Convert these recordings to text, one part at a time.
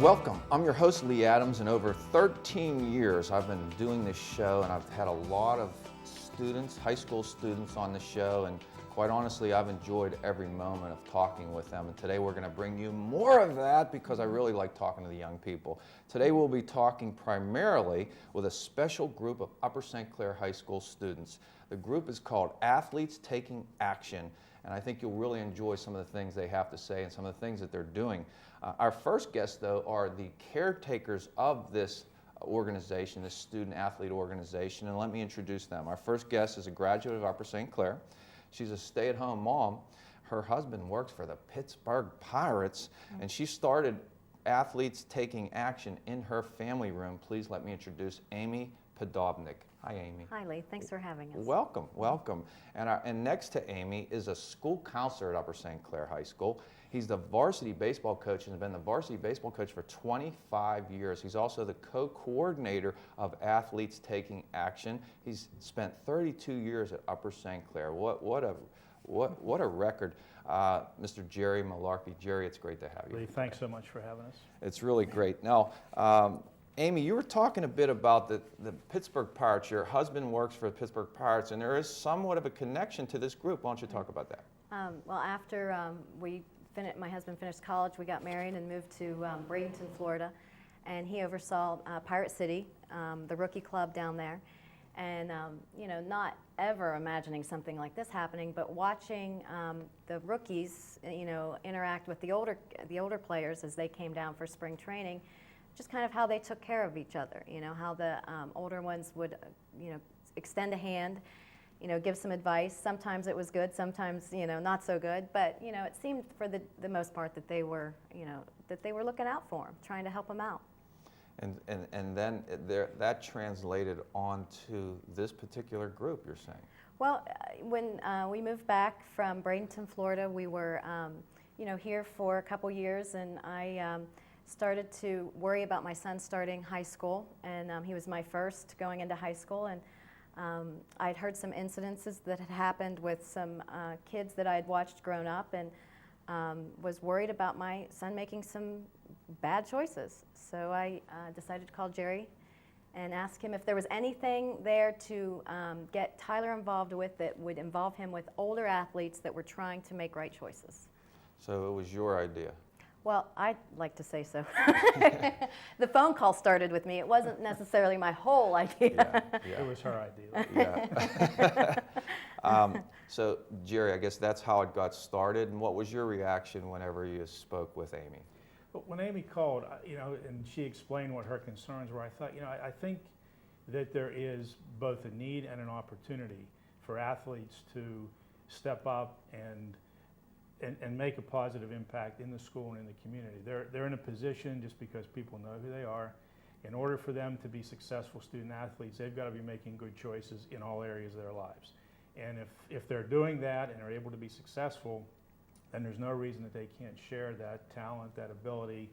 Welcome. I'm your host, Lee Adams, and over 13 years I've been doing this show, and I've had a lot of students, high school students on the show, and quite honestly, I've enjoyed every moment of talking with them. And today we're going to bring you more of that because I really like talking to the young people. Today we'll be talking primarily with a special group of Upper St. Clair High School students. The group is called Athletes Taking Action, and I think you'll really enjoy some of the things they have to say and some of the things that they're doing. Our first guests, though, are the caretakers of this organization, this student athlete organization, and let me introduce them. Our first guest is a graduate of Upper St. Clair. She's a stay-at-home mom. Her husband works for the Pittsburgh Pirates, and she started Athletes Taking Action in her family room. Please let me introduce Amy Podobnik. Hi, Amy. Hi, Lee. Thanks for having us. Welcome, welcome. And next to Amy is a school counselor at Upper St. Clair High School. He's the varsity baseball coach and has been the varsity baseball coach for 25 years. He's also the co-coordinator of Athletes Taking Action. He's spent 32 years at Upper St. Clair. What a record. Mr. Jerry Malarkey. Jerry, it's great to have you. Lee, thanks so much for having us. It's really great. Now, Amy, you were talking a bit about the Pittsburgh Pirates. Your husband works for the Pittsburgh Pirates, and there is somewhat of a connection to this group. Why don't you talk about that? Well, after my husband finished college, we got married and moved to Bradenton, Florida, and he oversaw Pirate City, the rookie club down there. And not ever imagining something like this happening, but watching the rookies, interact with the older players as they came down for spring training. Just kind of how they took care of each other, how the older ones would, extend a hand, give some advice. Sometimes it was good, sometimes, not so good. But, it seemed for the most part that they were, looking out for him, trying to help him out. And then that translated onto this particular group, you're saying? Well, when we moved back from Bradenton, Florida, we were, here for a couple years, and I started to worry about my son starting high school, and he was my first going into high school, and I'd heard some incidences that had happened with some kids that I had watched grown up, and was worried about my son making some bad choices. So I decided to call Jerry and ask him if there was anything there to get Tyler involved with that would involve him with older athletes that were trying to make right choices. So it was your idea? Well, I'd like to say so. The phone call started with me. It wasn't necessarily my whole idea. Yeah. It was her idea. Yeah. So, Jerry, I guess that's how it got started. And what was your reaction whenever you spoke with Amy? But when Amy called, and she explained what her concerns were, I thought, I think that there is both a need and an opportunity for athletes to step up and make a positive impact in the school and in the community. They're in a position, just because people know who they are, in order for them to be successful student athletes, they've got to be making good choices in all areas of their lives. And if they're doing that and are able to be successful, then there's no reason that they can't share that talent, that ability,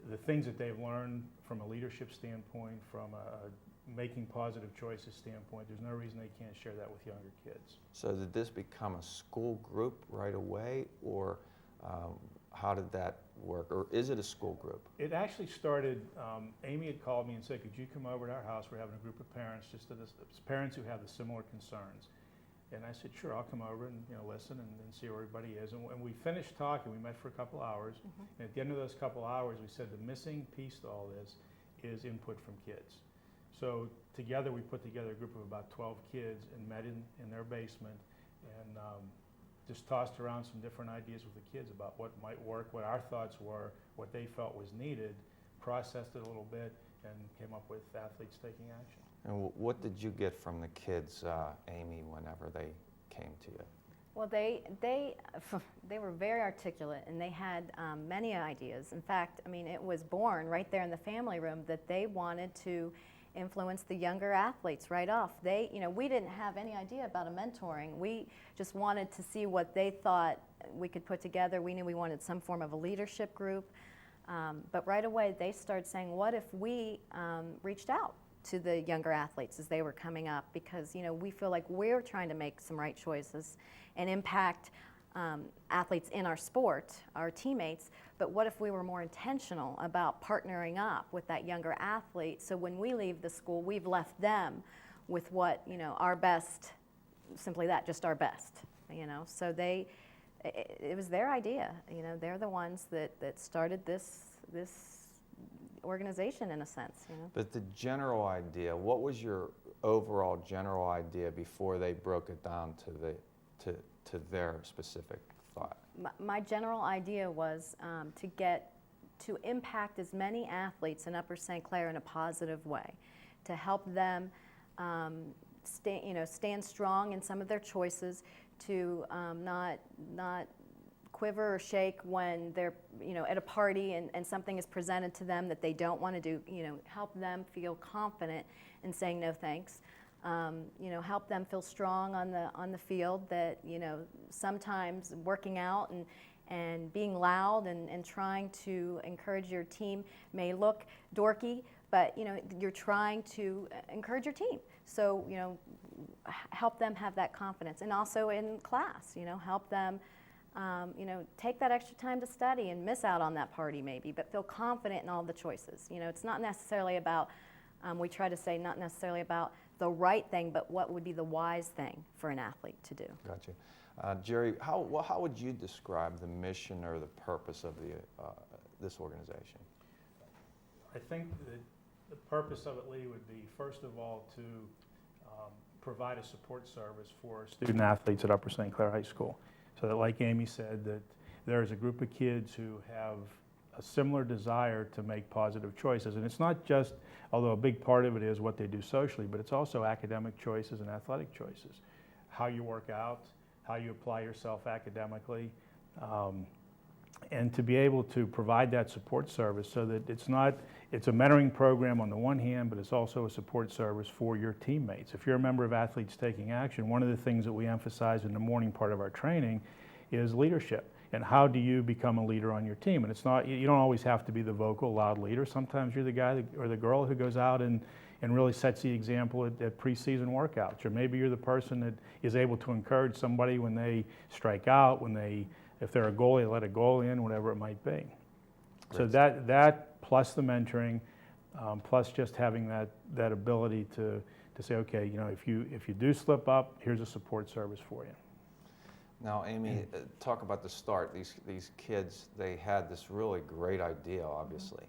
the things that they've learned from a leadership standpoint, from a making positive choices standpoint. There's no reason they can't share that with younger kids. So did this become a school group right away, or how did that work? Or is it a school group? It actually started, Amy had called me and said, could you come over to our house? We're having a group of parents, parents who have the similar concerns. And I said, sure, I'll come over and listen and see where everybody is. And we finished talking. We met for a couple hours. And at the end of those couple hours, we said the missing piece to all this is input from kids. So together, we put together a group of about 12 kids and met in their basement and just tossed around some different ideas with the kids about what might work, what our thoughts were, what they felt was needed, processed it a little bit, and came up with Athletes Taking Action. And what did you get from the kids, Amy, whenever they came to you? Well, they were very articulate, and they had many ideas. In fact, it was born right there in the family room that they wanted to influence the younger athletes right off. We didn't have any idea about a mentoring. We just wanted to see what they thought we could put together. We knew we wanted some form of a leadership group. But right away, they started saying, what if we reached out to the younger athletes as they were coming up? Because, we feel like we're trying to make some right choices and impact athletes in our sport, our teammates, but what if we were more intentional about partnering up with that younger athlete, so when we leave the school, we've left them with what, our best, simply that, just our best, So it was their idea, they're the ones that started this organization in a sense, But the general idea, what was your overall general idea before they broke it down to their specific thought? My general idea was to impact as many athletes in Upper St. Clair in a positive way, to help them stand strong in some of their choices, to not quiver or shake when they're at a party and something is presented to them that they don't want to do. Help them feel confident in saying no thanks. Help them feel strong on the field, that sometimes working out and being loud and trying to encourage your team may look dorky, but you're trying to encourage your team. So help them have that confidence, and also in class, help them take that extra time to study and miss out on that party maybe, but feel confident in all the choices. It's not necessarily about, we try to say, not necessarily about the right thing, but what would be the wise thing for an athlete to do. Gotcha. Jerry, how would you describe the mission or the purpose of this organization? I think that the purpose of it, Lee, would be, first of all, to provide a support service for student athletes at Upper St. Clair High School. So that, like Amy said, that there's a group of kids who have a similar desire to make positive choices. And it's not just, although a big part of it is what they do socially, but it's also academic choices and athletic choices. How you work out, how you apply yourself academically, and to be able to provide that support service so that it's a mentoring program on the one hand, but it's also a support service for your teammates. If you're a member of Athletes Taking Action, one of the things that we emphasize in the morning part of our training is leadership. And how do you become a leader on your team? And it's not, you don't always have to be the vocal, loud leader. Sometimes you're the guy or the girl who goes out and really sets the example at preseason workouts. Or maybe you're the person that is able to encourage somebody when they strike out, if they're a goalie, let a goal in, whatever it might be. So that plus the mentoring, plus just having that ability to say, okay, if you do slip up, here's a support service for you. Now, Amy, talk about the start. These kids, they had this really great idea, obviously.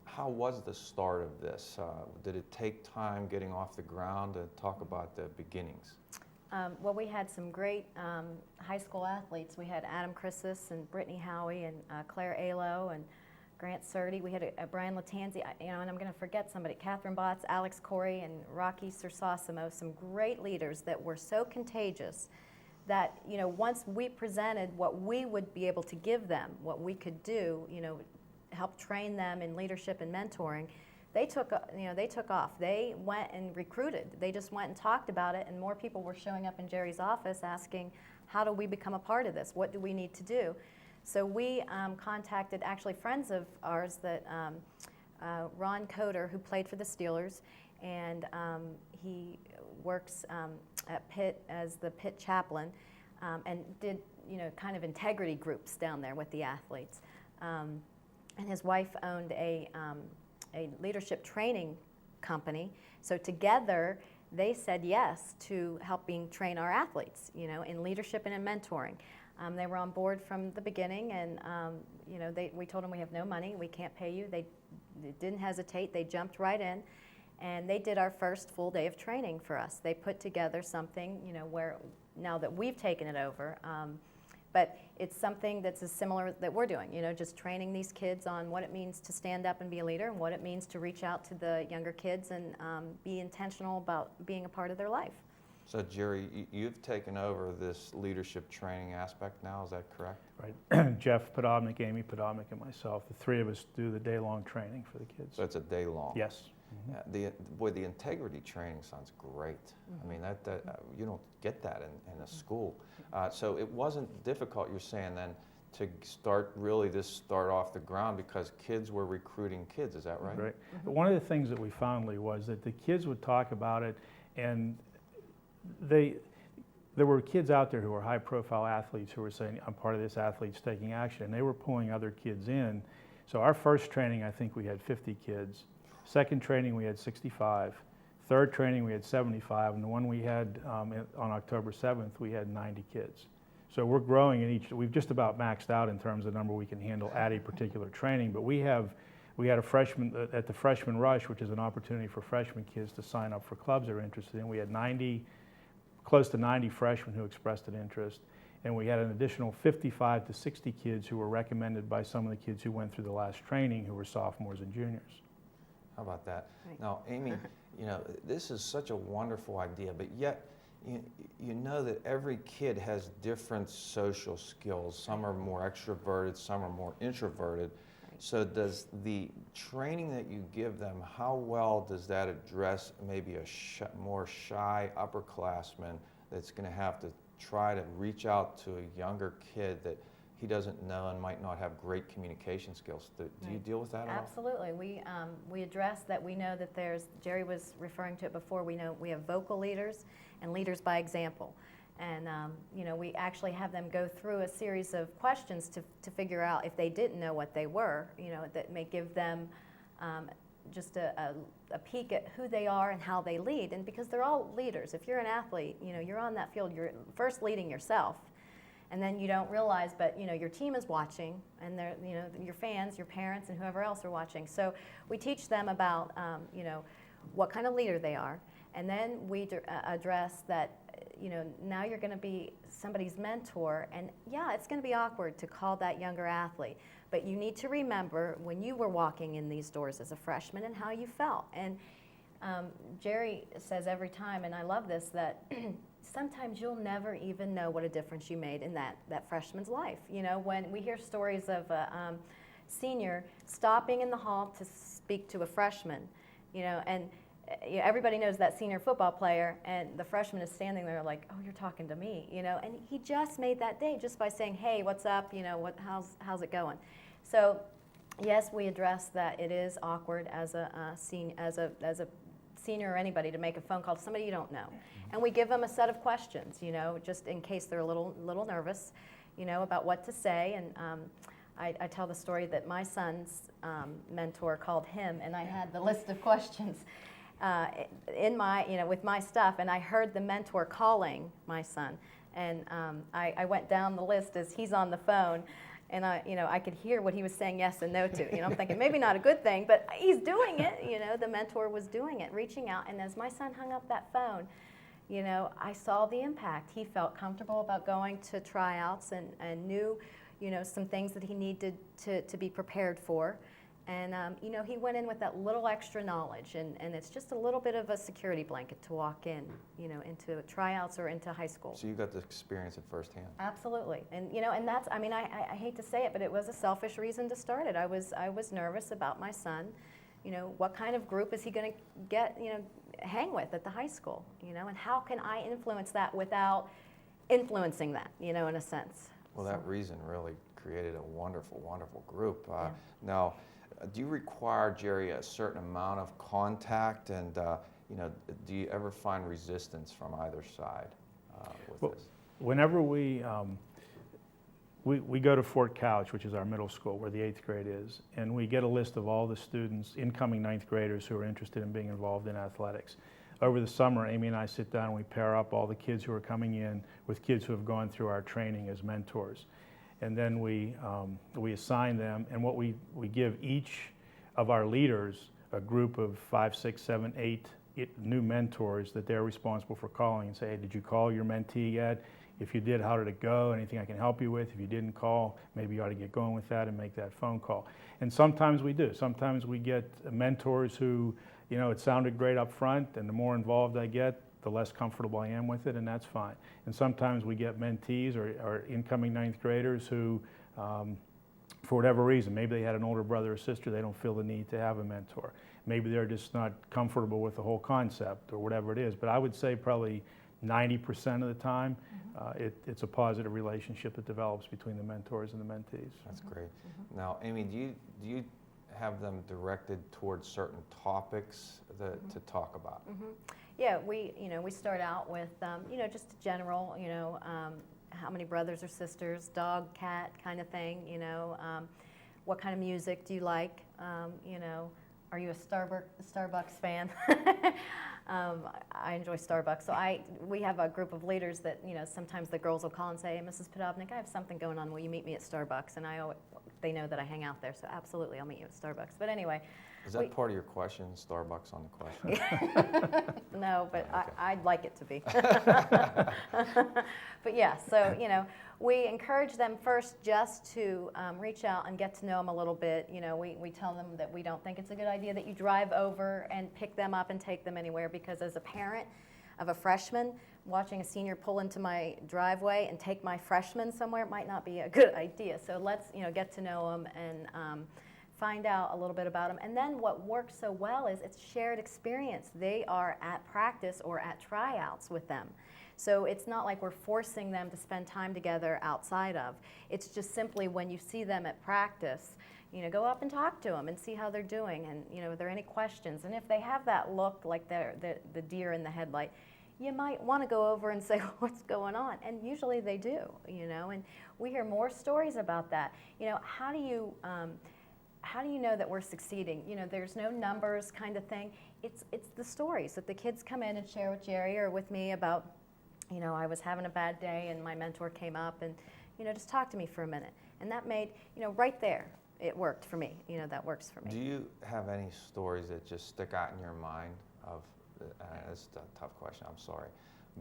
How was the start of this? Did it take time getting off the ground? Talk about the beginnings. Well, we had some great high school athletes. We had Adam Christus and Brittany Howie and Claire Alo and Grant Surdy. We had a Brian Latanzi, and I'm going to forget somebody, Catherine Botts, Alex Corey, and Rocky Sersasimo, some great leaders that were so contagious that, once we presented what we would be able to give them, what we could do, help train them in leadership and mentoring, they took off. They went and recruited. They just went and talked about it, and more people were showing up in Jerry's office asking, how do we become a part of this? What do we need to do? So we contacted actually friends of ours, that Ron Coder, who played for the Steelers, and he works at Pitt as the Pitt chaplain, and did kind of integrity groups down there with the athletes. And his wife owned a leadership training company. So together, they said yes to helping train our athletes, in leadership and in mentoring. They were on board from the beginning, and we told them we have no money, we can't pay you. They didn't hesitate. They jumped right in, and they did our first full day of training for us. They put together something, where now that we've taken it over. But it's something that's as similar that we're doing, just training these kids on what it means to stand up and be a leader, and what it means to reach out to the younger kids and be intentional about being a part of their life. So, Jerry, you've taken over this leadership training aspect now, is that correct? Right. Jeff Podobnik, Amy Podobnik, and myself, the three of us do the day-long training for the kids. So it's a day long? Yes. The integrity training sounds great. I mean, that you don't get that in a school. So it wasn't difficult, you're saying then, to start off the ground, because kids were recruiting kids, is that right? Right. But one of the things that we found, Lee, was that the kids would talk about it, and there were kids out there who were high-profile athletes who were saying, I'm part of this Athletes Taking Action, and they were pulling other kids in. So our first training, I think we had 50 kids. Second training, we had 65. Third training, we had 75, and the one we had on October 7th, we had 90 kids. So we're growing in each. We've just about maxed out in terms of the number we can handle at a particular training, but we had a freshman at the Freshman Rush, which is an opportunity for freshman kids to sign up for clubs they're interested in. We had close to 90 freshmen who expressed an interest, and we had an additional 55 to 60 kids who were recommended by some of the kids who went through the last training who were sophomores and juniors. How about that? Right. Now, Amy, this is such a wonderful idea, but yet you know that every kid has different social skills. Some are more extroverted, some are more introverted. So does the training that you give them, how well does that address maybe a more shy upperclassman that's going to have to try to reach out to a younger kid that he doesn't know and might not have great communication skills? Do you deal with that at all? Absolutely. We address that. We know that Jerry was referring to it before, we know we have vocal leaders and leaders by example. And we actually have them go through a series of questions to figure out if they didn't know what they were, that may give them just a peek at who they are and how they lead. And because they're all leaders. If you're an athlete, you're on that field, you're first leading yourself. And then you don't realize, but your team is watching, and they're, your fans, your parents, and whoever else are watching. So we teach them about, what kind of leader they are, and then we address that, now you're going to be somebody's mentor, and yeah, it's going to be awkward to call that younger athlete, but you need to remember when you were walking in these doors as a freshman and how you felt. And Jerry says every time, and I love this, that sometimes you'll never even know what a difference you made in that freshman's life. When we hear stories of a senior stopping in the hall to speak to a freshman, and everybody knows that senior football player, and the freshman is standing there like, oh, you're talking to me, and he just made that day just by saying, hey, what's up, how's it going? So yes, we address that it is awkward as a senior or anybody to make a phone call to somebody you don't know. And we give them a set of questions, just in case they're a little nervous, about what to say. And I tell the story that my son's mentor called him, and I had the list of questions in my, with my stuff, and I heard the mentor calling my son. And I went down the list as he's on the phone, and I could hear what he was saying yes and no to. I'm thinking maybe not a good thing, but he's doing it. The mentor was doing it, reaching out. And as my son hung up that phone, I saw the impact. He felt comfortable about going to tryouts and knew, some things that he needed to be prepared for. And, he went in with that little extra knowledge, and it's just a little bit of a security blanket to walk in, into tryouts or into high school. So you got to experience it firsthand. Absolutely. And, and that's, I hate to say it, but it was a selfish reason to start it. I was nervous about my son. What kind of group is he going to get, hang with at the high school, and how can I influence that without influencing that, in a sense. Well, that reason really created a wonderful, wonderful group. Yeah. Now, do you require, Jerry, a certain amount of contact, and do you ever find resistance from either side with this? Whenever we go to Fort Couch, which is our middle school where the 8th grade is, and we get a list of all the students, incoming 9th graders who are interested in being involved in athletics. Over the summer, Amy and I sit down and we pair up all the kids who are coming in with kids who have gone through our training as mentors. And then we assign them, and what we give each of our leaders a group of 5, 6, 7, 8 new mentors that they're responsible for calling and say, hey, did you call your mentee yet? If you did, how did it go? Anything I can help you with? If you didn't call, maybe you ought to get going with that and make that phone call. And sometimes we do. Sometimes we get mentors who, it sounded great up front, and the more involved I get, the less comfortable I am with it, and that's fine. And sometimes we get mentees or incoming 9th graders who, for whatever reason, maybe they had an older brother or sister, they don't feel the need to have a mentor. Maybe they're just not comfortable with the whole concept or whatever it is. But I would say probably 90% of the time, it's a positive relationship that develops between the mentors and the mentees. That's great. Now, Amy, do you have them directed towards certain topics to talk about? Yeah, we start out with, just a general, how many brothers or sisters, dog, cat kind of thing, what kind of music do you like, are you a Starbucks fan? I enjoy Starbucks, so we have a group of leaders that, sometimes the girls will call and say, hey, Mrs. Podovnik, I have something going on, will you meet me at Starbucks? And they know that I hang out there, so absolutely, I'll meet you at Starbucks. But anyway. Is that part of your question, Starbucks on the question? No, but Okay. I'd like it to be. But yeah, so, we encourage them first just to reach out and get to know them a little bit. We tell them that we don't think it's a good idea that you drive over and pick them up and take them anywhere, because as a parent of a freshman, watching a senior pull into my driveway and take my freshman somewhere might not be a good idea. So let's, get to know them and find out a little bit about them. And then what works so well is it's shared experience. They are at practice or at tryouts with them. So it's not like we're forcing them to spend time together outside of. It's just simply when you see them at practice, go up and talk to them and see how they're doing, and are there any questions? And if they have that look like they're the deer in the headlight, you might want to go over and say, what's going on? And usually they do, and we hear more stories about that. How do you know that we're succeeding? There's no numbers kind of thing. It's the stories that the kids come in and share with Jerry or with me about, I was having a bad day and my mentor came up and, just talk to me for a minute. And that made, right there, it worked for me. That works for me. Do you have any stories that just stick out in your mind of, it's a tough question, I'm sorry,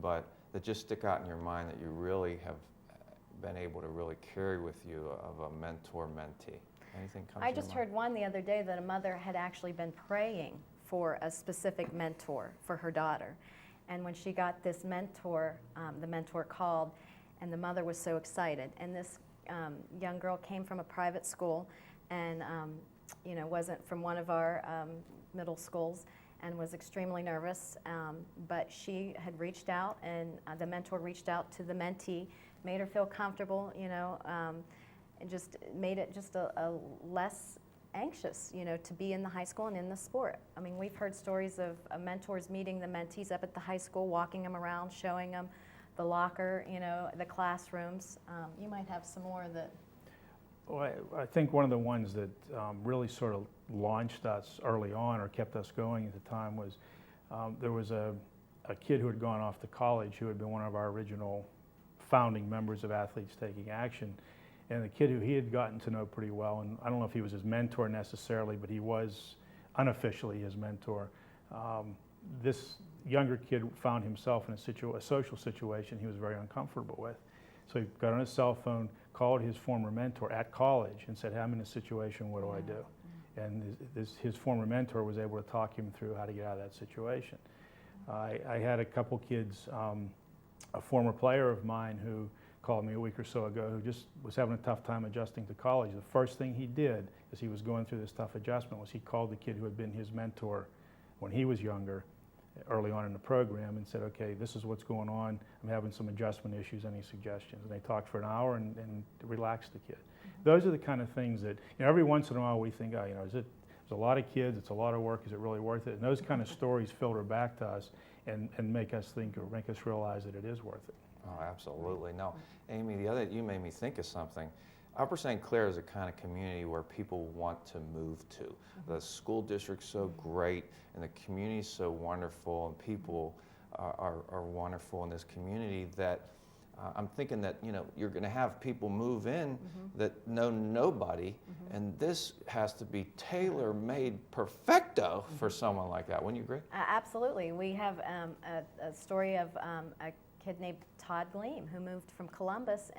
but that just stick out in your mind that you really have been able to really carry with you of a mentor-mentee? Anything comes to I just mind? heard one the other day that a mother had actually been praying for a specific mentor for her daughter. And when she got this mentor, the mentor called, and the mother was so excited. And this young girl came from a private school and, wasn't from one of our middle schools and was extremely nervous. But she had reached out, and the mentor reached out to the mentee, made her feel comfortable, and just made it just a less anxious, to be in the high school and in the sport. I mean, we've heard stories of mentors meeting the mentees up at the high school, walking them around, showing them the locker, the classrooms. You might have some more that... Well, I think one of the ones that really sort of launched us early on or kept us going at the time was there was a kid who had gone off to college who had been one of our original founding members of Athletes Taking Action. And the kid who he had gotten to know pretty well, and I don't know if he was his mentor necessarily, but he was unofficially his mentor. This younger kid found himself in a social situation he was very uncomfortable with. So he got on his cell phone, called his former mentor at college and said, hey, I'm in a situation, what do I do? And his former mentor was able to talk him through how to get out of that situation. I had a couple kids, a former player of mine who called me a week or so ago who just was having a tough time adjusting to college. The first thing he did as he was going through this tough adjustment was he called the kid who had been his mentor when he was younger, early on in the program, and said, okay, this is what's going on. I'm having some adjustment issues. Any suggestions? And they talked for an hour and relaxed the kid. Those are the kind of things that, every once in a while we think, oh, there's a lot of kids, it's a lot of work, is it really worth it? And those kind of stories filter back to us and make us think or make us realize that it is worth it. Oh, absolutely. No, Amy, you made me think of something. Upper St. Clair is a kind of community where people want to move to. The school district's so great, and the community's so wonderful, and people are wonderful in this community that I'm thinking that you're going to have people move in that know nobody, and this has to be tailor-made perfecto for someone like that. Wouldn't you agree? Absolutely. We have a story of a kid named Todd Gleam who moved from Columbus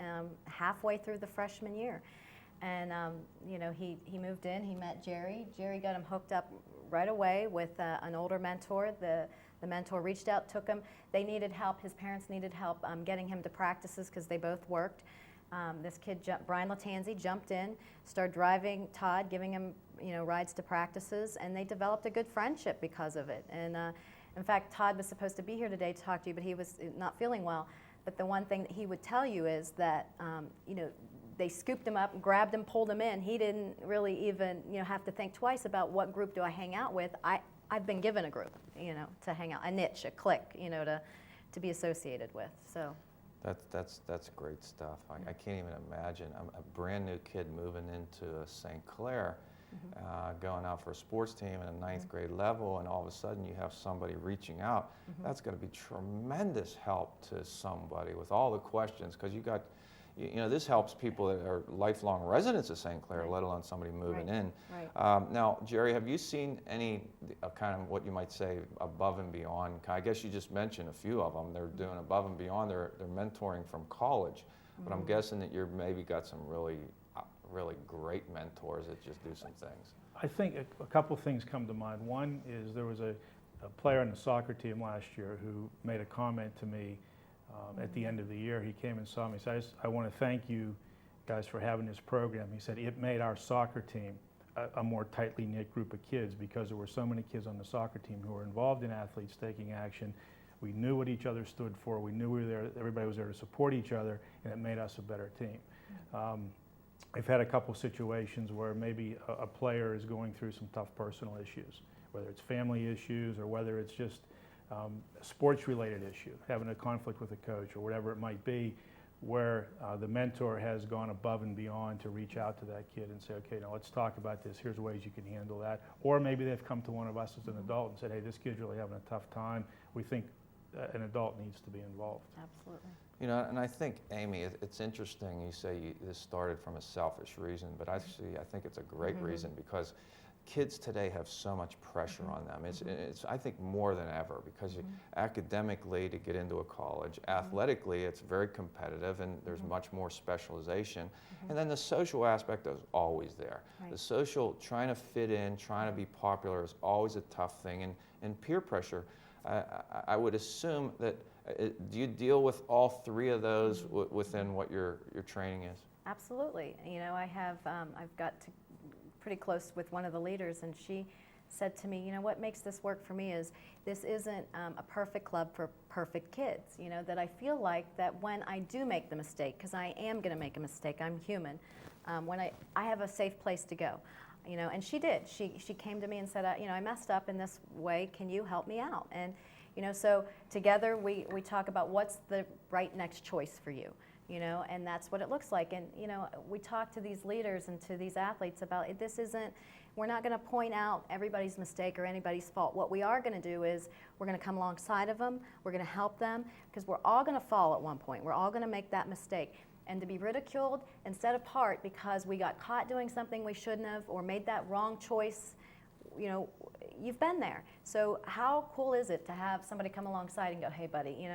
halfway through the freshman year. And he moved in, he met Jerry. Jerry got him hooked up right away with an older mentor. The mentor reached out, took him. They needed help, his parents needed help getting him to practices because they both worked. This kid, Brian Latanzi, jumped in, started driving Todd, giving him rides to practices, and they developed a good friendship because of it. And in fact, Todd was supposed to be here today to talk to you, but he was not feeling well. But the one thing that he would tell you is that, they scooped him up, grabbed him, pulled him in. He didn't really even, have to think twice about what group do I hang out with. I've been given a group, to hang out, a niche, a clique, to be associated with. So That's great stuff. I can't even imagine. I'm a brand new kid moving into St. Clair, going out for a sports team at a ninth grade level, and all of a sudden you have somebody reaching out. That's going to be tremendous help to somebody with all the questions, because this helps people that are lifelong residents of St. Clair, let alone somebody moving in. Right. Now, Jerry, have you seen any kind of what you might say above and beyond? I guess you just mentioned a few of them. They're doing above and beyond. They're mentoring from college, but I'm guessing that you've maybe got some really great mentors that just do some things. I think a couple things come to mind. One is there was a player on the soccer team last year who made a comment to me at the end of the year. He came and saw me. He said, I want to thank you guys for having this program. He said, it made our soccer team a more tightly knit group of kids, because there were so many kids on the soccer team who were involved in athletes taking action. We knew what each other stood for. We knew we were there. Everybody was there to support each other, and it made us a better team. I've had a couple situations where maybe a player is going through some tough personal issues, whether it's family issues or whether it's just a sports-related issue, having a conflict with a coach or whatever it might be, where the mentor has gone above and beyond to reach out to that kid and say, okay, now let's talk about this. Here's ways you can handle that. Or maybe they've come to one of us as an adult and said, hey, this kid's really having a tough time. We think an adult needs to be involved. Absolutely. And I think, Amy, it's interesting you say this started from a selfish reason, but actually I think it's a great reason, because kids today have so much pressure on them. It's I think more than ever, because academically to get into a college, athletically it's very competitive and there's much more specialization. And then the social aspect is always there. Right. The social, trying to fit in, trying to be popular is always a tough thing. And peer pressure, I would assume that, do you deal with all three of those within what your training is? Absolutely. I've got to pretty close with one of the leaders, and she said to me, what makes this work for me is this isn't a perfect club for perfect kids. That I feel like that when I do make the mistake, because I am going to make a mistake, I'm human, when I have a safe place to go. And she did. She came to me and said, I messed up in this way. Can you help me out? And so together we talk about what's the right next choice for you. And that's what it looks like. And, we talk to these leaders and to these athletes about we're not going to point out everybody's mistake or anybody's fault. What we are going to do is we're going to come alongside of them. We're going to help them, because we're all going to fall at one point. We're all going to make that mistake. And to be ridiculed and set apart because we got caught doing something we shouldn't have or made that wrong choice, you've been there. So how cool is it to have somebody come alongside and go, hey, buddy,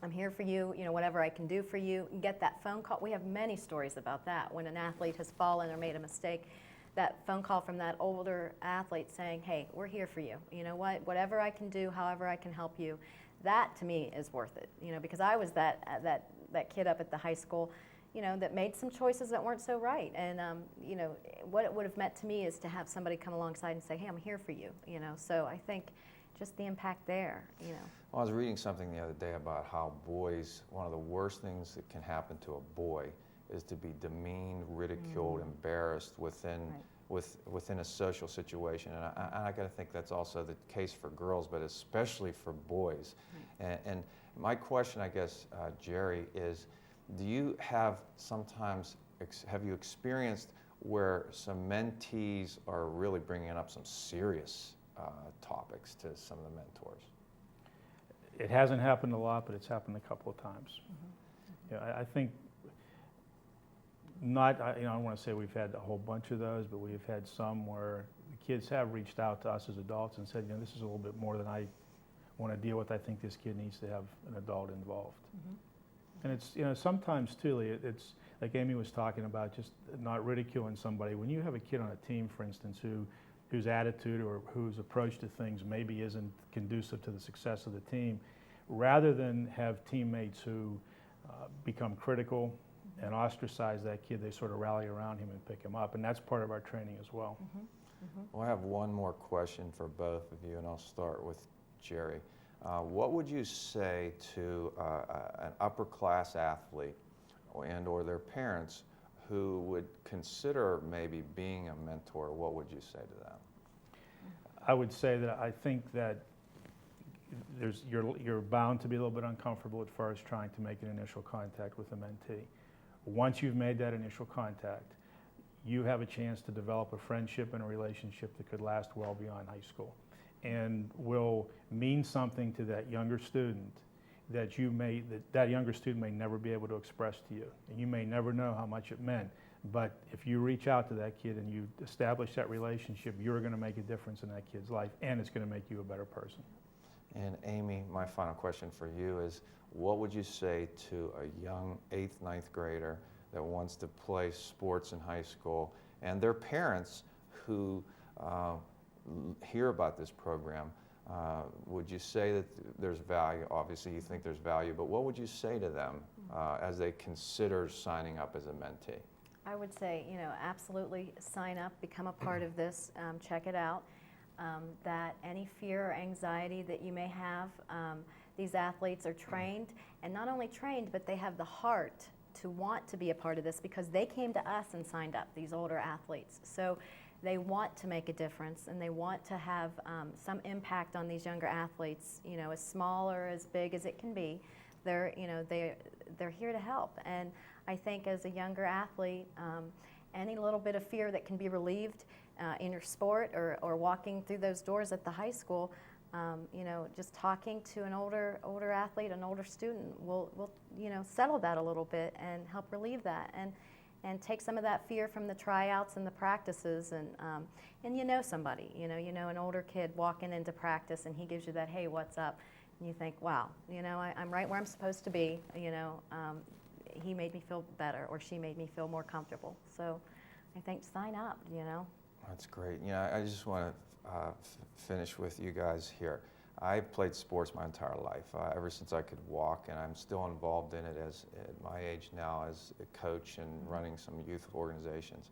I'm here for you, whatever I can do for you. You get that phone call. We have many stories about that. When an athlete has fallen or made a mistake, that phone call from that older athlete saying, hey, we're here for you. You know what? Whatever I can do, however I can help you, that to me is worth it. Because I was that kid up at the high school, that made some choices that weren't so right. And, what it would have meant to me is to have somebody come alongside and say, hey, I'm here for you. So I think just the impact there, Well, I was reading something the other day about how boys, one of the worst things that can happen to a boy is to be demeaned, ridiculed, embarrassed within a social situation. And I got to think that's also the case for girls, but especially for boys. And my question, I guess, Jerry, is do you have have you experienced where some mentees are really bringing up some serious topics to some of the mentors? It hasn't happened a lot, but it's happened a couple of times. I think I don't want to say we've had a whole bunch of those, but we've had some where the kids have reached out to us as adults and said, this is a little bit more than I want to deal with. I think this kid needs to have an adult involved. And it's, sometimes too, it's like Amy was talking about, just not ridiculing somebody. When you have a kid on a team, for instance, whose attitude or whose approach to things maybe isn't conducive to the success of the team, rather than have teammates who become critical and ostracize that kid, they sort of rally around him and pick him up. And that's part of our training as well. Well, I have one more question for both of you, and I'll start with Jerry. What would you say to an upper-class athlete or their parents who would consider maybe being a mentor? What would you say to them? I would say that I think that you're bound to be a little bit uncomfortable at first trying to make an initial contact with a mentee. Once you've made that initial contact, you have a chance to develop a friendship and a relationship that could last well beyond high school and will mean something to that younger student that that younger student may never be able to express to you. And you may never know how much it meant. But if you reach out to that kid and you establish that relationship, you're going to make a difference in that kid's life, and it's going to make you a better person. And Amy, my final question for you is, what would you say to a young 8th, 9th grader that wants to play sports in high school, and their parents who hear about this program? Would you say that there's value? Obviously, you think there's value, but what would you say to them as they consider signing up as a mentee? I would say, absolutely sign up, become a part of this, check it out. That any fear or anxiety that you may have, these athletes are trained, and not only trained, but they have the heart to want to be a part of this because they came to us and signed up, these older athletes. So they want to make a difference, and they want to have some impact on these younger athletes, as small or as big as it can be. They're here to help. And I think as a younger athlete, any little bit of fear that can be relieved in your sport or walking through those doors at the high school, just talking to an older athlete, an older student will settle that a little bit and help relieve that and take some of that fear from the tryouts and the practices and somebody, an older kid walking into practice and he gives you that, hey, what's up? And you think, wow, I'm right where I'm supposed to be, he made me feel better or she made me feel more comfortable. So I think sign up, That's great. I just want to finish with you guys here. I've played sports my entire life, ever since I could walk, and I'm still involved in it at my age now as a coach and running some youth organizations.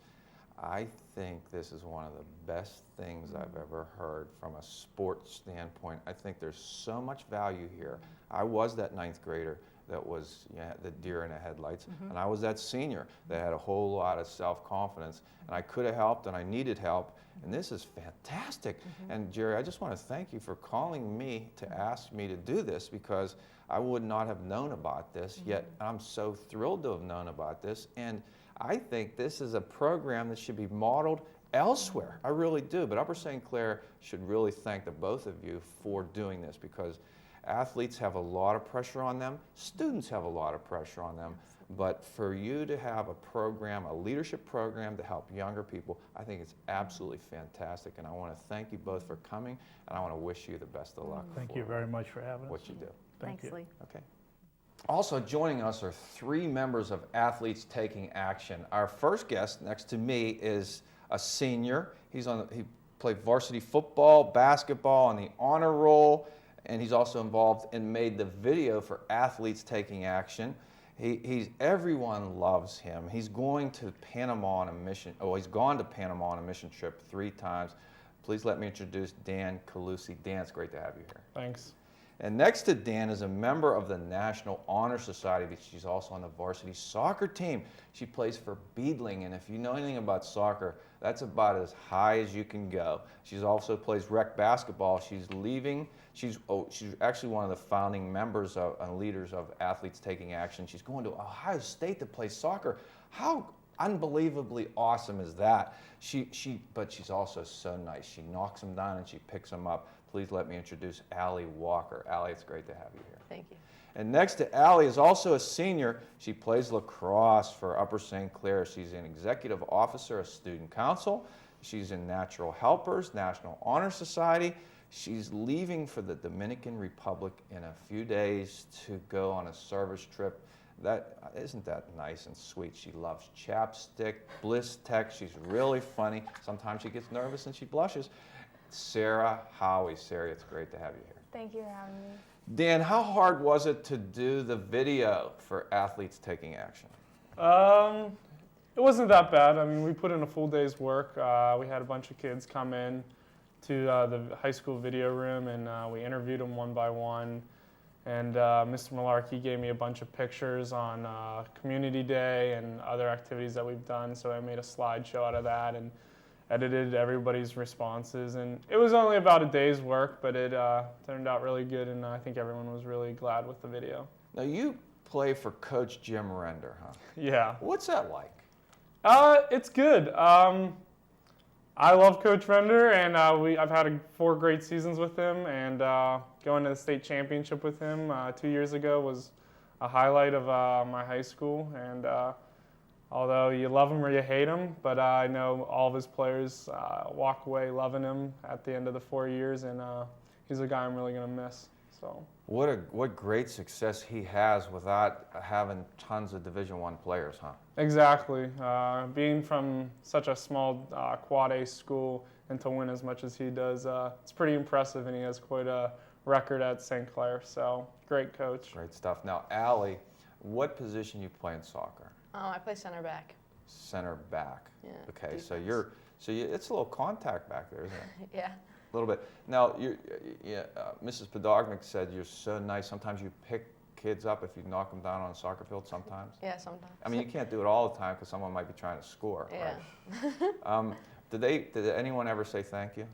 I think this is one of the best things I've ever heard from a sports standpoint. I think there's so much value here. I was that 9th grader that was the deer in the headlights, and I was that senior that had a whole lot of self-confidence, and I could have helped and I needed help, and this is fantastic. And Jerry, I just want to thank you for calling me to ask me to do this, because I would not have known about this, yet I'm so thrilled to have known about this, and I think this is a program that should be modeled elsewhere. I really do, but Upper St. Clair should really thank the both of you for doing this, because athletes have a lot of pressure on them, students have a lot of pressure on them, but for you to have a program, a leadership program to help younger people, I think it's absolutely fantastic, and I want to thank you both for coming, and I want to wish you the best of luck. Thank you very much for having us. What you do. Thank Thanks, you. Lee. Okay. Also joining us are 3 members of Athletes Taking Action. Our first guest next to me is a senior. He played varsity football, basketball, on the honor roll, and he's also involved and made the video for Athletes Taking Action. Everyone loves him. He's going to Panama on a mission. Oh, he's gone to Panama on a mission trip 3 times. Please let me introduce Dan Calusi. Dan, it's great to have you here. Thanks. And next to Dan is a member of the National Honor Society, but she's also on the varsity soccer team. She plays for Beadling, and if you know anything about soccer, that's about as high as you can go. She also plays rec basketball. She's actually one of the founding members and leaders of Athletes Taking Action. She's going to Ohio State to play soccer. How unbelievably awesome is that? But she's also so nice. She knocks them down and she picks them up. Please let me introduce Allie Walker. Allie, it's great to have you here. Thank you. And next to Allie is also a senior. She plays lacrosse for Upper St. Clair. She's an executive officer of Student Council. She's in Natural Helpers, National Honor Society. She's leaving for the Dominican Republic in a few days to go on a service trip. Isn't that nice and sweet? She loves chapstick, Bliss Tech. She's really funny. Sometimes she gets nervous and she blushes. Sarah Howie. Sarah, it's great to have you here. Thank you for having me. Dan, how hard was it to do the video for Athletes Taking Action? It wasn't that bad. I mean, we put in a full day's work. We had a bunch of kids come in to the high school video room, and we interviewed them one by one. And Mr. Malarkey gave me a bunch of pictures on Community Day and other activities that we've done, so I made a slideshow out of that. And edited everybody's responses, and it was only about a day's work, but it turned out really good, and I think everyone was really glad with the video. Now you play for Coach Jim Render, huh? Yeah. What's that like? It's good. I love Coach Render, and I've had 4 great seasons with him, and going to the state championship with him 2 years ago was a highlight of my high school. And although you love him or you hate him, but I know all of his players walk away loving him at the end of the 4 years, and he's a guy I'm really going to miss. So. What great success he has without having tons of Division I players, huh? Exactly. Being from such a small Quad A school and to win as much as he does, it's pretty impressive, and he has quite a record at St. Clair. So, great coach. Great stuff. Now, Allie, what position you play in soccer? I play center back. Center back. Yeah. Okay, so defense. it's a little contact back there, isn't it? Yeah. A little bit. Now, Mrs. Podognick said you're so nice. Sometimes you pick kids up if you knock them down on a soccer field. Sometimes. Yeah, sometimes. I mean, you can't do it all the time because someone might be trying to score. Yeah. Right? Did anyone ever say thank you?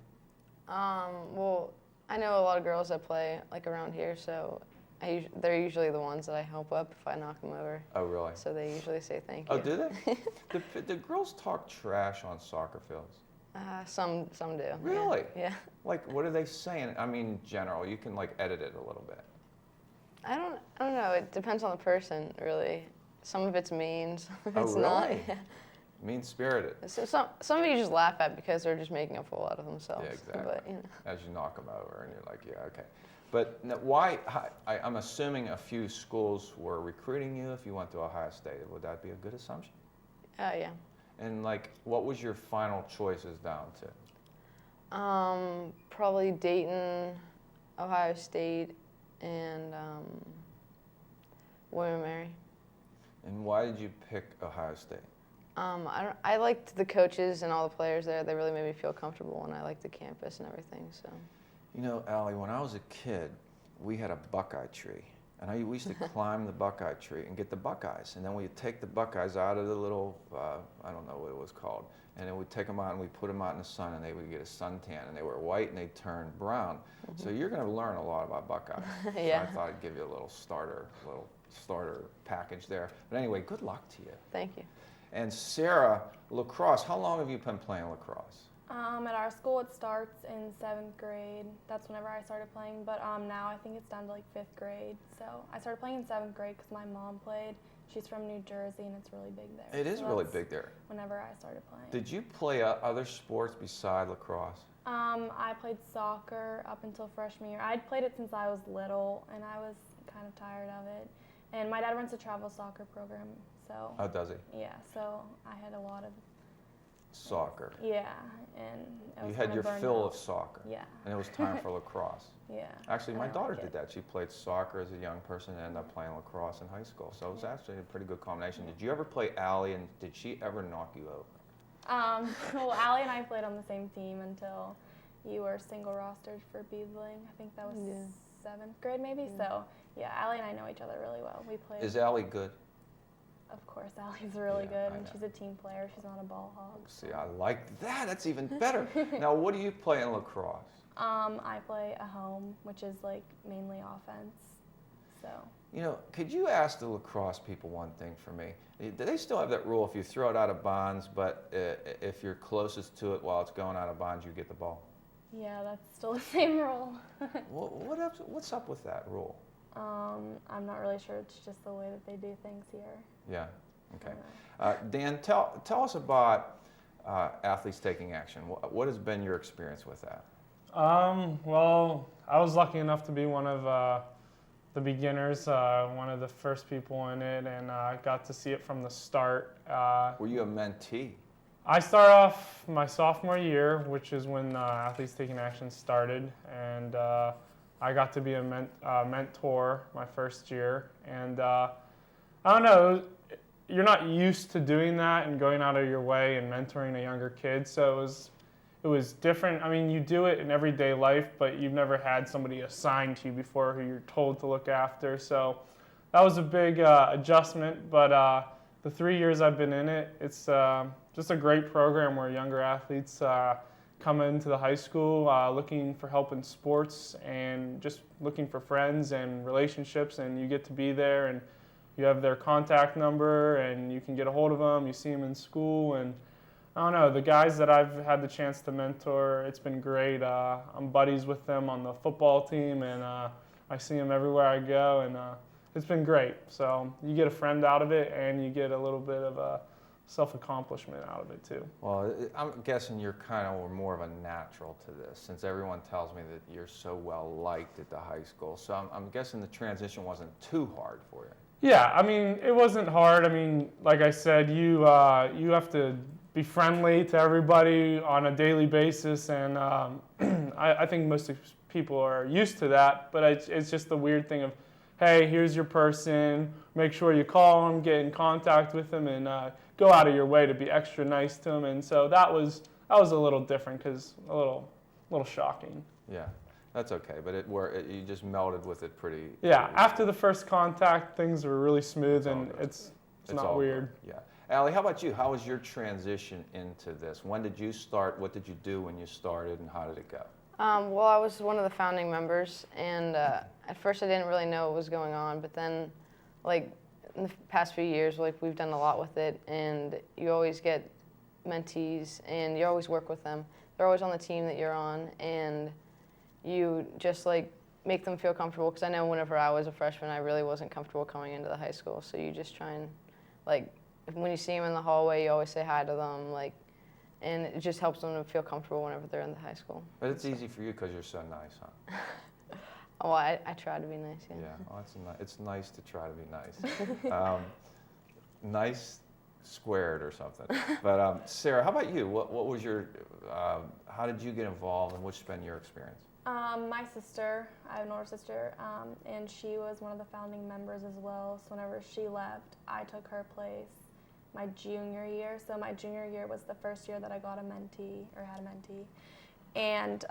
Well, I know a lot of girls that play like around here, so they're usually the ones that I help up if I knock them over. Oh, really? So they usually say thank you. Oh, do they? do girls talk trash on soccer fields? Some do. yeah. Really? Yeah. Like, what are they saying? I mean, in general, you can like edit it a little bit. I don't know. It depends on the person, really. Some of it's mean, some of Oh, it's not. really? Yeah. Mean-spirited, So some of you just laugh at because they're just making a fool out of themselves. Yeah, exactly. But you know. as you knock them over, and you're like, yeah, okay. But now, why? I'm assuming a few schools were recruiting you if you went to Ohio State. Would that be a good assumption? Yeah. And like, what was your final choices down to? Probably Dayton, Ohio State, and William & Mary. And why did you pick Ohio State? I liked the coaches and all the players there. They really made me feel comfortable, and I liked the campus and everything. So. You know, Allie, when I was a kid, we had a buckeye tree. And we used to climb the buckeye tree and get the buckeyes. And then we'd take the buckeyes out of the little, I don't know what it was called. And then we'd take them out and we'd put them out in the sun, and they would get a suntan. And they were white and they'd turn brown. Mm-hmm. So you're going to learn a lot about buckeyes. Yeah. So I thought I'd give you a little starter package there. But anyway, good luck to you. Thank you. And Sarah, lacrosse, how long have you been playing lacrosse? At our school, it starts in 7th grade. That's whenever I started playing. But now I think it's down to like 5th grade. So I started playing in 7th grade because my mom played. She's from New Jersey, and it's really big there. It is So really that's big there. Whenever I started playing. Did you play other sports beside lacrosse? I played soccer up until freshman year. I'd played it since I was little, and I was kind of tired of it. And my dad runs a travel soccer program, so Oh, does he? yeah. So I had a lot of Soccer. yeah, and I was You had kinda your burned fill out. of soccer. Yeah, And it was time for lacrosse. yeah. Actually, and my I daughter like did it. that. She played soccer as a young person and ended up playing lacrosse in high school. So it was actually a pretty good combination. Did you ever play Allie, and did she ever knock you over? Well, Allie and I played on the same team until you were single rostered for Beadling. I think that was Yeah. 7th grade, maybe. Yeah. So yeah, Allie and I know each other really well. We played. Is Allie good? Of course, Allie's really Yeah, good, I and know. she's a team player. She's not a ball hog. See, I like that. That's even better. Now, what do you play in lacrosse? I play a home, which is like mainly offense. So You know, could you ask the lacrosse people one thing for me? Do they still have that rule if you throw it out of bounds, but if you're closest to it while it's going out of bounds, you get the ball? yeah, that's still the same rule. What's up with that rule? I'm not really sure. It's just the way that they do things here. Yeah, okay. Uh, Dan, tell us about Athletes Taking Action. What has been your experience with that? Well, I was lucky enough to be one of the beginners, one of the first people in it, and I got to see it from the start. Were you a mentee? I started off my sophomore year, which is when Athletes Taking Action started, and I got to be a mentor my first year. And I don't know, you're not used to doing that and going out of your way and mentoring a younger kid, so it was different. I mean, you do it in everyday life, but you've never had somebody assigned to you before who you're told to look after. So that was a big adjustment, but the 3 years I've been in it, it's just a great program where younger athletes come into the high school looking for help in sports and just looking for friends and relationships, and you get to be there and you have their contact number and you can get a hold of them, you see them in school, and I don't know, the guys that I've had the chance to mentor, it's been great. I'm buddies with them on the football team, and I see them everywhere I go, and it's been great. So you get a friend out of it, and you get a little bit of a self-accomplishment out of it too. Well, I'm guessing you're kind of more of a natural to this, since everyone tells me that you're so well liked at the high school. So I'm guessing the transition wasn't too hard for you. Yeah, I mean, it wasn't hard. I mean, like I said, you have to be friendly to everybody on a daily basis, and I think most people are used to that, but it's just the weird thing of, hey, here's your person, make sure you call them, get in contact with them, and go out of your way to be extra nice to them. And so that was a little different, because a little shocking. Yeah, that's okay, but you just melded with it pretty. Yeah, pretty after the first contact, things were really smooth, all and good. it's It's not all weird. good. Yeah. Allie, how about you? How was your transition into this? When did you start? What did you do when you started, and how did it go? Well, I was one of the founding members, and at first I didn't really know what was going on, but then, like, in the past few years, like, we've done a lot with it, and you always get mentees, and you always work with them. They're always on the team that you're on, and you just, like, make them feel comfortable, because I know whenever I was a freshman, I really wasn't comfortable coming into the high school, so you just try and, like, when you see them in the hallway, you always say hi to them, like, and it just helps them to feel comfortable whenever they're in the high school. But it's easy for you because you're so nice, huh? Oh, I try to be nice, yeah. Yeah, well, it's nice to try to be nice. Nice squared or something. But Sarah, how about you? What was your, how did you get involved, and what's been your experience? My sister, I have an older sister, and she was one of the founding members as well. So whenever she left, I took her place my junior year. So my junior year was the first year that I got a mentee, or had a mentee. And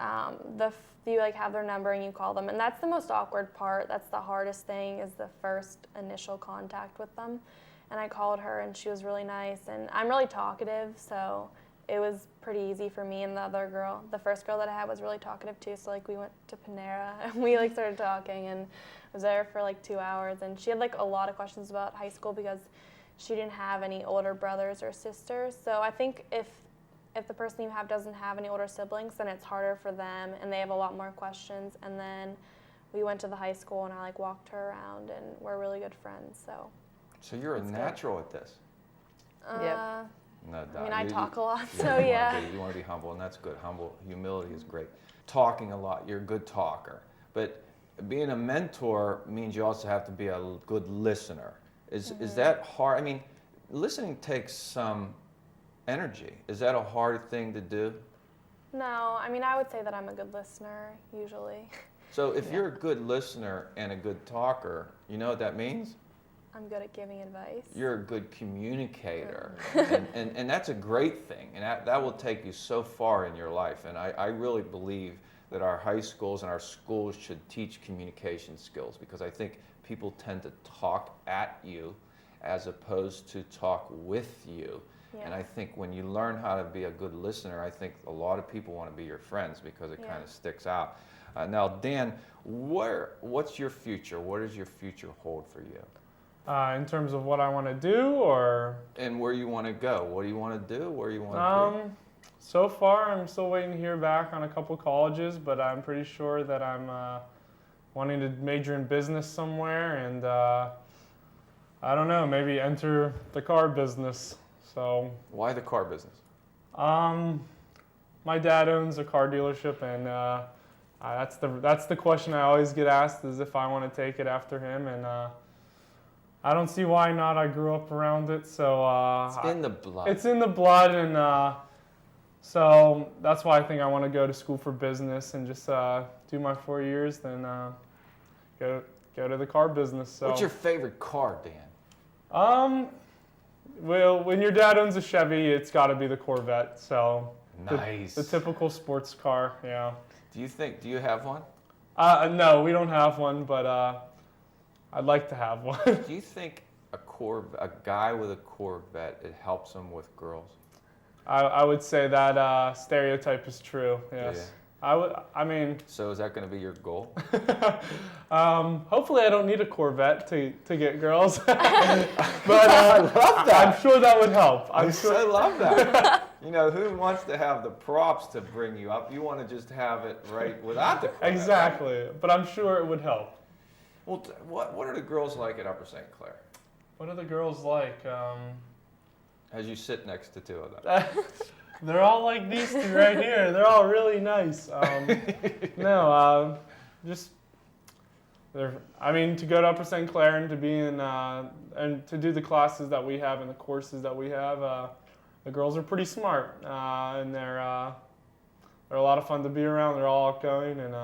you like have their number and you call them, and that's the most awkward part. That's the hardest thing, is the first initial contact with them. And I called her, and she was really nice, and I'm really talkative, so it was pretty easy for me. And the first girl that I had was really talkative too, so like we went to Panera and we like started talking, and was there for like 2 hours, and she had like a lot of questions about high school because she didn't have any older brothers or sisters. So I think if the person you have doesn't have any older siblings, then it's harder for them, and they have a lot more questions. And then we went to the high school, and I like walked her around, and we're really good friends. So you're a That's good. natural at this. Yep. No doubt. I mean, I You- talk a lot, you so wanna yeah. You want to be humble, and that's good. Humility is great. Talking a lot, you're a good talker. But being a mentor means you also have to be a good listener. Is that hard? I mean, listening takes some energy. Is that a hard thing to do? No, I mean, I would say that I'm a good listener, usually. So if you're a good listener and a good talker, you know what that means? I'm good at giving advice. You're a good communicator, and that's a great thing, and that will take you so far in your life. And I really believe that our high schools and our schools should teach communication skills, because I think people tend to talk at you as opposed to talk with you. Yeah. And I think when you learn how to be a good listener, I think a lot of people want to be your friends, because it Yeah. kind of sticks out. Now, Dan, what's your future? What does your future hold for you? In terms of what I want to do, or And where you want to go? What do you want to do? Where you want to be? so far I'm still waiting to hear back on a couple colleges, but I'm pretty sure that I'm wanting to major in business somewhere, and I don't know, maybe enter the car business. So Why the car business? my dad owns a car dealership, and that's the question I always get asked, is if I want to take it after him, and I don't see why not. I grew up around it, so It's in the blood. it's in the blood, and so that's why I think I want to go to school for business and just do my 4 years, then go to the car business. So What's your favorite car, Dan? well, when your dad owns a Chevy, it's got to be the Corvette. So Nice. the typical sports car, yeah. Do you have one? No, we don't have one, but I'd like to have one. Do you think a a guy with a Corvette, it helps him with girls? I would say that stereotype is true. Yes. I mean, So is that going to be your goal? hopefully I don't need a Corvette to get girls, but I love that. I'm sure that would help. I I'm sure. so love that. You know, who wants to have the props to bring you up? You want to just have it right without the Corvette. Exactly, but I'm sure it would help. Well, what are the girls like at Upper St. Clair? What are the girls like? As you sit next to two of them. They're all like these two right here. They're all really nice. Just I mean, to go to Upper St. Clair and to be in and to do the classes that we have and the courses that we have, the girls are pretty smart and they're a lot of fun to be around. They're all outgoing, and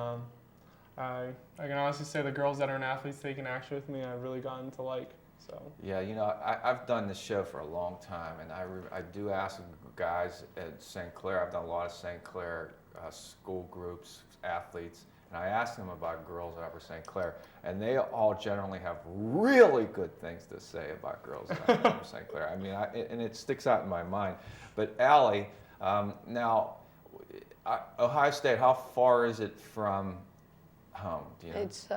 I can honestly say the girls that are in athletes taking action with me, I've really gotten to like. So. Yeah, you know, I've done this show for a long time, and I do ask guys at St. Clair. I've done a lot of St. Clair school groups, athletes, and I ask them about girls at Upper St. Clair, and they all generally have really good things to say about girls at Upper St. Clair. I mean, and it sticks out in my mind. But Allie, now, Ohio State, how far is it from home? Do you know? It's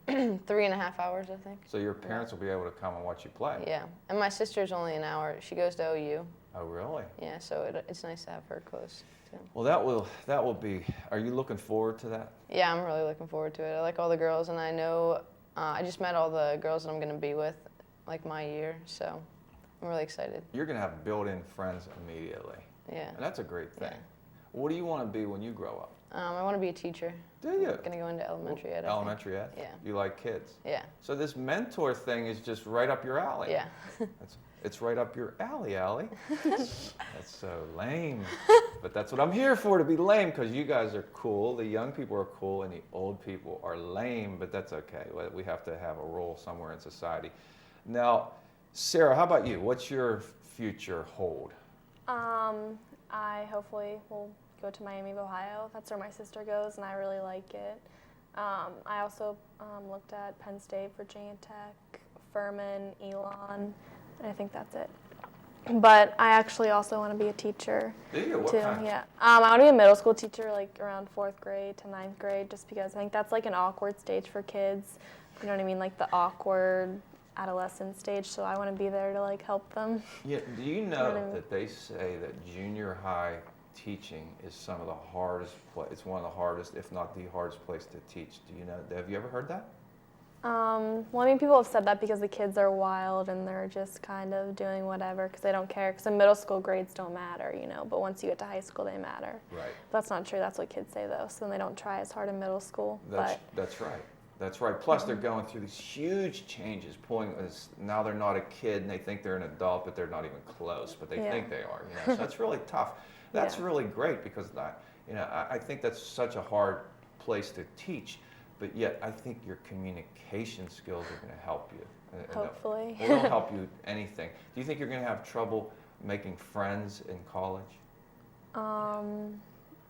3.5 hours, I think. So your parents will be able to come and watch you play? Yeah, and my sister's only an hour. She goes to OU. Oh, really? Yeah, so it's nice to have her close too. Well, that will be. Are you looking forward to that? Yeah, I'm really looking forward to it. I like all the girls, and I know I just met all the girls that I'm going to be with, like my year. So I'm really excited. You're going to have built-in friends immediately, Yeah. and that's a great thing. Yeah. What do you want to be when you grow up? I want to be a teacher. Do you? I'm going to go into elementary ed. I think. Elementary ed? Yeah. You like kids? Yeah. So this mentor thing is just right up your alley. Yeah. It's right up your alley, Allie. That's so lame. But that's what I'm here for, to be lame, because you guys are cool. The young people are cool, and the old people are lame, but that's okay. We have to have a role somewhere in society. Now, Sarah, how about you? What's your future hold? I hopefully will go to Miami of Ohio. That's where my sister goes, and I really like it. I also looked at Penn State, Virginia Tech, Furman, Elon, and I think that's it. But I actually also want to be a teacher Do you? What too. kind? Yeah, I want to be a middle school teacher, like around 4th grade to 9th grade, just because I think that's like an awkward stage for kids. You know what I mean? Like the awkward adolescent stage. So I want to be there to like help them. Yeah. Do you what I know mean? that they say that junior high teaching is some of the hardest? It's one of the hardest, if not the hardest place to teach. Do you know? Have you ever heard that? Well, I mean, people have said that because the kids are wild and they're just kind of doing whatever because they don't care. Because in middle school, grades don't matter, you know. But once you get to high school, they matter. Right. That's not true. That's what kids say, though. So then they don't try as hard in middle school. That's right. That's right. Plus, they're going through these huge changes. Now they're not a kid and they think they're an adult, but they're not even close. But they Yeah. think they are. You know, so that's really tough. That's Yeah. really great because I think that's such a hard place to teach. But yet, I think your communication skills are going to help you. And Hopefully. Well, they'll help you anything. Do you think you're going to have trouble making friends in college?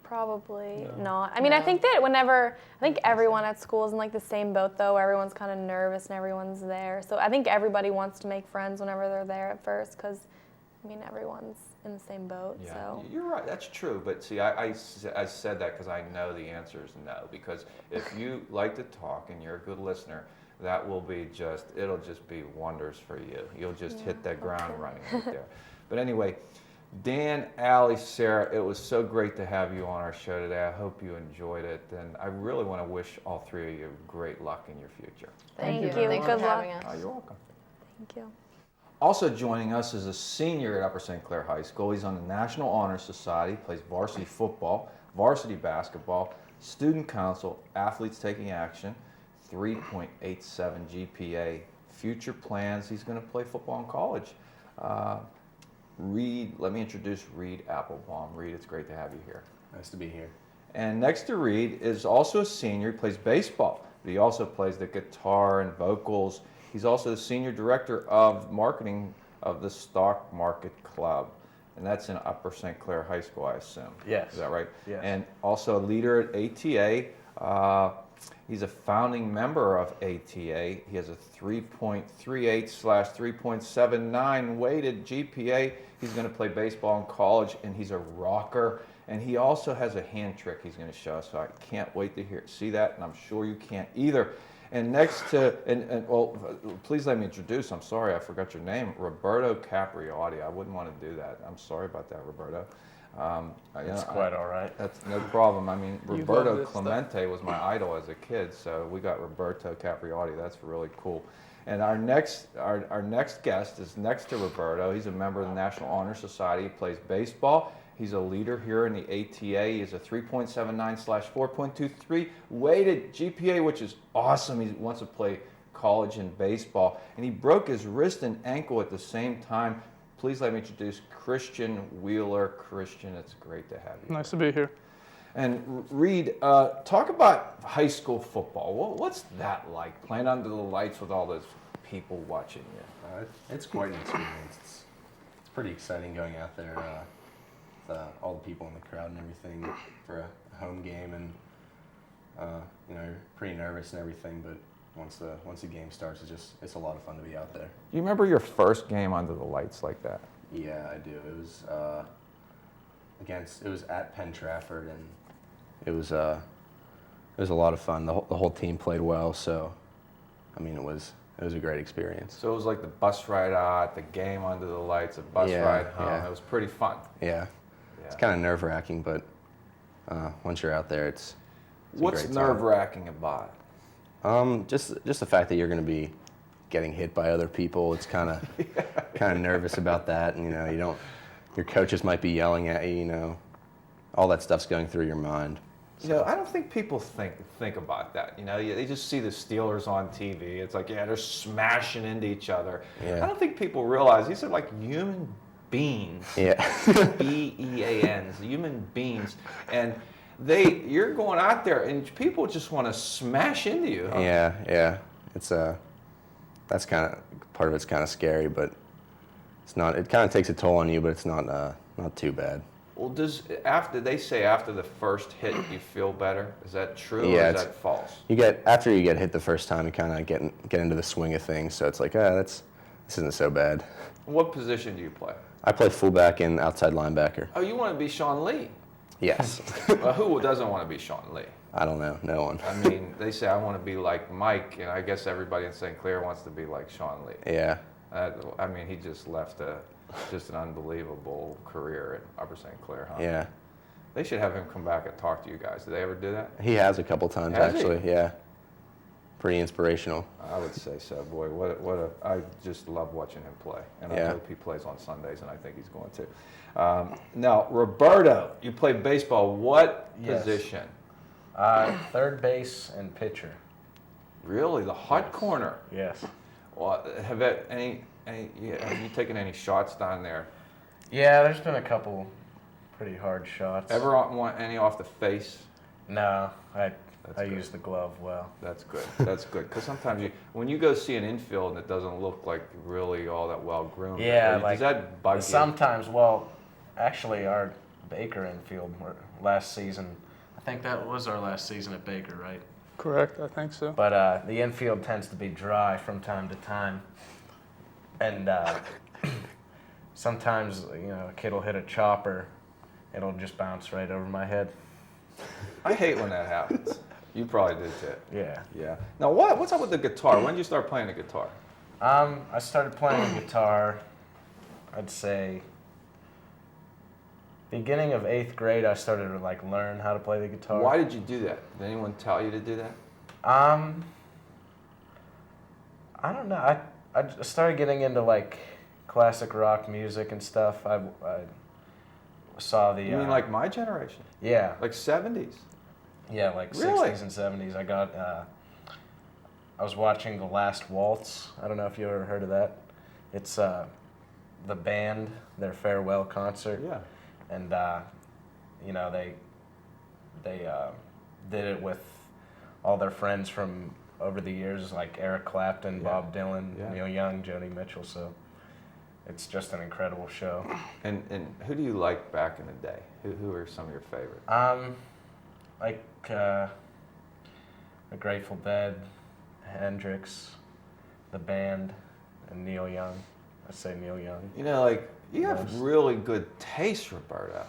Probably No. not. I mean, I think that I think everyone at school is in like the same boat though. Everyone's kind of nervous and everyone's there. So I think everybody wants to make friends whenever they're there at first because, I mean, everyone's in the same boat. Yeah, So you're right. That's true. But see, I said that because I know the answer is no. Because if you like to talk and you're a good listener, that will be it'll just be wonders for you. You'll just hit that ground running right there. But anyway, Dan, Allie, Sarah, it was so great to have you on our show today. I hope you enjoyed it. And I really want to wish all three of you great luck in your future. thank you you. very Thanks Good for luck. having us. Oh, you're welcome. Thank you. Also joining us is a senior at Upper St. Clair High School. He's on the National Honor Society, plays varsity football, varsity basketball, student council, athletes taking action, 3.87 GPA. Future plans, he's going to play football in college. Reed, let me introduce Reed Applebaum. Reed, it's great to have you here. Nice to be here. And next to Reed is also a senior. He plays baseball, but he also plays the guitar and vocals. He's also the senior director of marketing of the Stock Market Club, and that's in Upper St. Clair High School, I assume. Yes. Is that right? Yes. And also a leader at ATA. He's a founding member of ATA. He has a 3.38/3.79 weighted GPA. He's going to play baseball in college, and he's a rocker. And he also has a hand trick he's going to show us. So I can't wait to see that, and I'm sure you can't either. And next to, well, please let me introduce, I'm sorry, I forgot your name, Roberto Capriotti. I wouldn't want to do that. I'm sorry about that, Roberto. It's quite all right. That's no problem. I mean, You Roberto love this Clemente was my idol as a kid, so we got Roberto Capriotti. That's really cool. And our next guest is next to Roberto. He's a member of the National Honor Society. He plays baseball. He's a leader here in the ATA. He has a 3.79/4.23 weighted GPA, which is awesome. He wants to play college and baseball. And he broke his wrist and ankle at the same time. Please let me introduce Christian Wheeler. Christian, it's great to have you. Nice to be here. And Reed, talk about high school football. What's that like, playing under the lights with all those people watching you? It's quite an experience. It's pretty exciting going out there with all the people in the crowd and everything for a home game, and you're pretty nervous and everything, but once the game starts, it's a lot of fun to be out there. Do you remember your first game under the lights like that? Yeah, I do. It was at Penn Trafford, and it was a lot of fun. The whole team played well, so I mean it was a great experience. So it was like the bus ride out, the game under the lights, a bus ride home. Yeah. It was pretty fun. Yeah, it's kind of nerve-wracking, but once you're out there, it's a What's great time. nerve-wracking about it? Just the fact that you're going to be getting hit by other people. It's kind of nervous about that, and your coaches might be yelling at you. All that stuff's going through your mind. I don't think people think about that. They just see the Steelers on TV. It's like, yeah, they're smashing into each other. Yeah. I don't think people realize these are like human beings. Yeah. BEANs, human beings, and you're going out there, and people just want to smash into you. Huh? Yeah. It's that's kind of part of it's kind of scary, but it's not. It kind of takes a toll on you, but it's not too bad. Well, after the first hit, you feel better? Is that true, Yeah, or is that false? After you get hit the first time, you kind of get into the swing of things. So it's like, this isn't so bad. What position do you play? I play fullback and outside linebacker. Oh, you want to be Sean Lee? Yes. Well, who doesn't want to be Sean Lee? I don't know. No one. I mean, they say I want to be like Mike, and I guess everybody in St. Clair wants to be like Sean Lee. Yeah. I mean, he just left just an unbelievable career at Upper St. Clair, huh? Yeah. They should have him come back and talk to you guys. Did they ever do that? He has a couple times Has he? actually. Yeah. Pretty inspirational. I would say so. Boy, I just love watching him play, and I Yeah. hope he plays on Sundays, and I think he's going to. Now, Roberto, you play baseball. What Yes. position? Third base and pitcher. Really, the hot corner. Yes. Well, have you taken any shots down there? Yeah, there's been a couple pretty hard shots. Ever want any off the face? No, I good. use the glove well. That's good. That's good. Because sometimes when you go see an infield and it doesn't look like really all that well groomed. Yeah, does like that bug you? sometimes. Well, actually, our Baker infield last season. I think that was our last season at Baker, right? Correct, I think so. But the infield tends to be dry from time to time, and sometimes a kid will hit a chopper, it'll just bounce right over my head. I hate when that happens. You probably did too. Yeah. Yeah. Now, what's up with the guitar? When did you start playing the guitar? I started playing guitar, I'd say, beginning of 8th grade. I started to learn how to play the guitar. Why did you do that? Did anyone tell you to do that? I don't know. I started getting into classic rock music and stuff. I saw the. You mean like my generation? Yeah. Like 70s? Yeah, Really? 60s and 70s. I was watching The Last Waltz. I don't know if you ever heard of that. It's the band, their farewell concert. Yeah. And they did it with all their friends from over the years, like Eric Clapton, Yeah. Bob Dylan, Yeah. Neil Young, Joni Mitchell. So it's just an incredible show. And who do you like back in the day? Who are some of your favorites? The Grateful Dead, Hendrix, the band, and Neil Young. I say Neil Young. You know, like, you have Nice. really good taste, Roberto.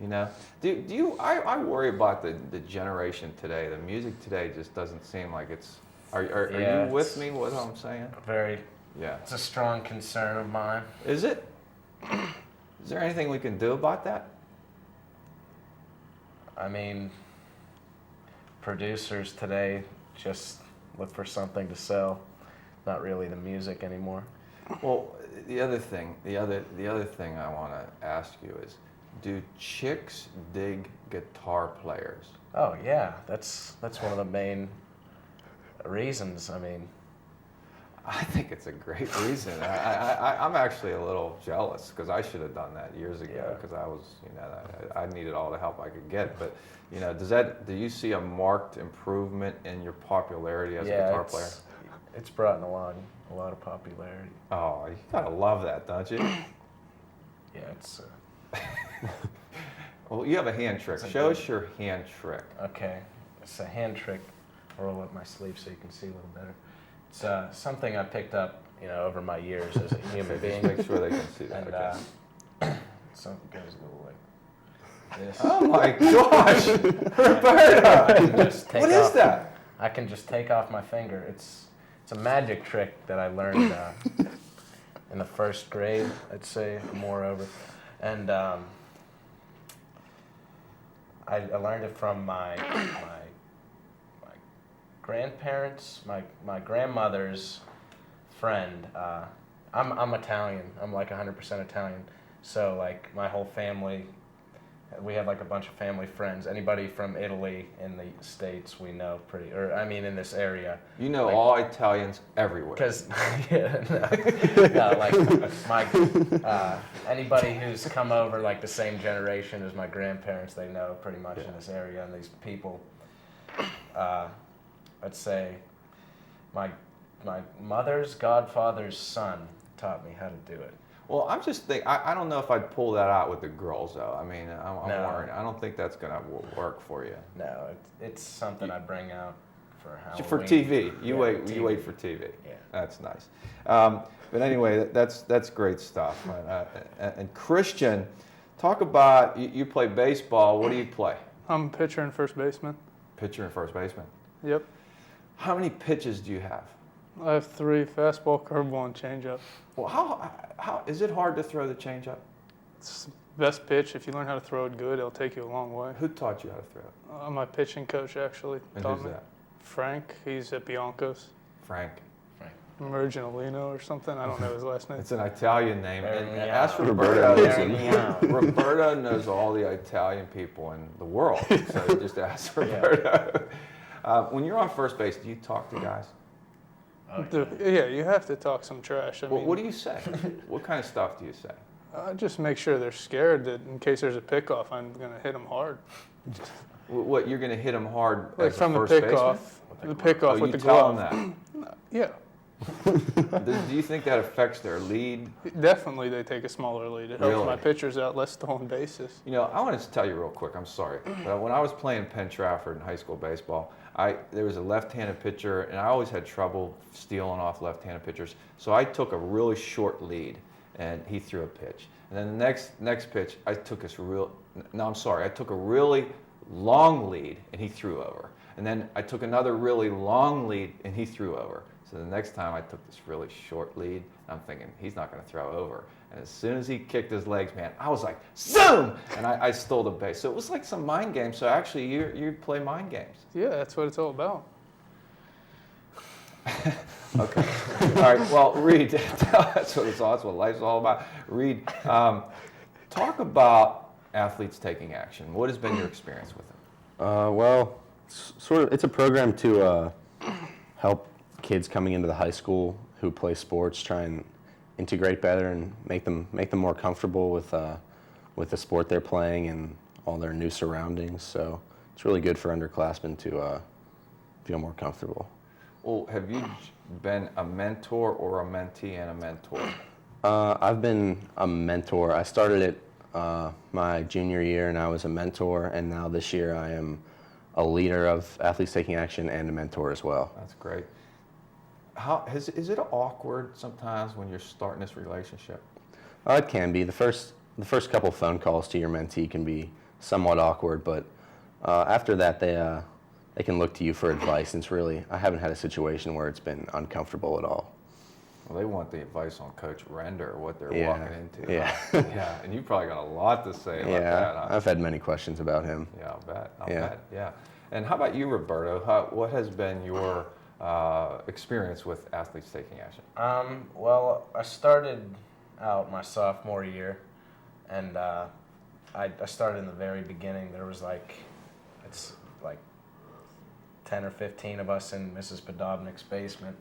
You know, do you? I worry about the generation today. The music today just doesn't seem like it's. Are Yeah, you with it's- me? What I'm saying? Very. Yeah. It's a strong concern of mine. Is it? Is there anything we can do about that? I mean, producers today just look for something to sell, not really the music anymore. Well, the other thing I want to ask you is, do chicks dig guitar players? Oh yeah, that's one of the main reasons. I mean, I think it's a great reason. I'm actually a little jealous because I should have done that years ago Yeah. because I was, you know, I needed all the help I could get. But, you know, do you see a marked improvement in your popularity as a guitar player? It's brought in a lot of popularity. Oh, you gotta love that, don't you? Yeah, it's Well, you have a hand trick. It's a Show good- us your hand trick. okay. It's a hand trick. Roll up my sleeve so you can see a little better. It's something I picked up, you know, over my years as a human Just being. make sure they can see that. And Okay. something goes a little like this. Oh my gosh, Roberto! I can just take What is off- that? I can just take off my finger. It's a magic trick that I learned in the first grade, I'd say, moreover. And I learned it from my grandparents, my grandmother's friend. I'm Italian. I'm like 100% Italian. So like my whole family, we have like a bunch of family friends. Anybody from Italy in the States we know pretty, or I mean in this area. You know Like- all Italians everywhere. Because no, like my anybody who's come over like the same generation as my grandparents, they know pretty much in this area. And these people, I'd say, my mother's godfather's son taught me how to do it. Well, I'm just thinking, I don't know if I'd pull that out with the girls, though. I mean, I'm No. worried. I don't think that's going to work for you. No, it's something I bring out for Halloween. For TV. You Yeah, wait TV. You wait for TV. Yeah. That's nice. But anyway, that's great stuff. And Christian, talk about, you play baseball. What do you play? I'm pitcher and first baseman. Pitcher and first baseman. Yep. How many pitches do you have? I have 3: fastball, curveball, and changeup. Well, how is it hard to throw the changeup? It's the best pitch. If you learn how to throw it good, it'll take you a long way. Who taught you how to throw it? My pitching coach actually And taught who's me. that? Frank. He's at Bianco's. Frank. Merginolino or something. I don't know his last name. It's an Italian name. And Very ask young. Roberto. Very young. Roberto knows all the Italian people in the world. So you just ask Roberto. When you're on first base, do you talk to guys? Yeah, you have to talk some trash. I mean, What do you say? What kind of stuff do you say? just make sure they're scared that in case there's a pickoff, I'm gonna hit them hard. What, you're going to hit them hard Like as from a the first baseman? pickoff, the pickoff Oh, with you the tell glove. them Yeah, that. Do you think that affects their lead? definitely they take a smaller lead. It helps Really? my pitchers out less stolen bases. You know, I want to tell you real quick. I'm sorry, but when I was playing Penn Trafford in high school baseball, there was a left-handed pitcher, and I always had trouble stealing off left-handed pitchers. So I took a really short lead, and he threw a pitch. And then the next pitch, I took a really long lead, and he threw over. And then I took another really long lead, and he threw over. So the next time I took this really short lead, I'm thinking, he's not going to throw over. And as soon as he kicked his legs, man, I was like, zoom! And I stole the base. So it was like some mind game. So actually, you play mind games. Yeah, that's what it's all about. Okay. All right. Well, Reed, that's what life's all about. Reed, talk about athletes taking action. What has been your experience with it? Well, it's a program to help kids coming into the high school who play sports try and integrate better and make them more comfortable with the sport they're playing and all their new surroundings. So it's really good for underclassmen to feel more comfortable. Well, have you been a mentor or a mentee and a mentor? I've been a mentor. I started it my junior year, and I was a mentor, and now this year I am a leader of Athletes Taking Action and a mentor as well. That's great. Is it awkward sometimes when you're starting this relationship? It can be. The first couple phone calls to your mentee can be somewhat awkward, but after that, they can look to you for advice. And I haven't had a situation where it's been uncomfortable at all. Well, they want the advice on Coach Render, what they're Yeah, walking into. yeah. Yeah, and you've probably got a lot to say about that. Huh? I've had many questions about him. Yeah, I'll bet. Yeah. Yeah. And how about you, Roberto? What has been your experience with Athletes Taking Action? Well, I started out my sophomore year, and I started in the very beginning. There was it's like 10 or 15 of us in Mrs. Podobnik's basement,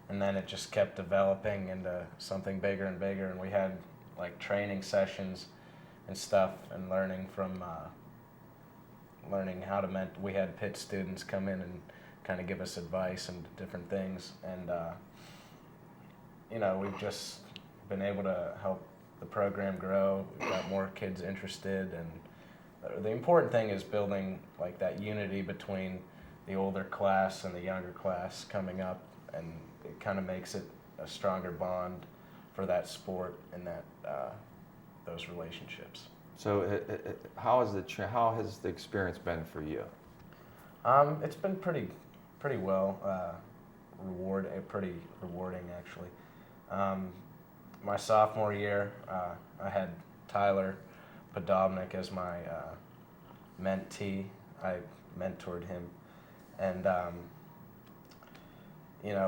and then it just kept developing into something bigger and bigger, and we had like training sessions and stuff, and learning how to we had Pitt students come in and kind of give us advice and different things, and we've just been able to help the program grow. We've got more kids interested, and the important thing is building like that unity between the older class and the younger class coming up, and it kind of makes it a stronger bond for that sport and that those relationships. So, how has the experience been for you? It's been pretty well pretty rewarding actually. My sophomore year, I had Tyler Podobnik as my mentee. I mentored him, and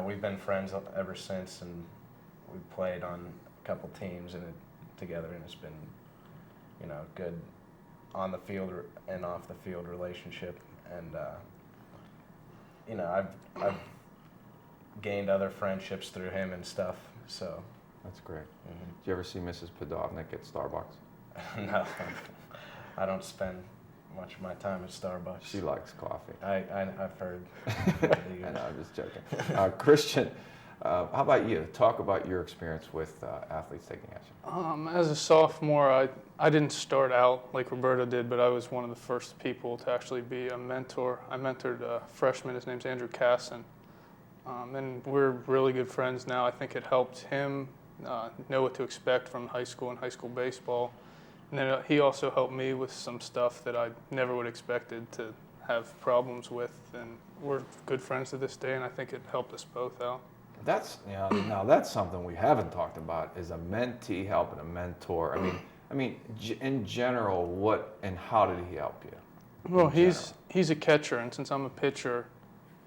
we've been friends ever since, and we've played on a couple teams together, and it's been good on the field and off the field relationship, and I've gained other friendships through him and stuff. So That's great. Did you ever see Mrs. Podobnik at Starbucks? no, I don't spend much of my time at Starbucks. She likes coffee. I've heard. I know, I'm just joking. Christian, how about you? Talk about your experience with Athletes Taking Action. As a sophomore, I didn't start out like Roberto did, but I was one of the first people to actually be a mentor. I mentored a freshman. His name's Andrew Casson. And we're really good friends now. I think it helped him know what to expect from high school and high school baseball. And then he also helped me with some stuff that I never would have expected to have problems with. And we're good friends to this day, and I think it helped us both out. Now that's something we haven't talked about, is a mentee helping a mentor. I mean, in general, what and how did he help you? Well, he's a catcher, and since I'm a pitcher,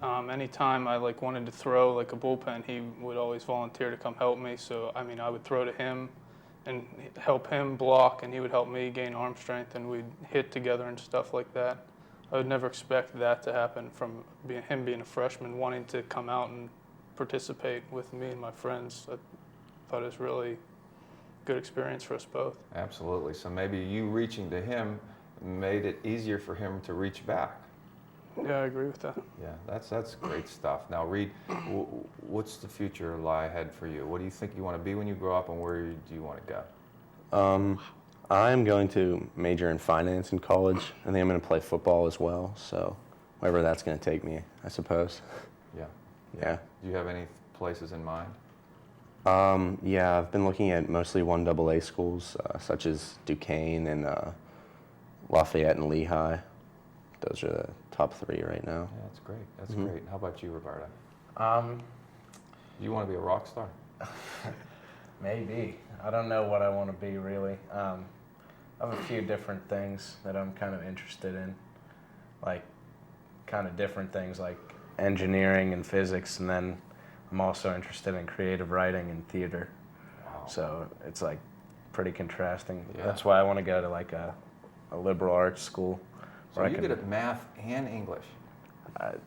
anytime I wanted to throw a bullpen, he would always volunteer to come help me. So I would throw to him and help him block, and he would help me gain arm strength, and we'd hit together and stuff like that. I would never expect that to happen from him being a freshman, wanting to come out and participate with me and my friends. I thought it was really good experience for us both. Absolutely. So maybe you reaching to him made it easier for him to reach back. Yeah, I agree with that. Yeah, that's great stuff. Now, Reed, what's the future lie ahead for you? What do you think you want to be when you grow up, and where do you want to go? I'm going to major in finance in college. I think I'm going to play football as well, so wherever that's going to take me, I suppose. Yeah. Do you have any places in mind? Yeah, I've been looking at mostly 1AA schools, such as Duquesne and Lafayette and Lehigh. Those are the top three right now. Yeah, that's great. That's great. How about you, Roberta? Um, You want to be a rock star? Maybe. I don't know what I want to be really. I have a few different things that I'm kind of interested in, like kind of different things like engineering and physics, and then I'm also interested in creative writing and theater. Wow. So it's pretty contrasting. Yeah. That's why I want to go to a liberal arts school. So you're good at math and English.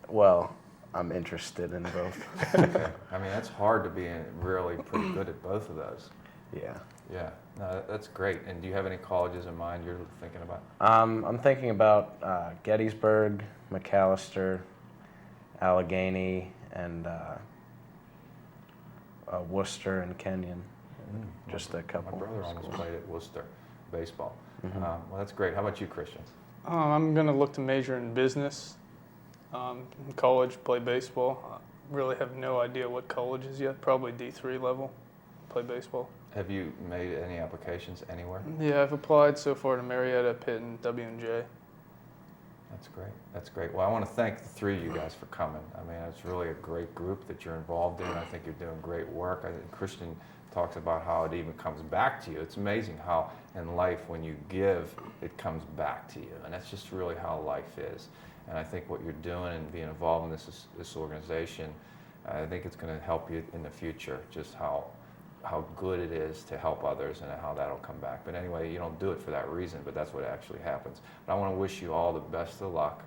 Well, I'm interested in both. Okay. That's hard to be really pretty good at both of those. Yeah. Yeah, no, that's great. And do you have any colleges in mind you're thinking about? I'm thinking about Gettysburg, McAllister, Allegheny, and Worcester and Kenyon. Just a couple. My brother almost played at Worcester baseball. Well, that's great. How about you, Christian? I'm going to look to major in business, In college, play baseball. Really have no idea what college is yet. Probably D3 level. Play baseball. Have you made any applications anywhere? Yeah, I've applied so far to Marietta, Pitt, and W&J. That's great. That's great. Well, I want to thank the three of you guys for coming. I mean, it's really a great group that you're involved in. I think you're doing great work. I think Christian talks about how it even comes back to you. It's amazing how in life, when you give, it comes back to you. And that's just really how life is. And I think what you're doing and being involved in this organization, I think it's going to help you in the future, just how good it is to help others and how that'll come back. But anyway, you don't do it for that reason, but that's what actually happens. But I want to wish you all the best of luck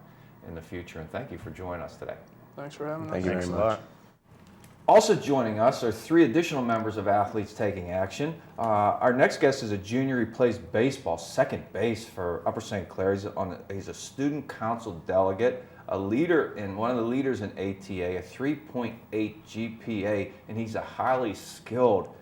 in the future, and thank you for joining us today. Thanks for having us. Thank you very much. Also joining us are three additional members of Athletes Taking Action. Our next guest is a junior. He plays baseball, second base for Upper St. Clair. He's a student council delegate, one of the leaders in ATA, a 3.8 GPA, and he's a highly skilled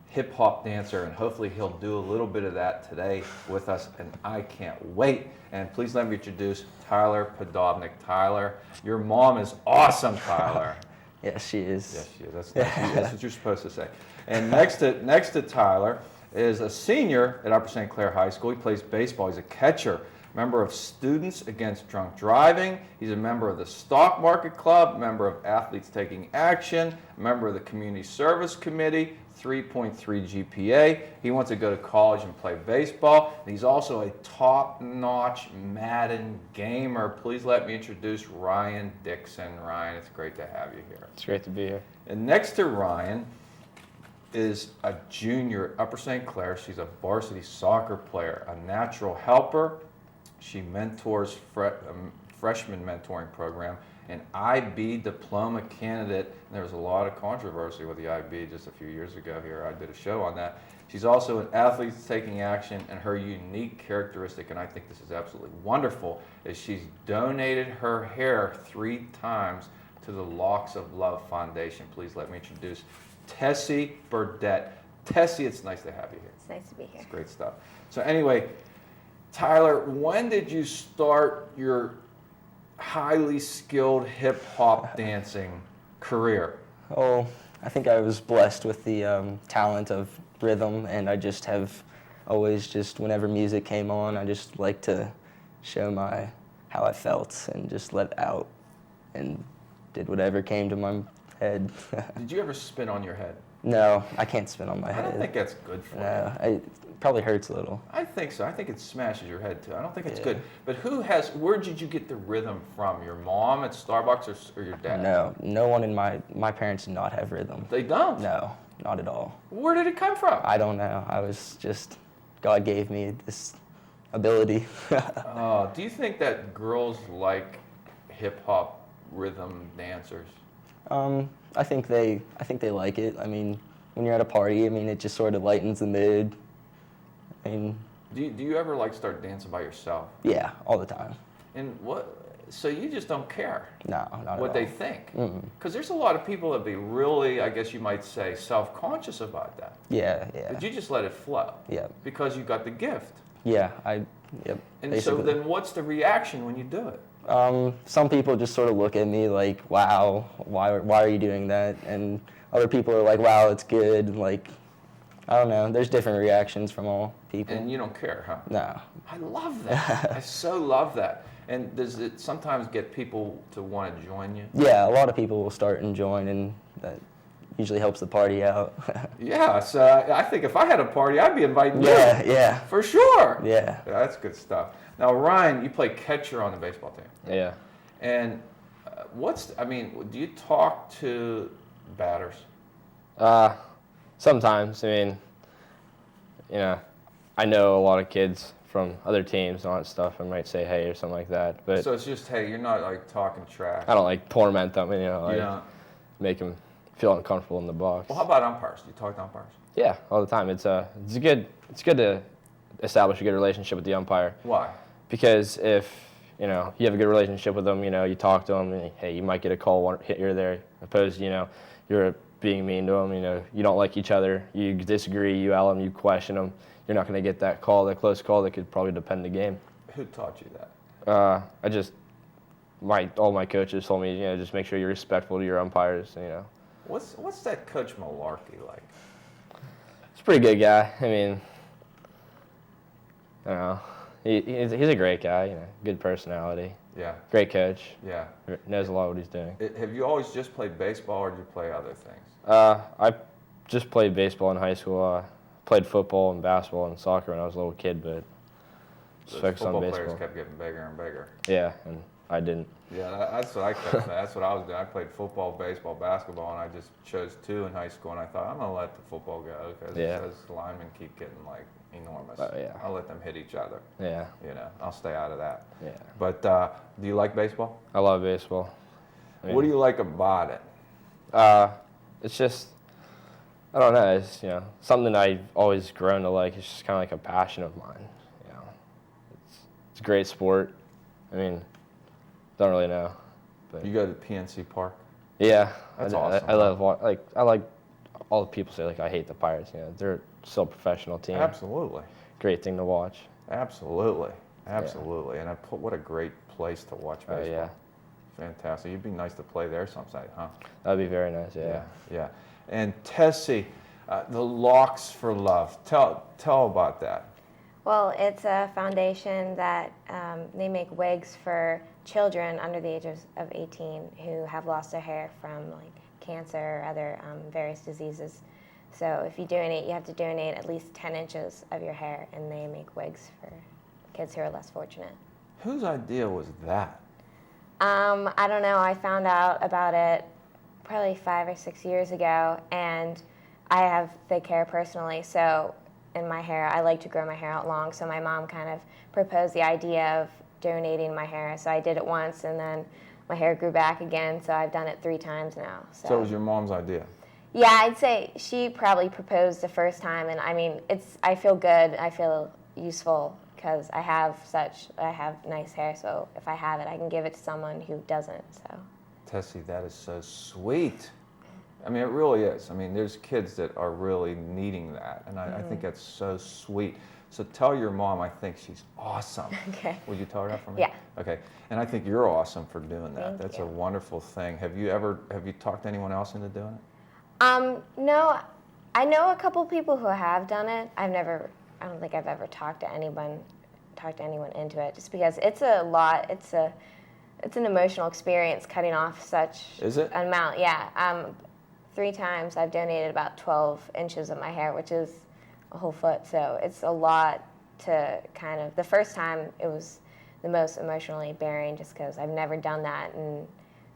hip hop dancer, and hopefully he'll do a little bit of that today with us, and I can't wait. And please let me introduce Tyler Podovnik. Tyler, your mom is awesome, Tyler. Yes, she is. Yes, she is. That's what you're supposed to say. And next to Tyler is a senior at Upper St. Clair High School. He plays baseball. He's a catcher, member of Students Against Drunk Driving. He's a member of the Stock Market Club, member of Athletes Taking Action, member of the Community Service Committee, 3.3 GPA. He wants to go to college and play baseball. And he's also a top-notch Madden gamer. Please let me introduce Ryan Dixon. Ryan, it's great to have you here. It's great to be here. And next to Ryan is a junior at Upper St. Clair. She's a varsity soccer player, a natural helper. She mentors freshman mentoring program, an IB diploma candidate. And there was a lot of controversy with the IB just a few years ago here. I did a show on that. She's also an Athletes Taking Action, and her unique characteristic, and I think this is absolutely wonderful, is she's donated her hair 3 times to the Locks of Love Foundation. Please let me introduce Tessie Burdett. Tessie, it's nice to have you here. It's nice to be here. It's great stuff. So anyway, Tyler, when did you start your highly skilled hip hop dancing career? Oh, I think I was blessed with the talent of rhythm, and I just have always whenever music came on, I just liked to show how I felt and just let out and did whatever came to my head. Did you ever spin on your head? No, I can't spin on my I head. don't think that's good for you. No, it probably hurts a little. I think so. I think it smashes your head too. I don't think it's Yeah. good. But where did you get the rhythm from? Your mom at Starbucks or your dad? No one in my parents did not have rhythm. They don't? No, not at all. Where did it come from? I don't know. I was God gave me this ability. Do you think that girls like hip hop rhythm dancers? I think they like it. I mean, when you're at a party, I mean, it just sort of lightens the mood. I mean, Do you ever start dancing by yourself? yeah, all the time. And so you just don't care No, not what at they all. think? Mm-mm. Because there's a lot of people that be really, I guess you might say, self-conscious about that. Yeah. But you just let it flow. Yeah. Because you got the gift. Yeah, yep. And basically. so then what's the reaction when you do it? Some people just sort of look at me like, wow, why are you doing that? And other people are like, wow, it's good. Like, I don't know. There's different reactions from all people. And you don't care, huh? No. I love that. I so love that. And does it sometimes get people to want to join you? Yeah, a lot of people will start and join, and that usually helps the party out. Yeah, so I think if I had a party, I'd be inviting you. Yeah. For sure. Yeah. That's good stuff. Now, Ryan, you play catcher on the baseball team. Yeah. And do you talk to batters? Sometimes. I mean, I know a lot of kids from other teams and all that stuff. I might say hey or something like that. But So it's just, hey, you're not talking trash. I don't torment them, Yeah. make them feel uncomfortable in the box. Well, how about umpires? Do you talk to umpires? Yeah, all the time. It's good to establish a good relationship with the umpire. Why? Because if you have a good relationship with them, you talk to them, and hey, you might get a call hit here or there. Opposed, you're being mean to them. You don't like each other. You disagree. You yell them. You question them. You're not going to get that close call that could probably depend the game. Who taught you that? all my coaches told me, just make sure you're respectful to your umpires. What's that Coach Malarkey like? He's a pretty good guy. I mean, I don't know. He's a great guy. Good personality. Yeah, Great coach. yeah. Knows a lot what he's doing. Have you always just played baseball, or did you play other things? I just played baseball in high school. Played football and basketball and soccer when I was a little kid, but just Those focused on football baseball. players kept getting bigger and bigger. Yeah, and I didn't. Yeah, that's what I kept. That's what I was doing. I played football, baseball, basketball, and I just chose 2 in high school. And I thought I'm gonna let the football go because Yeah. those linemen keep getting like enormous. Oh, yeah. I'll let them hit each other. Yeah, I'll stay out of that. yeah. But do you like baseball? I love baseball. What do you like about it? It's just, I don't know. It's something I've always grown to like. It's just kind of like a passion of mine. It's a great sport. I mean, don't really know, but You go to PNC Park? yeah, That's I awesome, I love I like all the people say like I hate the Pirates. They're still a professional team. Absolutely, Great thing to watch. absolutely, absolutely. And what a great place to watch Oh baseball. yeah, Fantastic. You'd be nice to play there sometime, huh? that'd be very nice. Yeah, yeah. And Tessie, the Locks for Love. Tell about that. Well, it's a foundation that they make wigs for children under the age of 18 who have lost their hair from like cancer or other various diseases. So if you donate, you have to donate at least 10 inches of your hair, and they make wigs for kids who are less fortunate. Whose idea was that? I don't know. I found out about it probably 5 or 6 years ago, and I have thick hair personally, so in my hair, I like to grow my hair out long, so my mom kind of proposed the idea of donating my hair. So I did it once, and then my hair grew back again, so I've done it 3 times now. So it was your mom's idea? Yeah, I'd say she probably proposed the first time, and I mean, I feel good, I feel useful, because I have nice hair, so if I have it, I can give it to someone who doesn't, so. Tessie, that is so sweet. I mean, it really is. I mean, there's kids that are really needing that, and I think that's so sweet. So tell your mom I think she's awesome. Okay. Would you tell her that for me? Yeah. Okay. And I think you're awesome for doing that. Thank That's you. a wonderful thing. Have you talked to anyone else into doing it? No, I know a couple people who have done it. I don't think I've ever talked to anyone into it, just because it's a lot. It's an emotional experience cutting off such Is it? an amount. Yeah. 3 times I've donated about 12 inches of my hair, which is a whole foot. So it's a lot to kind of. The first time it was the most emotionally bearing, just because I've never done that, and it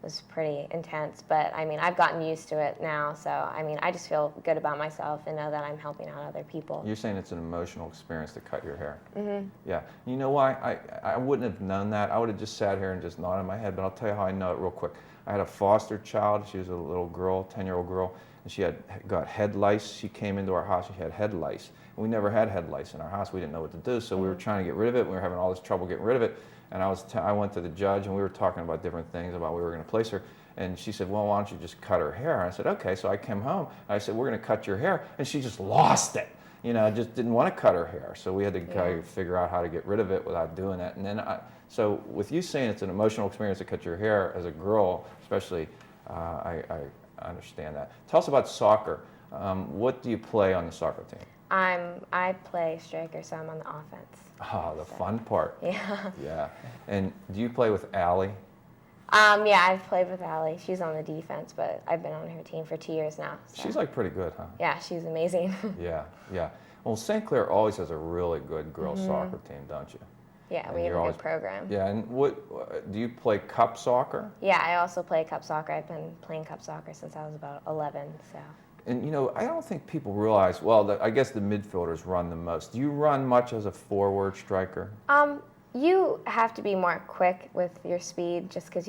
was pretty intense. But I mean, I've gotten used to it now. So I mean, I just feel good about myself and know that I'm helping out other people. You're saying it's an emotional experience to cut your hair. Mm-hmm. Yeah. You know why? I wouldn't have known that. I would have just sat here and just nodded my head. But I'll tell you how I know it real quick. I had a foster child. She was a little girl, 10-year-old girl, and she had got head lice. She came into our house. She had head lice. And we never had head lice in our house. We didn't know what to do, so we were trying to get rid of it. We were having all this trouble getting rid of it. And I went to the judge, and we were talking about different things about where we were going to place her. And she said, well, why don't you just cut her hair? And I said, okay. So I came home. And I said, we're going to cut your hair. And she just lost it. Just didn't want to cut her hair. So we had to kind of figure out how to get rid of it without doing that. And then so with you saying it's an emotional experience to cut your hair as a girl, especially, I understand that. Tell us about soccer. What do you play on the soccer team? I play striker, so I'm on the offense. Ah, the fun part. Yeah. Yeah. And do you play with Allie? Yeah, I've played with Allie. She's on the defense, but I've been on her team for 2 years now. So. She's like pretty good, huh? Yeah, she's amazing. Yeah, yeah. Well, St. Clair always has a really good girls soccer team, don't you? Yeah, And we have you're a always- good program. Yeah, and what do you play cup soccer? Yeah, I also play cup soccer. I've been playing cup soccer since I was about 11, so. And I don't think people realize, well, I guess the midfielders run the most. Do you run much as a forward striker? You have to be more quick with your speed just because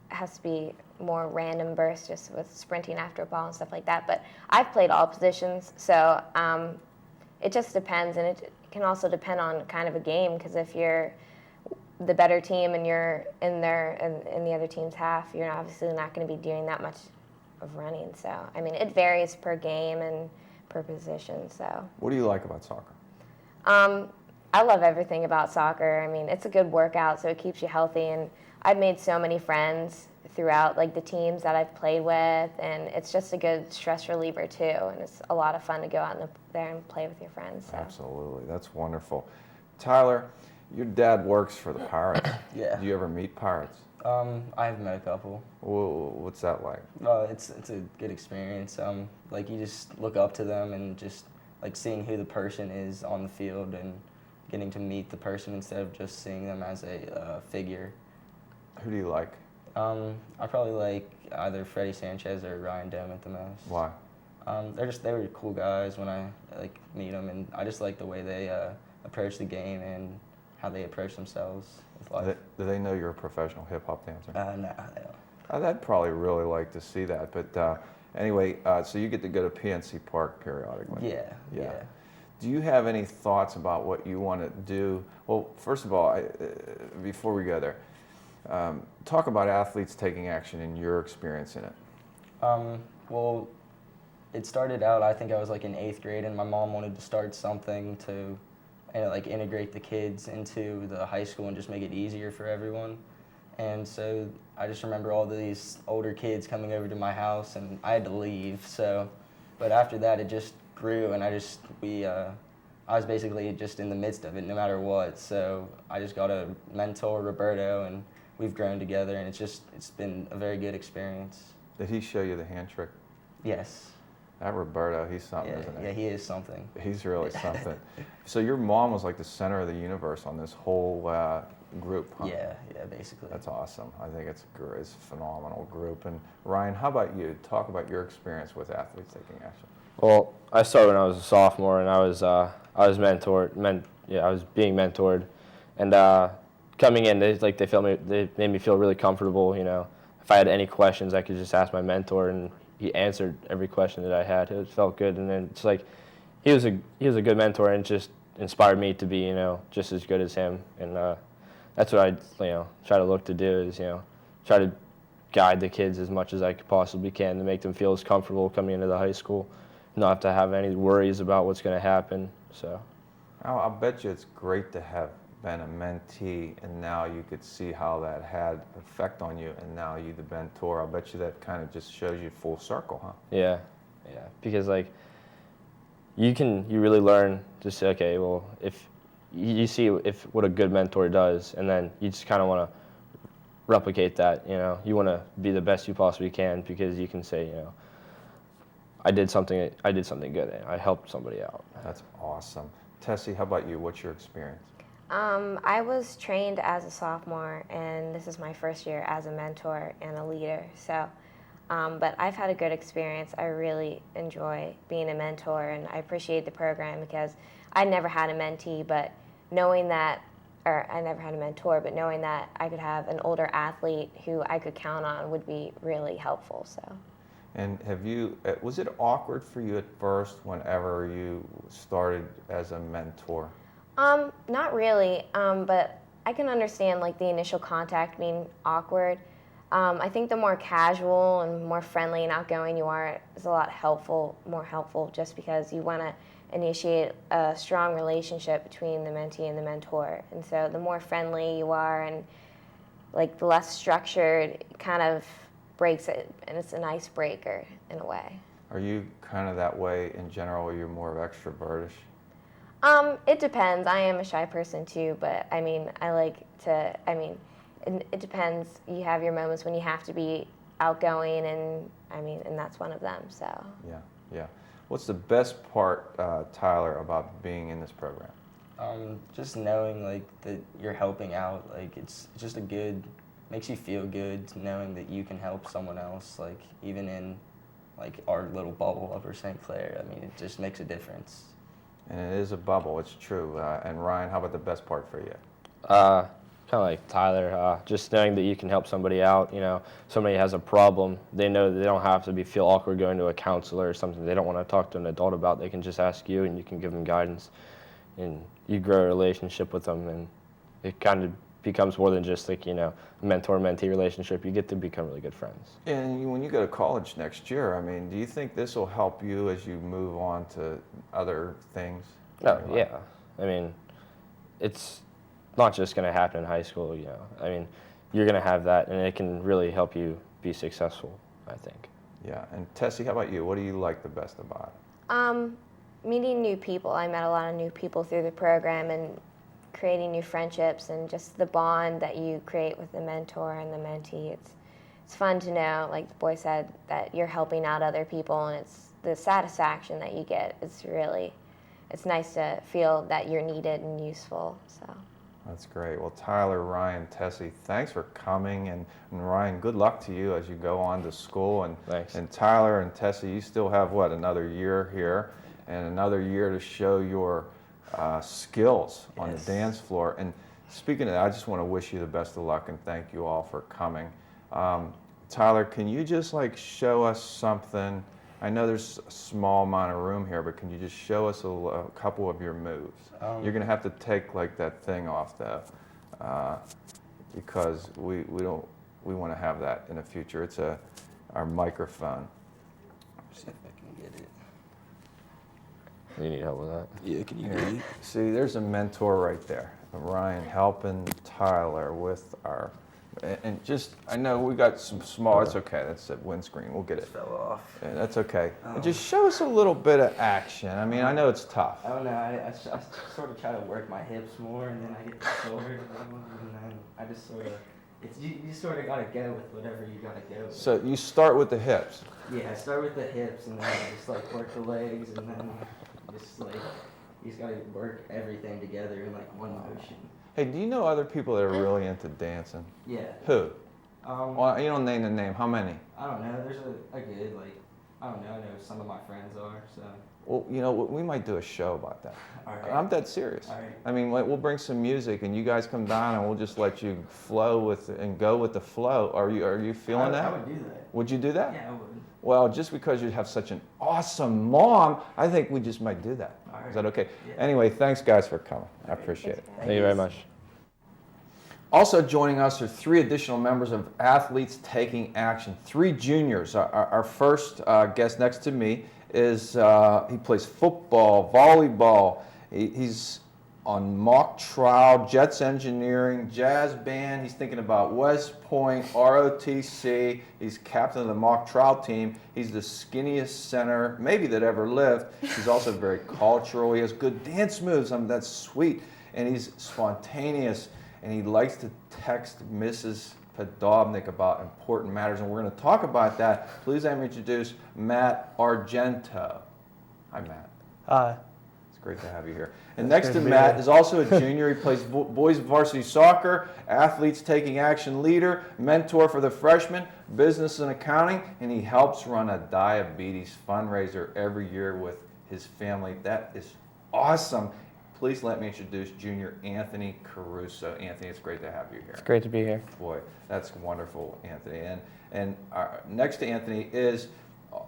has to be more random bursts just with sprinting after a ball and stuff like that. But I've played all positions, so it just depends, and it can also depend on kind of a game, because if you're the better team and you're in the other team's half, you're obviously not going to be doing that much of running. So I mean, it varies per game and per position. So What do you like about soccer? I love everything about soccer. I mean, it's a good workout, so it keeps you healthy. And I've made so many friends throughout like the teams that I've played with, and it's just a good stress reliever too. And it's a lot of fun to go out there and play with your friends. So. Absolutely, that's wonderful. Tyler, your dad works for the Pirates. Yeah. Do you ever meet Pirates? I've met a couple. What's that like? It's a good experience. Like you just look up to them and just like seeing who the person is on the field and getting to meet the person instead of just seeing them as a figure. Who do you like? I probably like either Freddie Sanchez or Ryan Doumit the most. Why? They were cool guys when I like meet them, and I just like the way they approach the game and how they approach themselves with life. Do they know you're a professional hip hop dancer? No, they don't. I'd probably really like to see that. But anyway, so you get to go to PNC Park periodically. Yeah. Do you have any thoughts about what you want to do? Well, first of all, before we go there, talk about athletes taking action in your experience in it. Well, it started out, I think I was like in 8th grade, and my mom wanted to start something to like integrate the kids into the high school and just make it easier for everyone. And so I just remember all these older kids coming over to my house, and I had to leave. So, but after that, it just grew, and I was basically just in the midst of it, no matter what. So I just got a mentor, Roberto, and we've grown together, and it's been a very good experience. Did he show you the hand trick? Yes. That Roberto, he's something, Yeah, isn't he? yeah, he is something. He's really something. So your mom was like the center of the universe on this whole group, huh? Yeah, basically. That's awesome. I think it's a phenomenal group. And Ryan, how about you? Talk about your experience with athletes taking action. Well, I started when I was a sophomore, and I was mentored. I was being mentored, and coming in, they made me feel really comfortable. You know, if I had any questions, I could just ask my mentor, and he answered every question that I had. It felt good, and then it's like he was a good mentor, and just inspired me to be just as good as him. And that's what I try to look to do is try to guide the kids as much as I possibly can to make them feel as comfortable coming into the high school, not have to have any worries about what's going to happen. So I'll bet you it's great to have been a mentee, and now you could see how that had effect on you, and now you the mentor. I'll bet you that kind of just shows you full circle, huh? Yeah, because you really learn to say, okay, well, if you see what a good mentor does, and then you just kind of want to replicate that. You want to be the best you possibly can, because you can say, I did something good, and I helped somebody out. That's awesome. Tessie, how about you? What's your experience? I was trained as a sophomore, and this is my first year as a mentor and a leader. So, but I've had a good experience. I really enjoy being a mentor, and I appreciate the program because I never had a mentee, but knowing that, or I never had a mentor, but knowing that I could have an older athlete who I could count on would be really helpful. So. And was it awkward for you at first whenever you started as a mentor? Not really, but I can understand like the initial contact being awkward. I think the more casual and more friendly and outgoing you are is a lot more helpful just because you want to initiate a strong relationship between the mentee and the mentor. And so the more friendly you are and like the less structured, it kind of breaks it, and it's an icebreaker in a way. Are you kind of that way in general, or you're more of extrovertish? It depends. I am a shy person too, but it depends. You have your moments when you have to be outgoing, and that's one of them, so. Yeah. What's the best part, Tyler, about being in this program? Just knowing that you're helping out, it's just makes you feel good knowing that you can help someone else, even in our little bubble over St. Clair. It just makes a difference. And it is a bubble, it's true. And Ryan, how about the best part for you? Kind of like Tyler, just knowing that you can help somebody out. Somebody has a problem, they know that they don't have to feel awkward going to a counselor or something they don't want to talk to an adult about. They can just ask you, and you can give them guidance, and you grow a relationship with them, and it kind of becomes more than just a mentor-mentee relationship. You get to become really good friends. And when you go to college next year, do you think this will help you as you move on to other things? Oh, yeah. it's not just going to happen in high school, you know. I mean, you're going to have that, and it can really help you be successful, I think. Yeah, and Tessie, how about you? What do you like the best about it? Meeting new people. I met a lot of new people through the program and creating new friendships and just the bond that you create with the mentor and the mentee. It's fun to know, like the boy said, that you're helping out other people, and it's the satisfaction that you get. It's nice to feel that you're needed and useful. So. That's great. Well, Tyler, Ryan, Tessie, thanks for coming. And Ryan, good luck to you as you go on to school. And, Thanks. And Tyler and Tessie, you still have, what, another year here and another year to show your skills on the dance floor. And speaking of that, I just want to wish you the best of luck and thank you all for coming. Tyler, can you just like show us something? I know there's a small amount of room here, but can you just show us a couple of your moves? You're gonna have to take like that thing off though, because we want to have that in the future. It's our microphone. See if I can get it. You need help with that? Yeah, can you Here. read? See, there's a mentor right there, Ryan, helping Tyler with our. And just, I know we got some small, it's okay, that's a windscreen, we'll get it. Fell off. Yeah, that's okay. And just show us a little bit of action. I mean, I know it's tough. I don't know. I sort of try to work my hips more, and then I get the shoulder going, and then I just sort of. You sort of gotta go with whatever you gotta go with. So you start with the hips. Yeah, I start with the hips, and then I just like work the legs, and then just like you just gotta work everything together in like one motion. Hey, do you know other people that are really into dancing? Yeah. Who? Well, you don't name the name. How many? I don't know. There's a good like I don't know. I know some of my friends are so. Well, you know, we might do a show about that. All right. I'm dead serious. All right. I mean, we'll bring some music, and you guys come down, and we'll just let you flow with and go with the flow. Are you feeling that? I would do that. Would you do that? Yeah, I would. Well, just because you have such an awesome mom, I think we just might do that. All right. Is that okay? Yeah. Anyway, thanks guys for coming. I appreciate it. Thank you very much. Also joining us are 3 additional members of Athletes Taking Action. 3 juniors. Our first guest next to me is, he plays football, volleyball. He's on mock trial, Jets engineering, jazz band. He's thinking about West Point, ROTC. He's captain of the mock trial team. He's the skinniest center maybe that ever lived. He's also very cultural. He has good dance moves. I mean, that's sweet. And he's spontaneous. And he likes to text Mrs. Podobnik about important matters. And we're going to talk about that. Please let me introduce Matt Argento. Hi, Matt. Hi. It's great to have you here. And next to Matt is also a junior. He plays boys varsity soccer, Athletes Taking Action leader, mentor for the freshmen, business and accounting, and he helps run a diabetes fundraiser every year with his family. That is awesome. Please let me introduce junior Anthony Caruso. Anthony, it's great to have you here. It's great to be here. Boy, that's wonderful, Anthony. And next to Anthony is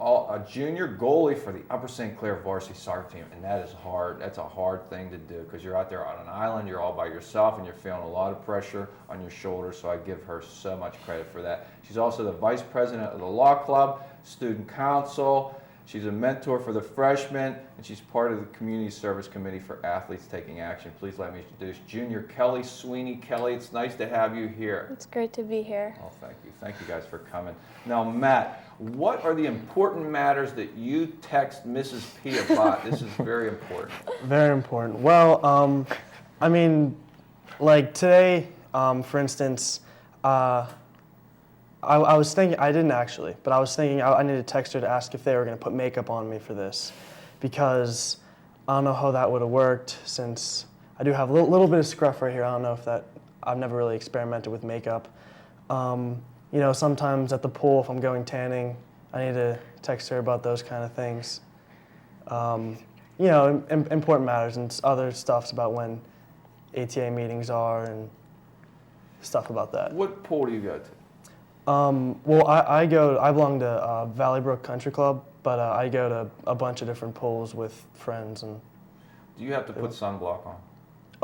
a junior goalie for the Upper St. Clair varsity soccer team, and that is hard. That's a hard thing to do because you're out there on an island, you're all by yourself, and you're feeling a lot of pressure on your shoulders, so I give her so much credit for that. She's also the vice president of the law club, student council. She's a mentor for the freshmen, and she's part of the community service committee for Athletes Taking Action. Please let me introduce junior Kelly Sweeney. Kelly, it's nice to have you here. It's great to be here. Oh, thank you. Thank you guys for coming. Now, Matt, what are the important matters that you text Mrs. P about? This is very important. Very important. Well, I mean, like today, for instance, I was thinking, I didn't actually, but I was thinking I needed to text her to ask if they were going to put makeup on me for this, because I don't know how that would have worked, since I do have a little bit of scruff right here. I don't know if that, I've never really experimented with makeup. You know, sometimes at the pool, if I'm going tanning, I need to text her about those kind of things. You know, important matters and other stuffs about when ATA meetings are and stuff about that. What pool do you go to? Well, I belong to Valley Brook Country Club, but I go to a bunch of different pools with friends. And Do you have to put sunblock on?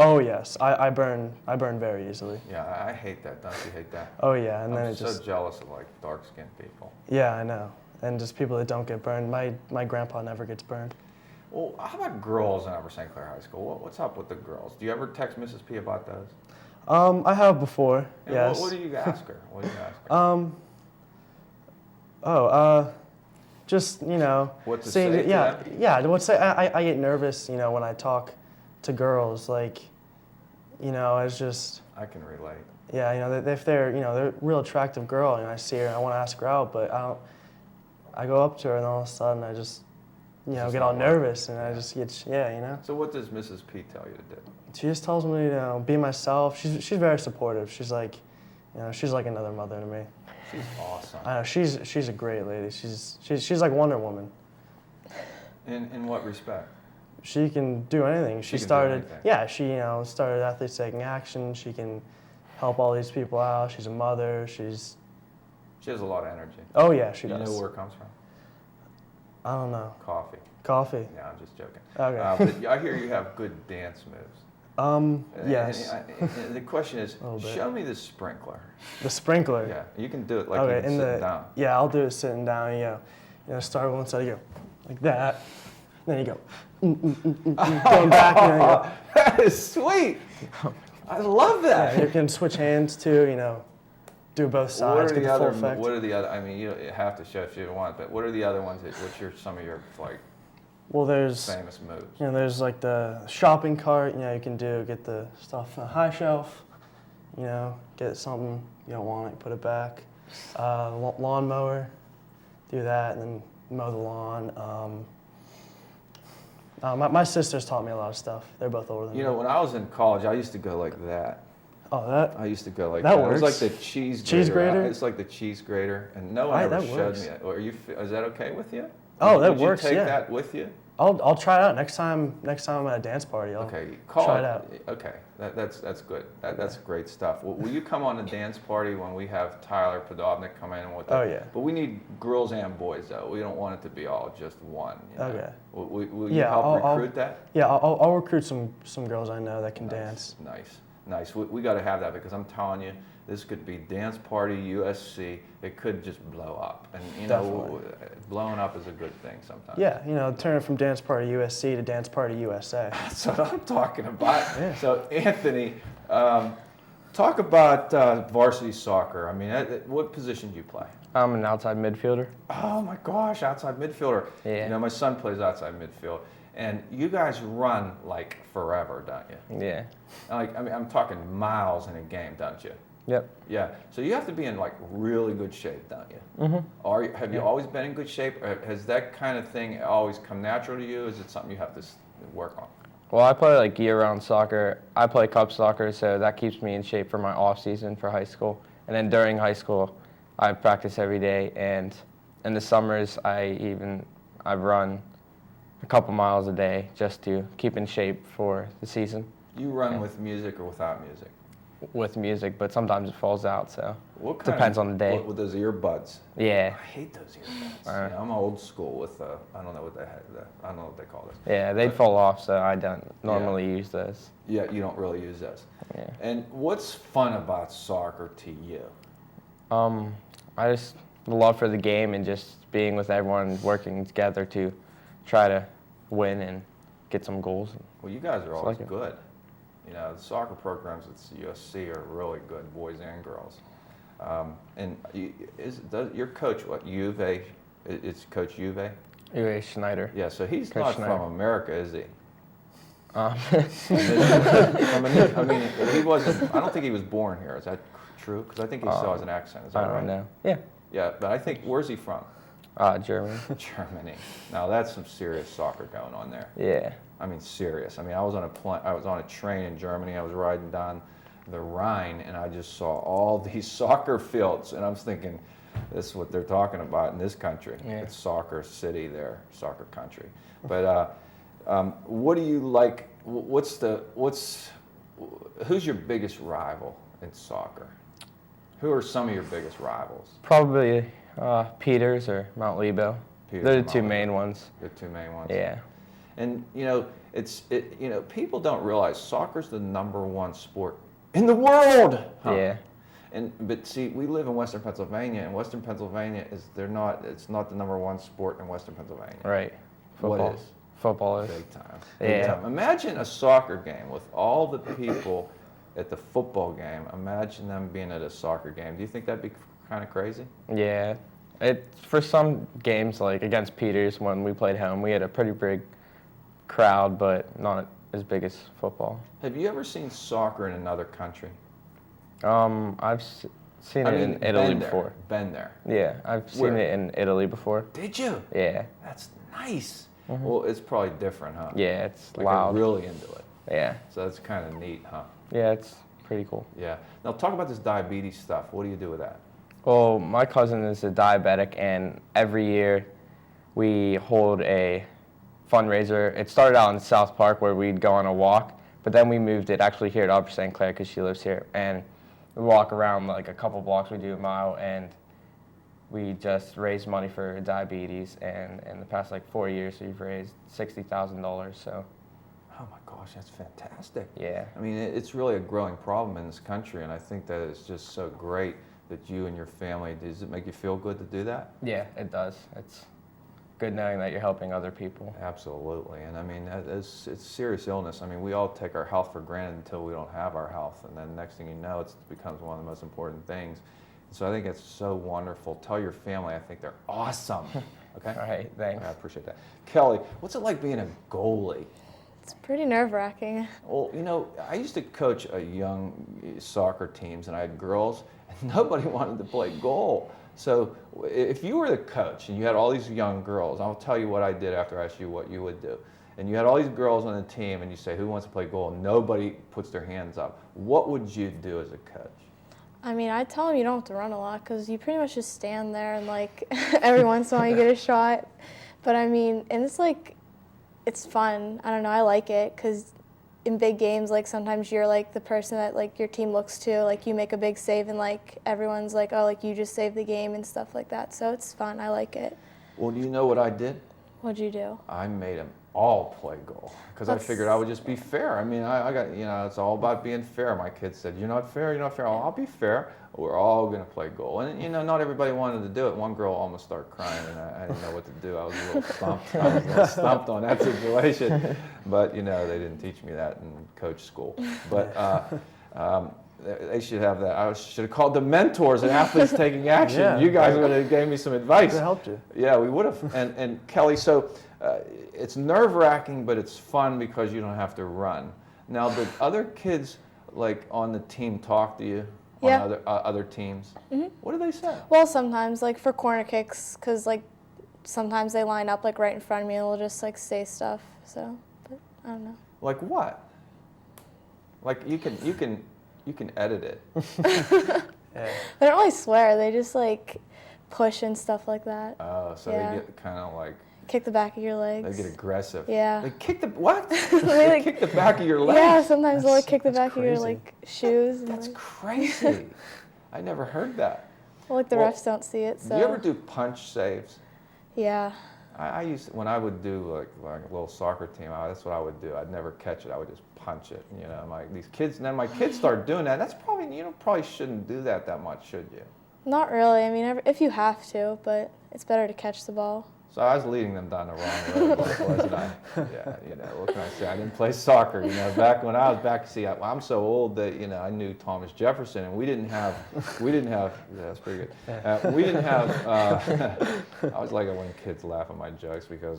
oh yes, I burn very easily. Yeah, I hate that. Don't you hate that? Oh yeah, and then I'm it so just jealous of like dark-skinned people. yeah, I know, and just people that don't get burned. My grandpa never gets burned. Well, how about girls in Upper St. Clair High School? What's up with the girls? Do you ever text Mrs. P about those? I have before. And Yes. What do you ask her? What do you ask her? Just What to saying say to yeah, them? yeah. What say? I get nervous, when I talk to girls. Like, it's just I can relate. yeah, if they're they're a real attractive girl, and I see her and I want to ask her out, but I don't. I go up to her and all of a sudden I just just get all not working. nervous and I just get So what does Mrs. P tell you to do? She just tells me be myself. She's very supportive. She's like, she's like another mother to me. She's awesome. I know she's a great lady. She's like Wonder Woman. In what respect? She can do anything. She can do started, anything. yeah. She started Athletes Taking Action. She can help all these people out. She's a mother. She has a lot of energy. Oh yeah, she Do you does. know where it comes from? I don't know. Coffee. Coffee. No, I'm just joking. Okay. But I hear you have good dance moves. Yes. And the question is, A little bit. show me the sprinkler. The sprinkler. Yeah, you can do it like Okay, you can sit down. Yeah, I'll do it sitting down. Start one side, you go like that. Then you go, going back, and then you go. That is sweet. I love that. Yeah, you can switch hands too. Do both sides, get the full effect. What are the other? I mean, you have to show if you want, but what are the other ones? What's some of your like Well, there's famous moves? there's like the shopping cart. You can get the stuff on a high shelf. Get something you don't want, put it back. Lawnmower, do that, and then mow the lawn. My sisters taught me a lot of stuff. They're both older than me. When I was in college, I used to go like that. Oh, that. I used to go like That that. It was works. like the cheese Cheese grater? It's like the cheese grater, and no one ever that showed works. me that. Or is that okay with you? Oh, that Would works, you take yeah. that with you? I'll try it out next time. Next time I'm at a dance party, I'll Okay, try it out. Okay, that's good. That's great stuff. Will you come on the dance party when we have Tyler Podovnik come in and what? Oh, yeah. But we need girls and boys though. We don't want it to be all just one. Okay. Will you Yeah, help I'll- recruit that? Yeah, I'll recruit some girls I know that can dance. Nice. We got to have that because I'm telling you, this could be dance party USC. It could just blow up, and Definitely. blowing up is a good thing sometimes. Yeah, turn it from dance party USC to dance party USA. That's what I'm talking about. Yeah. So Anthony, talk about varsity soccer. I mean, what position do you play? I'm an outside midfielder. Oh my gosh, outside midfielder. Yeah. My son plays outside midfield, and you guys run like forever, don't you? Yeah. I'm talking miles in a game, don't you? Yep. Yeah. So you have to be in like really good shape, don't you? Mm-hmm. Have you always been in good shape? Or has that kind of thing always come natural to you? Is it something you have to work on? Well, I play like year-round soccer. I play cup soccer, so that keeps me in shape for my off season for high school. And then during high school, I practice every day. And in the summers, I've run a couple miles a day just to keep in shape for the season. You run with music or without music? With music, but sometimes it falls out, so What kind depends on the day. With those earbuds? Yeah. I hate those earbuds. I'm old school with I don't know what I don't know what they call this. Yeah, they'd fall off, so I don't normally use those. Yeah, you don't really use those. Yeah. And what's fun about soccer to you? I just the love for the game and just being with everyone, working together to try to win and get some goals. Well, you guys are always like it. good. The soccer programs at USC are really good, boys and girls. And your coach, what, Juve? It's Coach Juve? Uwe Schneider. Yeah, so he's Coach not Schneider. from America, is he? Um, I mean, he wasn't. I don't think he was born here. Is that true? Because I think he still has an accent. Is that I don't right? know. Yeah. Yeah, but I think where's he from? Germany. Germany. Now that's some serious soccer going on there. Yeah. I mean, serious. I mean, I was on a train in Germany. I was riding down the Rhine, and I just saw all these soccer fields, and I was thinking, this is what they're talking about in this country. Yeah. It's soccer city there, soccer country. But what do you like? Who's your biggest rival in soccer? Who are some of your biggest rivals? Probably Peters or Mount Lebo. Peters They're or the two Mount main Lebo. ones. The two main ones. Yeah. And people don't realize soccer's the #1 sport in the world. Huh? Yeah. But see, we live in Western Pennsylvania, and Western Pennsylvania it's not the #1 sport in Western Pennsylvania. Right. Football. What is? Football is. Big time. Yeah. Big time. Imagine a soccer game with all the people at the football game. Imagine them being at a soccer game. Do you think that'd be kind of crazy? Yeah. For some games, like against Peters, when we played home, we had a pretty big crowd, but not as big as football. Have you ever seen soccer in another country? I've seen it in Italy before. Been there. Yeah, I've seen Where? it in Italy before. Did you? Yeah. That's nice. Well, it's probably different, huh? Yeah, it's Like loud. they're really into it. Yeah. So that's kind of neat, huh? Yeah, it's pretty cool. Yeah. Now talk about this diabetes stuff. What do you do with that? Well, my cousin is a diabetic, and every year we hold a fundraiser. It started out in South Park where we'd go on a walk, but then we moved it actually here at Upper St. Clair because she lives here. And we walk around like a couple blocks, we do a mile, and we just raise money for diabetes. And in the past like 4 years, we've raised $60,000. So Oh my gosh, that's fantastic. yeah, I mean, it's really a growing problem in this country, and I think that it's just so great that you and your family, does it make you feel good to do that? yeah, it does. It's good knowing that you're helping other people. Absolutely, and I mean, it's serious illness. I mean, we all take our health for granted until we don't have our health, and then next thing you know, it becomes one of the most important things. So I think it's so wonderful. Tell your family I think they're awesome. Okay? All right, thanks. I appreciate that. Kelly, what's it like being a goalie? It's pretty nerve-wracking. Well, you know, I used to coach a young soccer teams, and I had girls, and nobody wanted to play goal. So if you were the coach and you had all these young girls, I'll tell you what I did after I asked you what you would do. And you had all these girls on the team, and you say, who wants to play goal? And nobody puts their hands up. What would you do as a coach? I mean, I tell them you don't have to run a lot because you pretty much just stand there and like every once in a while you get a shot. But I mean, and it's like, it's fun. I don't know, I like it because in big games, like sometimes you're like the person that like your team looks to, like you make a big save and like everyone's like, oh, like you just saved the game and stuff like that. So it's fun, I like it. Well, do you know what I did? What'd you do? I made them all play goal because I figured I would just be fair. I mean, I got, you know, it's all about being fair. My kids said, you're not fair, you're not fair. I'll be fair. We're all going to play goal. And, you know, not everybody wanted to do it. One girl almost started crying, and I didn't know what to do. I was a little stumped. I was a little stumped on that situation. But, you know, they didn't teach me that in coach school. But they should have that. I should have called the mentors and athletes taking action. Yeah. You guys would have gave me some advice. That helped you. Yeah, we would have. And Kelly, so it's nerve-wracking, but it's fun because you don't have to run. Now, did other kids like on the team talk to you on Yeah. other teams? Mm-hmm. What do they say? Well, sometimes like for corner kicks, because like sometimes they line up like right in front of me and they'll just like say stuff. So, but I don't know. Like what? Like you can edit it. Yeah. They don't really swear. They just like push and stuff like that. Oh, so Yeah. they get kind of like Kick the back of your legs. they get aggressive. Yeah. They kick the what? They, They like- kick the back of your legs. Yeah, sometimes they'll like kick the that's back of your crazy. like shoes. And, That's like, crazy. I never heard that. well, like the Well, refs don't see it. So. Do you ever do punch saves? Yeah. I used to, when I would do like a little soccer team, that's what I would do. I'd never catch it. I would just punch it. You know, these kids. And then my kids start doing that. That's probably probably shouldn't do that much, should you? Not really. I mean, if you have to, but it's better to catch the ball. So I was leading them down the wrong road, wasn't I? Yeah, you know, what can I say? I didn't play soccer, you know. Back when I was back, see, I'm so old that, you know, I knew Thomas Jefferson, and we didn't have, yeah, that's pretty good. We didn't have, I always like it when kids laugh at my jokes because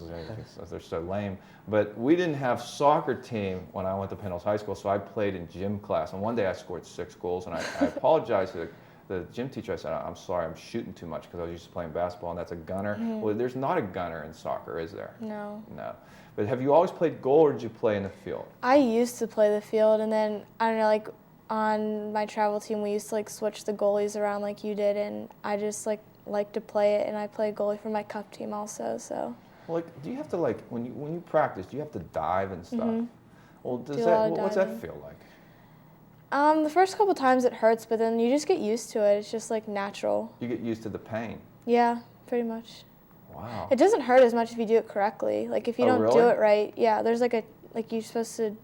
they're so lame. But we didn't have soccer team when I went to Penn Hills High School, so I played in gym class. And one day I scored 6 goals, and I apologized to the gym teacher. I said, I'm sorry, I'm shooting too much because I was used to playing basketball, and that's a gunner. Mm-hmm. Well, there's not a gunner in soccer, is there? No. No. But have you always played goal, or did you play in the field? I used to play the field, and then I don't know, like on my travel team, we used to like switch the goalies around like you did, and I just like to play it, and I play goalie for my cup team also. So. Well, like, do you have to when you practice? Do you have to dive and stuff? Mm-hmm. Well, does Do a lot of what's that diving. feel like? The first couple times it hurts, but then you just get used to it. It's just like natural. You get used to the pain. Yeah, pretty much. Wow. It doesn't hurt as much if you do it correctly. Like if you Oh, don't really? do it right, yeah, there's like you're supposed to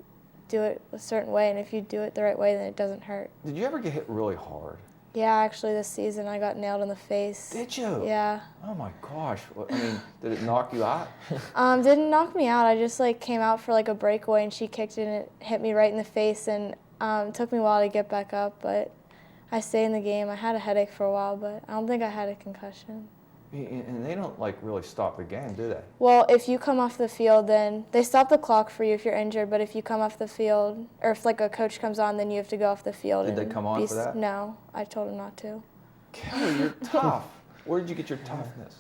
do it a certain way, and if you do it the right way, then it doesn't hurt. Did you ever get hit really hard? Yeah, actually this season I got nailed in the face. Did you? Yeah. Oh my gosh. I mean, did it knock you out? Didn't knock me out. I just like came out for like a breakaway and she kicked it and it hit me right in the face, and it took me a while to get back up, but I stayed in the game. I had a headache for a while, but I don't think I had a concussion. And they don't like really stop the game, do they? Well, if you come off the field, then they stop the clock for you if you're injured, but if you come off the field, or if like a coach comes on, then you have to go off the field. Did they and come on for that? No, I told them not to. Kelly, you're tough. Where did you get your toughness?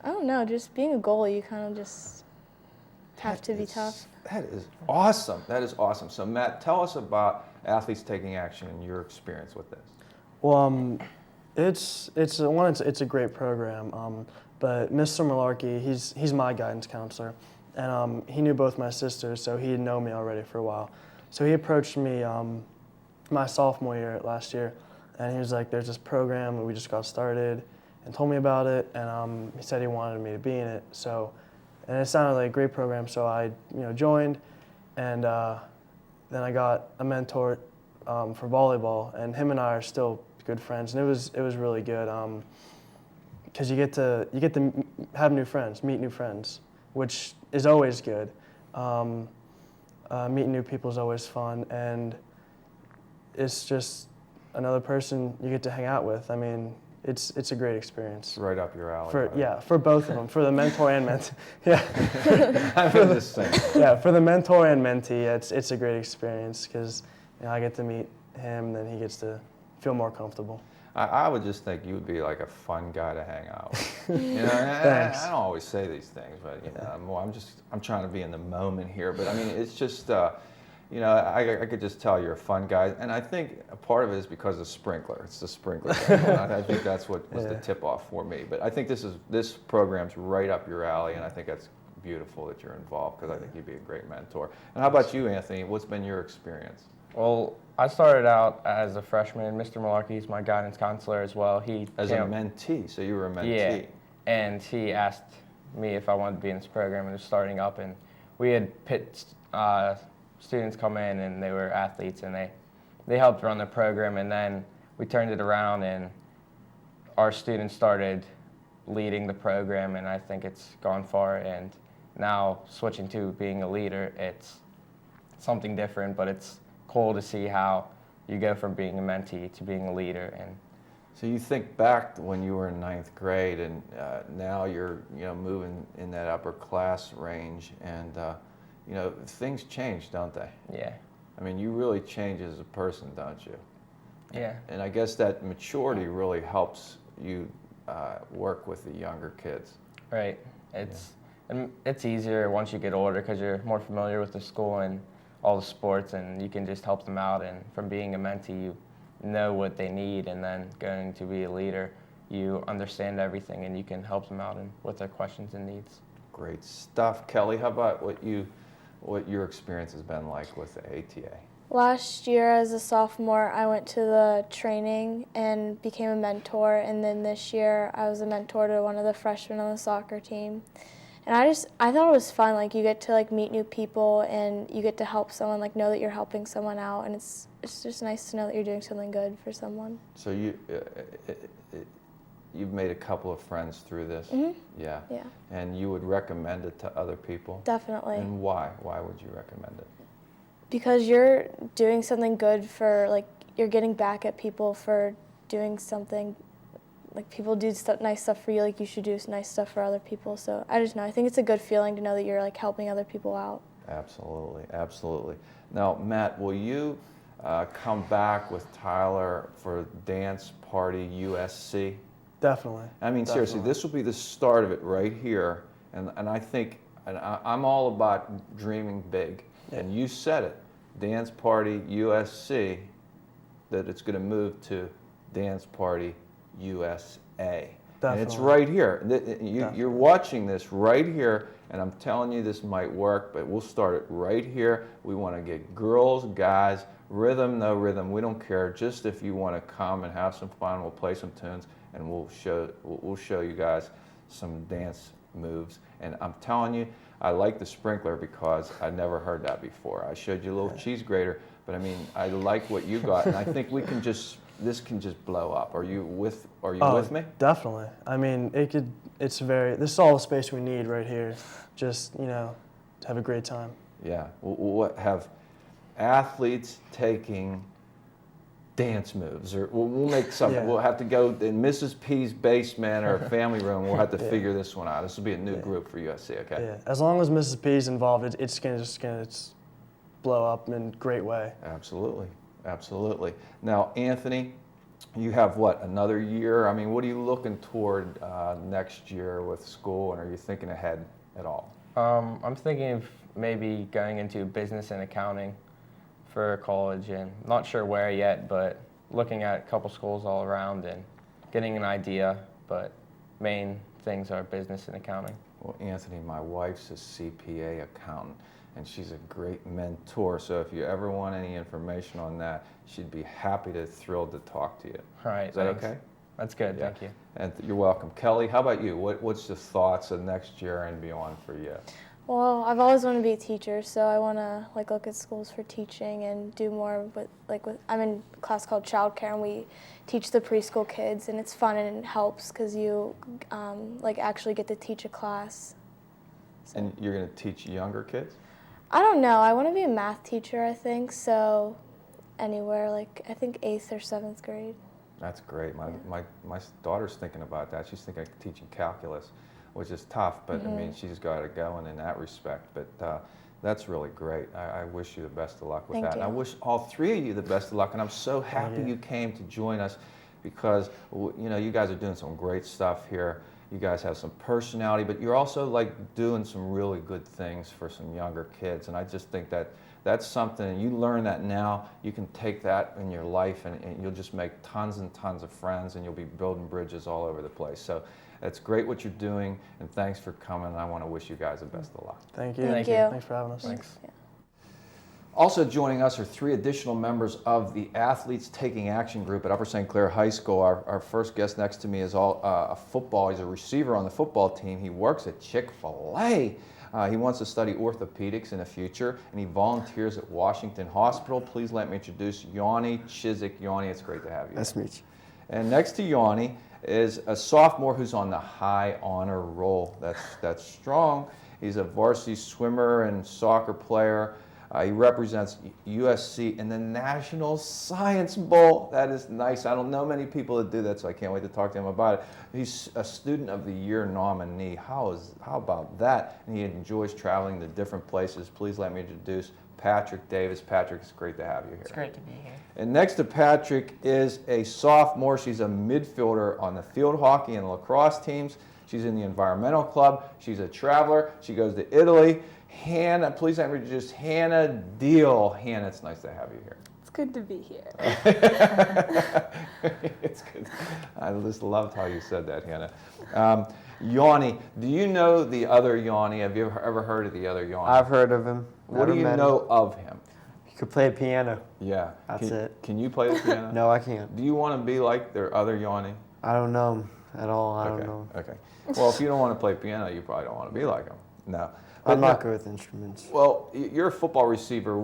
I don't know, just being a goalie, you kind of just have to be tough. That is awesome. That is awesome. So Matt, tell us about Athletes Taking Action and your experience with this. Well, it's a great program, but Mr. Malarkey, he's my guidance counselor, and he knew both my sisters, so he had known me already for a while. So he approached me my sophomore year last year, and he was like, "There's this program, we just got started," and told me about it, and he said he wanted me to be in it. So, and it sounded like a great program, so I joined, and then I got a mentor for volleyball, and him and I are still good friends, and it was really good because you get to have new friends, meet new friends, which is always good. Meeting new people is always fun, and it's just another person you get to hang out with. I mean, it's a great experience. It's right up your alley. For both of them, for the mentor and mentee. Yeah. I'm just saying. Yeah, for the mentor and mentee, it's a great experience because I get to meet him, then he gets to feel more comfortable. I would just think you would be like a fun guy to hang out with. Thanks. I don't always say these things, but I'm trying to be in the moment here. But I mean, it's just I could just tell you're a fun guy, and I think a part of it is because of the sprinkler. It's the sprinkler. I think that's what was the tip off for me. But I think this program's right up your alley, and I think that's beautiful that you're involved because I think you'd be a great mentor. And how about you, Anthony? What's been your experience? Well, I started out as a freshman. Mr. Malarkey is my guidance counselor as well. As a mentee, so you were a mentee. Yeah, and he asked me if I wanted to be in this program, and it was starting up, and we had pit students come in, and they were athletes, and they helped run the program, and then we turned it around, and our students started leading the program, and I think it's gone far, and now switching to being a leader, it's something different, but it's cool to see how you go from being a mentee to being a leader. And so you think back to when you were in ninth grade, and now you're moving in that upper class range, and things change, don't they? Yeah. I mean, you really change as a person, don't you? Yeah. And I guess that maturity really helps you work with the younger kids. Right. It's easier once you get older because you're more familiar with the school and all the sports, and you can just help them out. And from being a mentee, you know what they need, and then going to be a leader, you understand everything, and you can help them out with their questions and needs. Great stuff. Kelly, how about what your experience has been like with the ATA? Last year as a sophomore, I went to the training and became a mentor, and then this year I was a mentor to one of the freshmen on the soccer team. And I thought it was fun, like you get to meet new people, and you get to help someone, know that you're helping someone out, and it's just nice to know that you're doing something good for someone. So you've made a couple of friends through this? Mm-hmm. Yeah. Yeah. And you would recommend it to other people? Definitely. And why? Why would you recommend it? Because you're doing something good for, you're getting back at people for doing something. People do nice stuff for you, you should do nice stuff for other people. So I just know, I think it's a good feeling to know that you're helping other people out. Absolutely, absolutely. Now, Matt, will you come back with Tyler for Dance Party USC? Definitely. I mean, seriously, this will be the start of it right here. And I think, I'm all about dreaming big. Yeah. And you said it, Dance Party USC, that it's going to move to Dance Party USA. Definitely. And it's right here. You're watching this right here, and I'm telling you this might work, but we'll start it right here. We want to get girls, guys, rhythm, no rhythm, we don't care. Just if you want to come and have some fun, we'll play some tunes, and we'll show you guys some dance moves. And I'm telling you, I like the sprinkler because I never heard that before. I showed you a little cheese grater, But I mean, I like what you got, and I think this can just blow up. Are you with me? Definitely. I mean, this is all the space we need right here. Just, to have a great time. Yeah. What have athletes taking dance moves, or we'll make something. Yeah. We'll have to go in Mrs. P's basement or family room. We'll have to Yeah. figure this one out. This will be a new group for USC. Okay. Yeah. As long as Mrs. P's involved, it's gonna blow up in a great way. Absolutely. Absolutely. Now, Anthony, you have what, another year? I mean, what are you looking toward next year with school, and are you thinking ahead at all? I'm thinking of maybe going into business and accounting for college, and not sure where yet, but looking at a couple schools all around and getting an idea, but main things are business and accounting. Well, Anthony, my wife's a CPA accountant, and she's a great mentor. So if you ever want any information on that, she'd be thrilled to talk to you. All right, Is that thanks. okay? That's good, Yeah. thank you. And you're welcome. Kelly, how about you? What's the thoughts of next year and beyond for you? Well, I've always wanted to be a teacher, so I want to look at schools for teaching and do more with I'm in a class called childcare, and we teach the preschool kids, and it's fun and it helps because you actually get to teach a class. So. And you're going to teach younger kids? I don't know. I want to be a math teacher, I think. So anywhere, I think 8th or 7th grade. That's great. My daughter's thinking about that. She's thinking of teaching calculus, which is tough, but I mean, she's got it going in that respect. But that's really great. I wish you the best of luck with Thank that. you. And I wish all three of you the best of luck. And I'm so happy you came to join us because, you guys are doing some great stuff here. You guys have some personality, but you're also doing some really good things for some younger kids. And I just think that that's something, and you learn that now, you can take that in your life and you'll just make tons and tons of friends, and you'll be building bridges all over the place. So it's great what you're doing, and thanks for coming. I want to wish you guys the best of luck. Thank you. Thank you. Thanks for having us. Thanks. Yeah. Also joining us are three additional members of the Athletes Taking Action group at Upper St. Clair High School. Our first guest next to me is a football. He's a receiver on the football team. He works at Chick-fil-A. He wants to study orthopedics in the future, and he volunteers at Washington Hospital. Please let me introduce Yanni Chizik. Yanni, it's great to have you. Nice to meet you. And next to Yanni is a sophomore who's on the high honor roll. That's strong. He's a varsity swimmer and soccer player. He represents USC in the National Science Bowl. That is nice. I don't know many people that do that, so I can't wait to talk to him about it. He's a Student of the Year nominee. How about that? And he enjoys traveling to different places. Please let me introduce Patrick Davis. Patrick, it's great to have you here. It's great to be here. And next to Patrick is a sophomore. She's a midfielder on the field hockey and lacrosse teams. She's in the environmental club. She's a traveler. She goes to Italy. Hannah, please let me introduce Hannah Deal. Hannah, it's nice to have you here. It's good to be here. It's good. I just loved how you said that, Hannah. Yanni, do you know the other Yanni? Have you ever heard of the other Yanni? I've heard of him. What do you know of him? He could play piano. Yeah. That's it. Can you play the piano? No, I can't. Do you want to be like their other Yanni? I don't know him at all. I don't Okay. know. Okay. Well, if you don't want to play piano, you probably don't want to be like him. No. I'm not good with instruments. Well, you're a football receiver.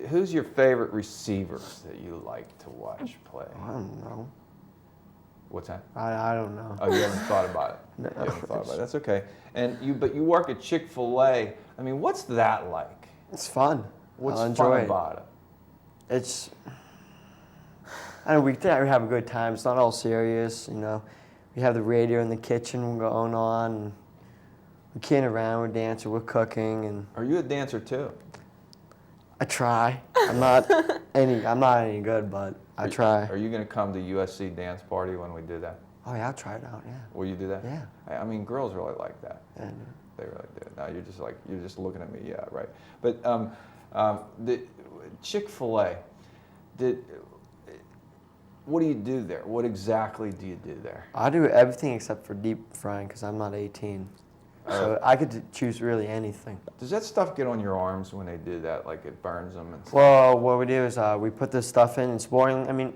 Who's your favorite receivers that you like to watch play? I don't know. What's that? I don't know. Oh, you haven't thought about it. No. You haven't thought about it. That's okay. But you work at Chick-fil-A. I mean, what's that like? It's fun. What's I'll enjoy fun it. about it? It's. I don't know, we have a good time. It's not all serious, We have the radio in the kitchen going on. And we're kidding around, we're dancing, we're cooking, and Are you a dancer too? I try. I'm not any good, but I try. Are you going to come to USC dance party when we do that? Oh yeah, I'll try it out. Yeah. Will you do that? Yeah. I mean, girls really like that. And They really do. Now you're just looking at me. Yeah, right. But the Chick-fil-A, what do you do there? What exactly do you do there? I do everything except for deep frying because I'm not 18. So I could choose really anything. Does that stuff get on your arms when they do that? Like it burns them and stuff? Well, what we do is we put this stuff in. It's boiling. I mean,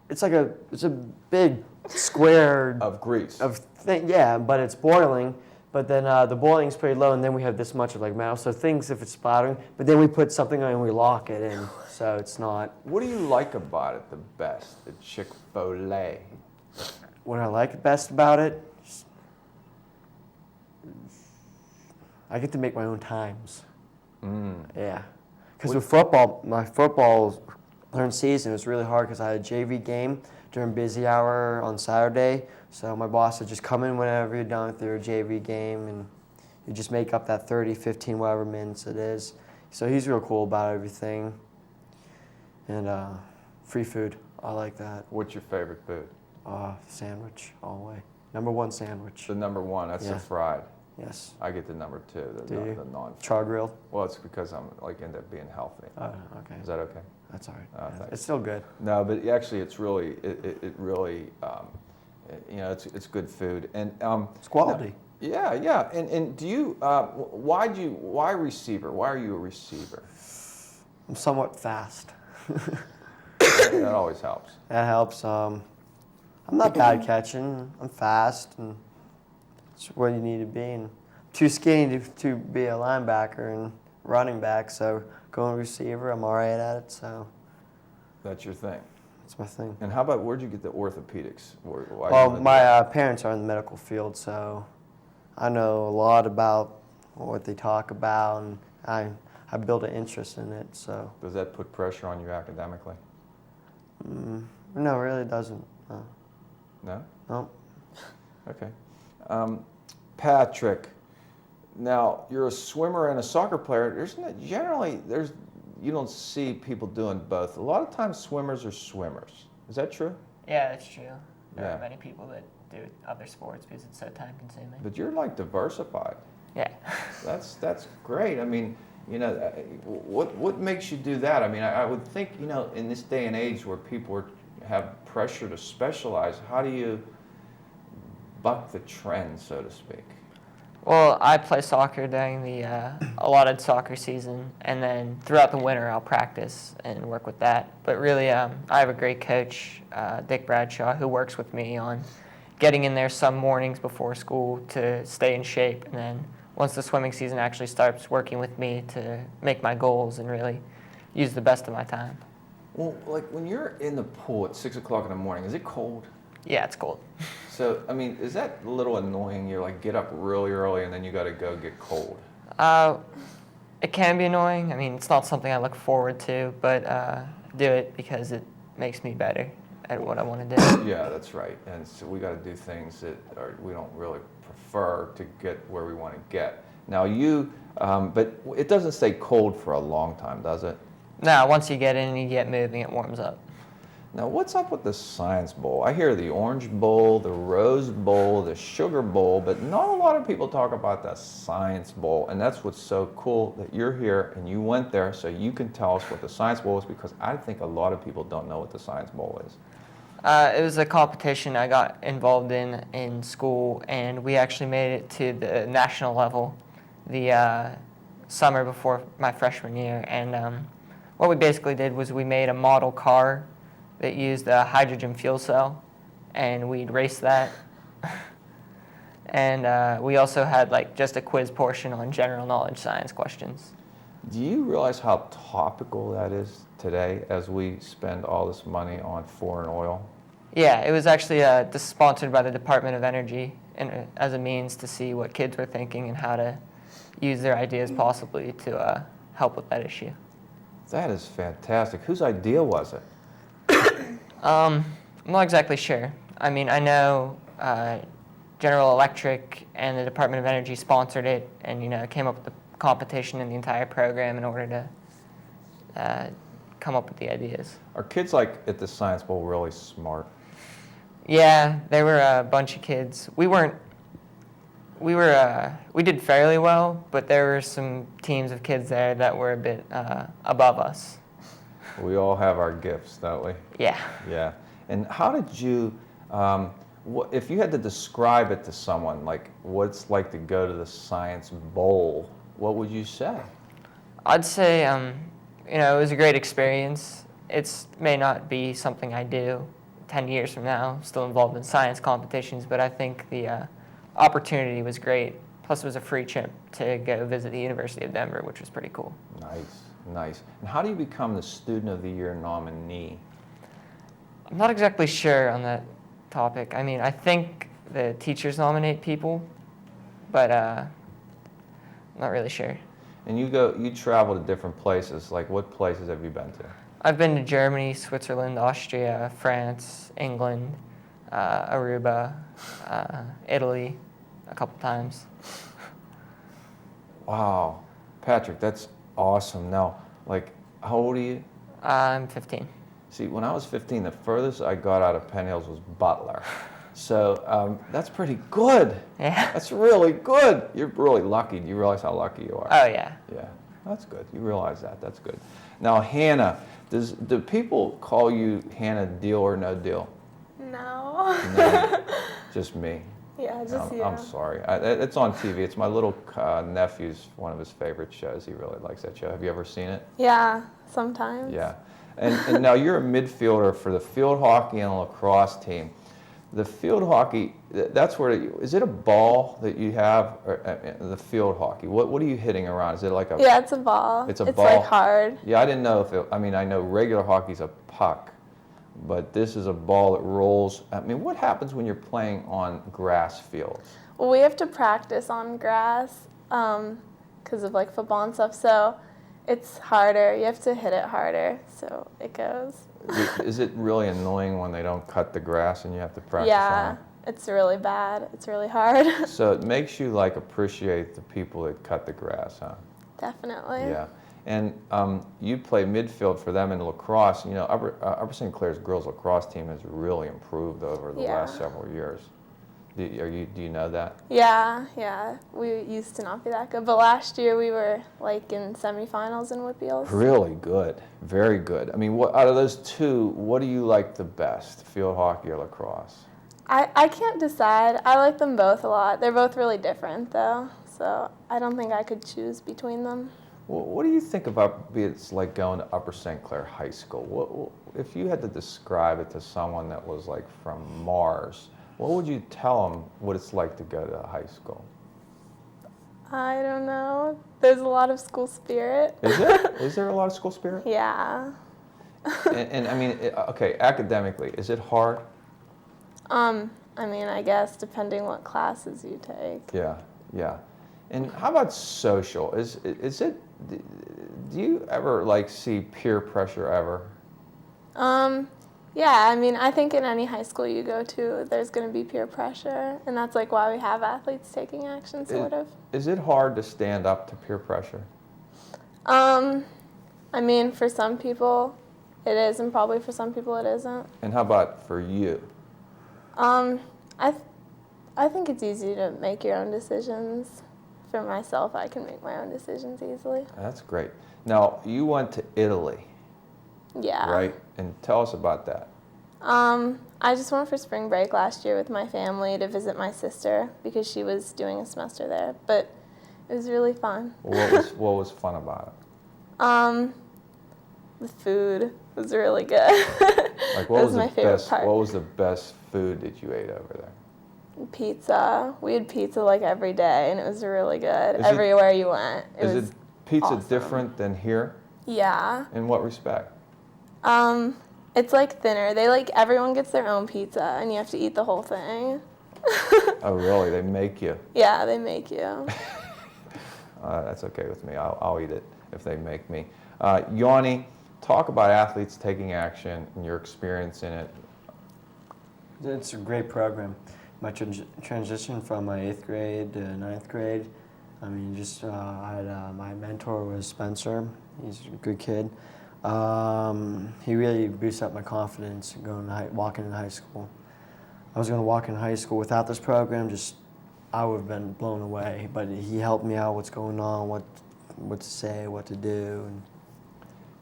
it's a big square of grease. Yeah, but it's boiling. But then the boiling's pretty low, and then we have this much of like metal. So things, if it's splattering, but then we put something on and we lock it in, so it's not. What do you like about it the best, the Chick-fil-A? What I like best about it, I get to make my own times. Yeah. Because with football, my football during season was really hard because I had a JV game during busy hour on Saturday. So my boss would just come in whenever you're done with your JV game, and you just make up that 30, 15, whatever minutes it is. So he's real cool about everything. And free food, I like that. What's your favorite food? Sandwich, all the way. Number one sandwich. The number one, that's Yeah. the fried. Yes. I get the number two, Do you? the non. Char grilled? Well, it's because I'm like end up being healthy. Okay. Is that okay? That's all right. Oh, Yeah, thanks. it's still good. No, but actually, it's really, it really, you know, it's good food and It's quality. Yeah. And do you, why receiver? Why are you a receiver? I'm somewhat fast. That always helps. That helps. I'm not bad catching. I'm fast, and it's where you need to be. And too skinny to be a linebacker and running back, so going receiver, I'm all right at it. So That's your thing. that's my thing. And how about, where'd you get the orthopedics? Why do you Well, wanna do my that? parents are in the medical field, so I know a lot about what they talk about, and I built an interest in it. So Does that put pressure on you academically? no, it really doesn't. No. No? No. Okay. Patrick, now you're a swimmer and a soccer player. You don't see people doing both. A lot of times swimmers are swimmers. Is that true? Yeah, that's true. There Yeah. are many people that do other sports because it's so time consuming. But you're like diversified. Yeah. That's great. I mean, you know, what makes you do that? I mean, I would think, you know, in this day and age where people have pressure to specialize, how do you buck the trend, so to speak? Well, I play soccer during the allotted soccer season, and then throughout the winter I'll practice and work with that. But really, I have a great coach, Dick Bradshaw, who works with me on getting in there some mornings before school to stay in shape, and then once the swimming season actually starts, working with me to make my goals and really use the best of my time. Well, like when you're in the pool at 6 o'clock in the morning, is it cold? Yeah, it's cold. So, I mean, is that a little annoying? You're like, get up really early and then you got to go get cold. It can be annoying. I mean, it's not something I look forward to, but do it because it makes me better at what I want to do. Yeah, that's right. And so we got to do things that we don't really prefer to get where we want to get. Now but it doesn't stay cold for a long time, does it? Now, once you get in and you get moving, it warms up. Now, what's up with the Science Bowl? I hear the Orange Bowl, the Rose Bowl, the Sugar Bowl, but not a lot of people talk about the Science Bowl. And that's what's so cool that you're here and you went there so you can tell us what the Science Bowl is, because I think a lot of people don't know what the Science Bowl is. It was a competition I got involved in school, and we actually made it to the national level the summer before my freshman year. And what we basically did was we made a model car that used a hydrogen fuel cell, and we'd race that. And we also had like just a quiz portion on general knowledge science questions. Do you realize how topical that is today as we spend all this money on foreign oil? Yeah, it was actually sponsored by the Department of Energy and as a means to see what kids were thinking and how to use their ideas possibly to help with that issue. That is fantastic. Whose idea was it? I'm not exactly sure. I mean, I know General Electric and the Department of Energy sponsored it, and came up with the competition and the entire program in order to come up with the ideas. Are kids like at the Science Bowl really smart? Yeah, there were a bunch of kids. We did fairly well, but there were some teams of kids there that were a bit above us. We all have our gifts, don't we? Yeah. Yeah. And how did you, if you had to describe it to someone, like what it's like to go to the Science Bowl, what would you say? I'd say, it was a great experience. It may not be something I do 10 years from now, still involved in science competitions, but I think the opportunity was great. Plus, it was a free trip to go visit the University of Denver, which was pretty cool. Nice, nice. And how do you become the Student of the Year nominee? I'm not exactly sure on that topic. I mean, I think the teachers nominate people, but I'm not really sure. And you travel to different places. Like, what places have you been to? I've been to Germany, Switzerland, Austria, France, England, Aruba, Italy a couple times. Wow, Patrick, that's awesome. Now, like, how old are you? I'm 15. See, when I was 15, the furthest I got out of Penn Hills was Butler. So that's pretty good. Yeah. That's really good. You're really lucky. Do you realize how lucky you are? Oh, yeah. Yeah, that's good. You realize that. That's good. Now, Hannah, do people call you Hannah Deal or No Deal? No. No, just me. Yeah, just you. I'm sorry. It's on TV. It's my little nephew's one of his favorite shows. He really likes that show. Have you ever seen it? Yeah, sometimes. Yeah. And now you're a midfielder for the field hockey and lacrosse team. The field hockey, that's where, is it a ball that you have, or, the field hockey? What are you hitting around? Is it like a... Yeah, it's a ball. It's a it's ball? It's like hard. Yeah, I didn't know if it, I mean, I know regular hockey's a puck, but this is a ball that rolls. I mean, what happens when you're playing on grass fields? Well, we have to practice on grass because of like football and stuff, so it's harder. You have to hit it harder, so it goes. Is it really annoying when they don't cut the grass and you have to practice Yeah, on it? it's really bad. It's really hard. So it makes you like appreciate the people that cut the grass, huh? Definitely. Yeah. And you play midfield for them in lacrosse. You know, Upper St. Clair's girls lacrosse team has really improved over the last several years. Do you know that? Yeah. We used to not be that good, but last year we were like in semifinals in Whitfields. Really good, very good. I mean, out of those two, what do you like the best, field hockey or lacrosse? I can't decide. I like them both a lot. They're both really different though, so I don't think I could choose between them. Well, what do you think about it's like going to Upper St. Clair High School? If you had to describe it to someone that was like from Mars, what would you tell them what it's like to go to high school? I don't know. There's a lot of school spirit. Is there? Is there a lot of school spirit? Yeah. And I mean, okay, academically, is it hard? I mean, I guess depending what classes you take. Yeah. And how about social? Is it? Do you ever like see peer pressure ever? Yeah, I mean, I think in any high school you go to, there's going to be peer pressure, and that's like why we have athletes taking action, sort of. Is it hard to stand up to peer pressure? I mean, for some people it is, and probably for some people it isn't. And how about for you? I think it's easy to make your own decisions. For myself, I can make my own decisions easily. That's great. Now, you went to Italy. Yeah. Right? And tell us about that. I just went for spring break last year with my family to visit my sister because she was doing a semester there, but it was really fun. What was fun about it? The food was really good. Like what was my favorite part. What was the best food that you ate over there? Pizza. We had pizza like every day, and it was really good. Everywhere you went, Is pizza awesome. Different than here? Yeah. In what respect? It's like thinner. Everyone gets their own pizza, and you have to eat the whole thing. Oh, really? They make you? Yeah, they make you. That's okay with me. I'll eat it if they make me. Yanni, talk about athletes taking action and your experience in it. It's a great program. My transition from my 8th grade to 9th grade, I mean, my mentor was Spencer. He's a good kid. He really boosted up my confidence walking in high school. I was going to walk in high school without this program, I would have been blown away. But he helped me out, what's going on, what to say, what to do. And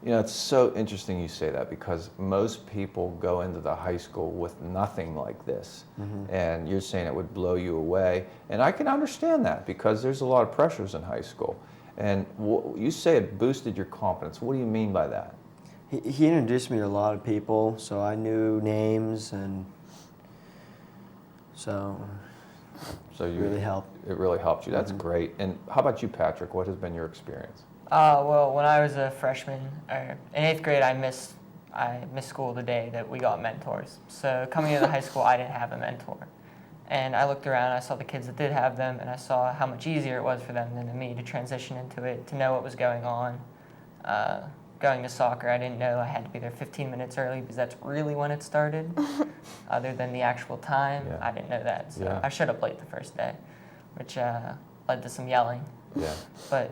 you know, it's so interesting you say that because most people go into the high school with nothing like this. Mm-hmm. And you're saying it would blow you away. And I can understand that because there's a lot of pressures in high school. And you say it boosted your confidence. What do you mean by that? He introduced me to a lot of people, so I knew names, and so So you Really helped. It really helped you. That's great. And how about you, Patrick? What has been your experience? Well, when I was a freshman, in 8th grade, I missed school the day that we got mentors. So coming into high school, I didn't have a mentor. And I looked around, I saw the kids that did have them, and I saw how much easier it was for them than me to transition into it, to know what was going on. Going to soccer, I didn't know I had to be there 15 minutes early because that's really when it started, other than the actual time. Yeah. I didn't know that, so Yeah. I should have played the first day, which led to some yelling. Yeah. But,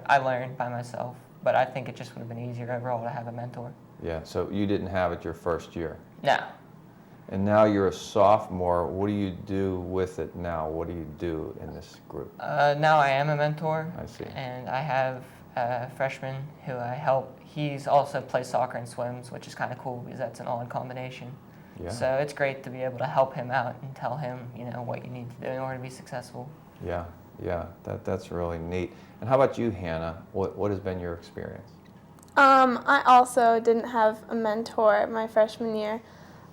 I learned by myself. But I think it just would have been easier overall to have a mentor. Yeah. So you didn't have it your first year. No. And now you're a sophomore. What do you do with it now? What do you do in this group? Now I am a mentor. I see. And I have a freshman who I help. He's also plays soccer and swims, which is kind of cool because that's an odd combination. Yeah. So it's great to be able to help him out and tell him, what you need to do in order to be successful. Yeah. Yeah. That's really neat. And how about you, Hannah? What has been your experience? I also didn't have a mentor my freshman year,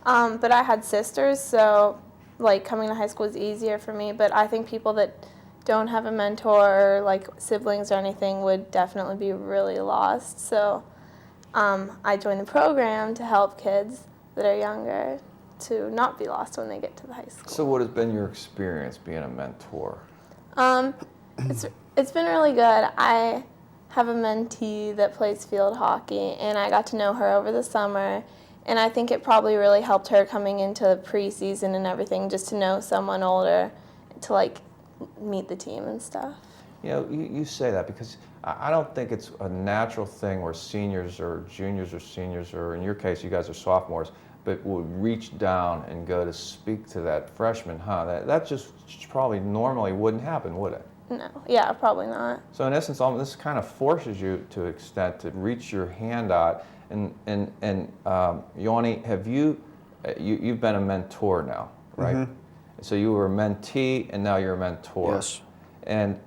but I had sisters, so like coming to high school was easier for me. But I think people that don't have a mentor or like siblings or anything would definitely be really lost. So I joined the program to help kids that are younger to not be lost when they get to the high school. So what has been your experience being a mentor? It's been really good. I have a mentee that plays field hockey, and I got to know her over the summer, and I think it probably really helped her coming into preseason and everything, just to know someone older, to like meet the team and stuff. You say that because I don't think it's a natural thing where seniors or juniors or seniors, or in your case, you guys are sophomores, but would reach down and go to speak to that freshman, huh? That just probably normally wouldn't happen, would it? No, yeah, probably not. So in essence, this kind of forces you to an extent to reach your hand out. And Yanni, have you've been a mentor now, right? Mm-hmm. So you were a mentee, and now you're a mentor. Yes. And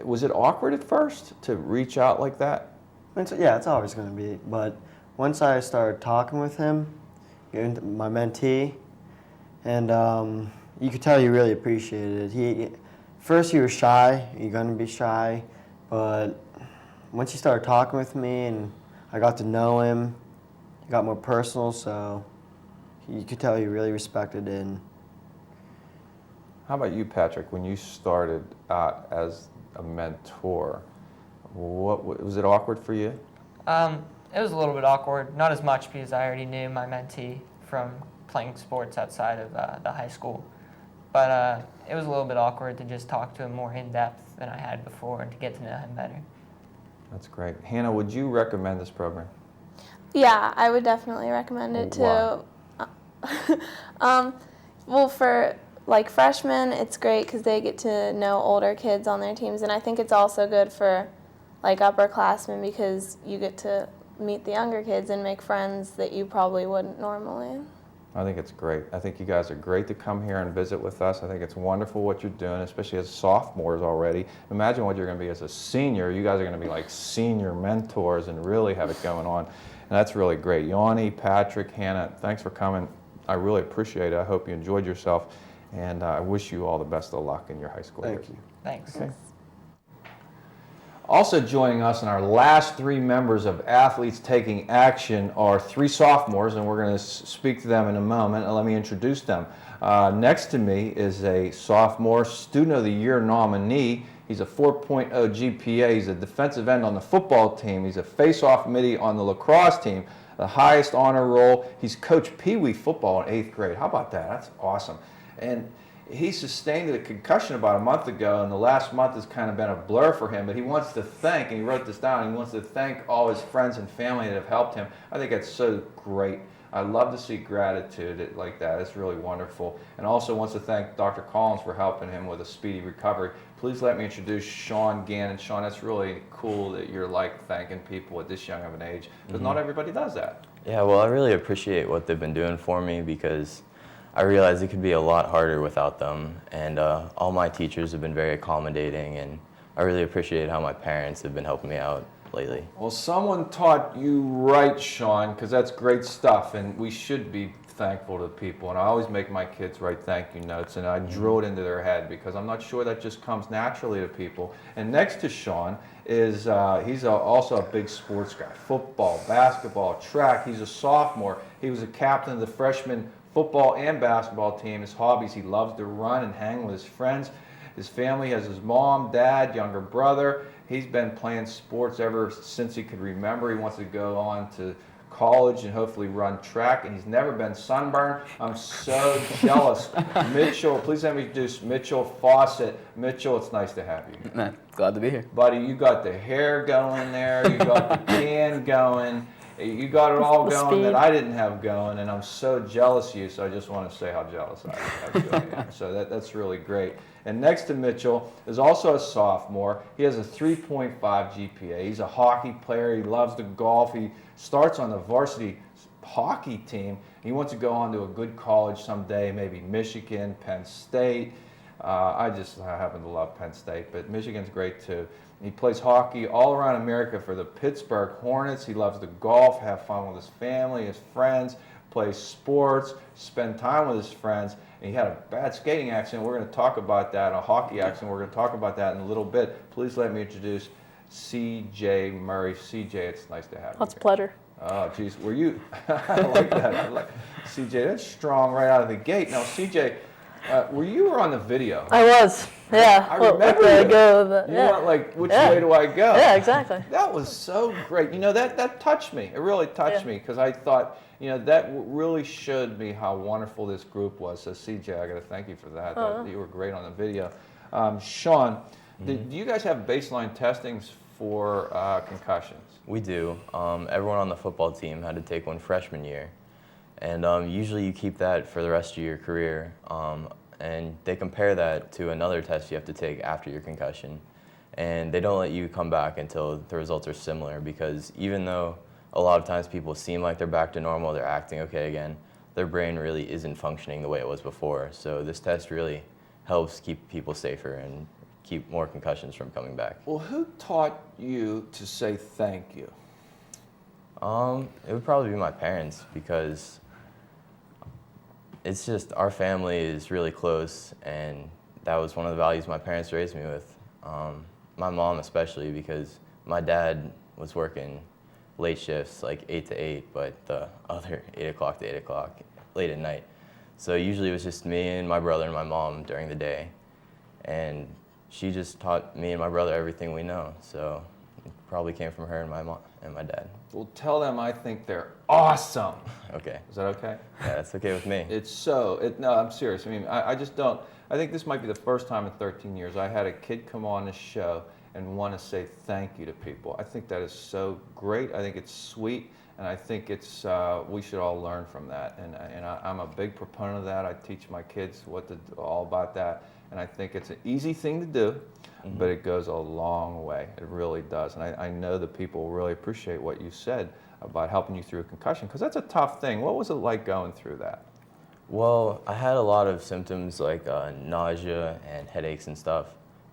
was it awkward at first to reach out like that? Yeah, it's always going to be. But once I started talking with him, my mentee, and you could tell he really appreciated it. First he was shy, you're going to be shy, but once he started talking with me and I got to know him, it got more personal, so you could tell he really respected it. How about you, Patrick? When you started out as a mentor, was it awkward for you? It was a little bit awkward, not as much because I already knew my mentee from playing sports outside of the high school. But it was a little bit awkward to just talk to him more in depth than I had before and to get to know him better. That's great. Hannah, would you recommend this program? Yeah, I would definitely recommend it Why? too. Well, for like freshmen, it's great because they get to know older kids on their teams, and I think it's also good for like upperclassmen because you get to meet the younger kids and make friends that you probably wouldn't normally. I think it's great. I think you guys are great to come here and visit with us. I think it's wonderful what you're doing, especially as sophomores already. Imagine what you're going to be as a senior. You guys are going to be like senior mentors and really have it going on. And that's really great. Yanni, Patrick, Hannah, thanks for coming. I really appreciate it. I hope you enjoyed yourself. And I wish you all the best of luck in your high school years. Thank you. Thanks. Okay. Also joining us in our last three members of Athletes Taking Action are three sophomores, and we're going to speak to them in a moment. And let me introduce them. Next to me is a sophomore Student of the Year nominee. He's a 4.0 GPA. He's a defensive end on the football team. He's a face-off middie on the lacrosse team. The highest honor roll. He's coached Pee Wee football in 8th grade. How about that? That's awesome. And he sustained a concussion about a month ago, and the last month has kind of been a blur for him, but he wants to thank, and he wrote this down, he wants to thank all his friends and family that have helped him. I think that's so great. I love to see gratitude like that. It's really wonderful. And also wants to thank Dr. Collins for helping him with a speedy recovery. Please let me introduce Sean Gannon. Sean, that's really cool that you're like thanking people at this young of an age, because not everybody does that. Yeah, well, I really appreciate what they've been doing for me because I realize it could be a lot harder without them, and all my teachers have been very accommodating, and I really appreciate how my parents have been helping me out lately. Well, someone taught you right, Sean, because that's great stuff, and we should be thankful to people, and I always make my kids write thank you notes, and I drill it into their head because I'm not sure that just comes naturally to people. And next to Sean is also a big sports guy: football, basketball, track. He's a sophomore. He was a captain of the freshman football and basketball team. His hobbies: he loves to run and hang with his friends. His family has his mom, dad, younger brother. He's been playing sports ever since he could remember. He wants to go on to college and hopefully run track, and he's never been sunburned. I'm so jealous. Mitchell, please let me introduce Mitchell Fawcett. Mitchell, it's nice to have you. Man, glad to be here. Buddy, you got the hair going there, you got the tan going, you got it all going that I didn't have going, and I'm so jealous of you, so I just want to say how jealous I really am. So that's really great. And next to Mitchell is also a sophomore. He has a 3.5 GPA. He's a hockey player. He loves to golf. He starts on the varsity hockey team. He wants to go on to a good college someday, maybe Michigan, Penn State. I happen to love Penn State, but Michigan's great too. He plays hockey all around America for the Pittsburgh Hornets. He loves to golf, have fun with his family, his friends, play sports, spend time with his friends. And he had a bad skating accident. We're going to talk about that, a hockey accident. We're going to talk about that in a little bit. Please let me introduce C.J. Murray. C.J., it's nice to have you. That's a pleasure. Oh, geez, were you? I like that. I like C.J. That's strong right out of the gate. Now, C.J., you were on the video. I was, yeah. I remember you. You went like, which way do I go? Yeah, exactly. That was so great. You know, that touched me. It really touched me because I thought, you know, that really showed me how wonderful this group was. So, CJ, I got to thank you for that. You were great on the video. Sean, do you guys have baseline testings for concussions? We do. Everyone on the football team had to take one freshman year. And usually you keep that for the rest of your career. And they compare that to another test you have to take after your concussion. And they don't let you come back until the results are similar, because even though a lot of times people seem like they're back to normal, they're acting okay again, their brain really isn't functioning the way it was before. So this test really helps keep people safer and keep more concussions from coming back. Well, who taught you to say thank you? It would probably be my parents, because it's just, our family is really close, and that was one of the values my parents raised me with. My mom especially, because my dad was working late shifts, like 8 to 8, but the other 8 o'clock to 8 o'clock, late at night. So usually it was just me and my brother and my mom during the day. And she just taught me and my brother everything we know. So it probably came from her and my mom and my dad. Well, tell them I think they're awesome. Okay. Is that okay? Yeah, that's okay with me. No, I'm serious. I mean, I just don't, I think this might be the first time in 13 years I had a kid come on the show and want to say thank you to people. I think that is so great. I think it's sweet, and I think it's we should all learn from that. And I'm a big proponent of that. I teach my kids all about that, and I think it's an easy thing to do, but it goes a long way. It really does. And I know that people really appreciate what you said about helping you through a concussion, because that's a tough thing. What was it like going through that? Well, I had a lot of symptoms like nausea and headaches and stuff.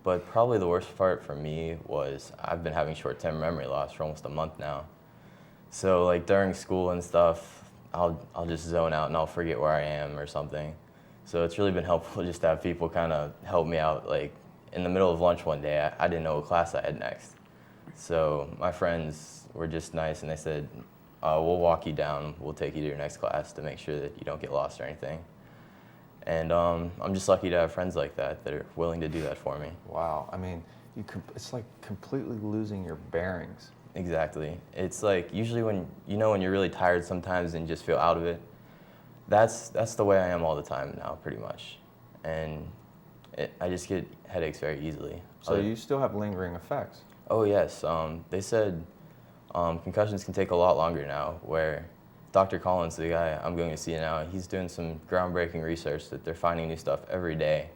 But probably the worst part for me was I've been having short-term memory loss for almost a month now. So like during school and stuff, I'll just zone out and I'll forget where I am or something. So it's really been helpful just to have people kind of help me out. Like in the middle of lunch one day, I didn't know what class I had next. So my friends were just nice, and they said, we'll walk you down, we'll take you to your next class to make sure that you don't get lost or anything. And I'm just lucky to have friends like that that are willing to do that for me. Wow, I mean, it's like completely losing your bearings. Exactly. It's like usually when you're really tired sometimes and just feel out of it, that's the way I am all the time now, pretty much. And I just get headaches very easily. So you still have lingering effects? Oh yes. They said concussions can take a lot longer now, where Dr. Collins, the guy I'm going to see now, he's doing some groundbreaking research that they're finding new stuff every day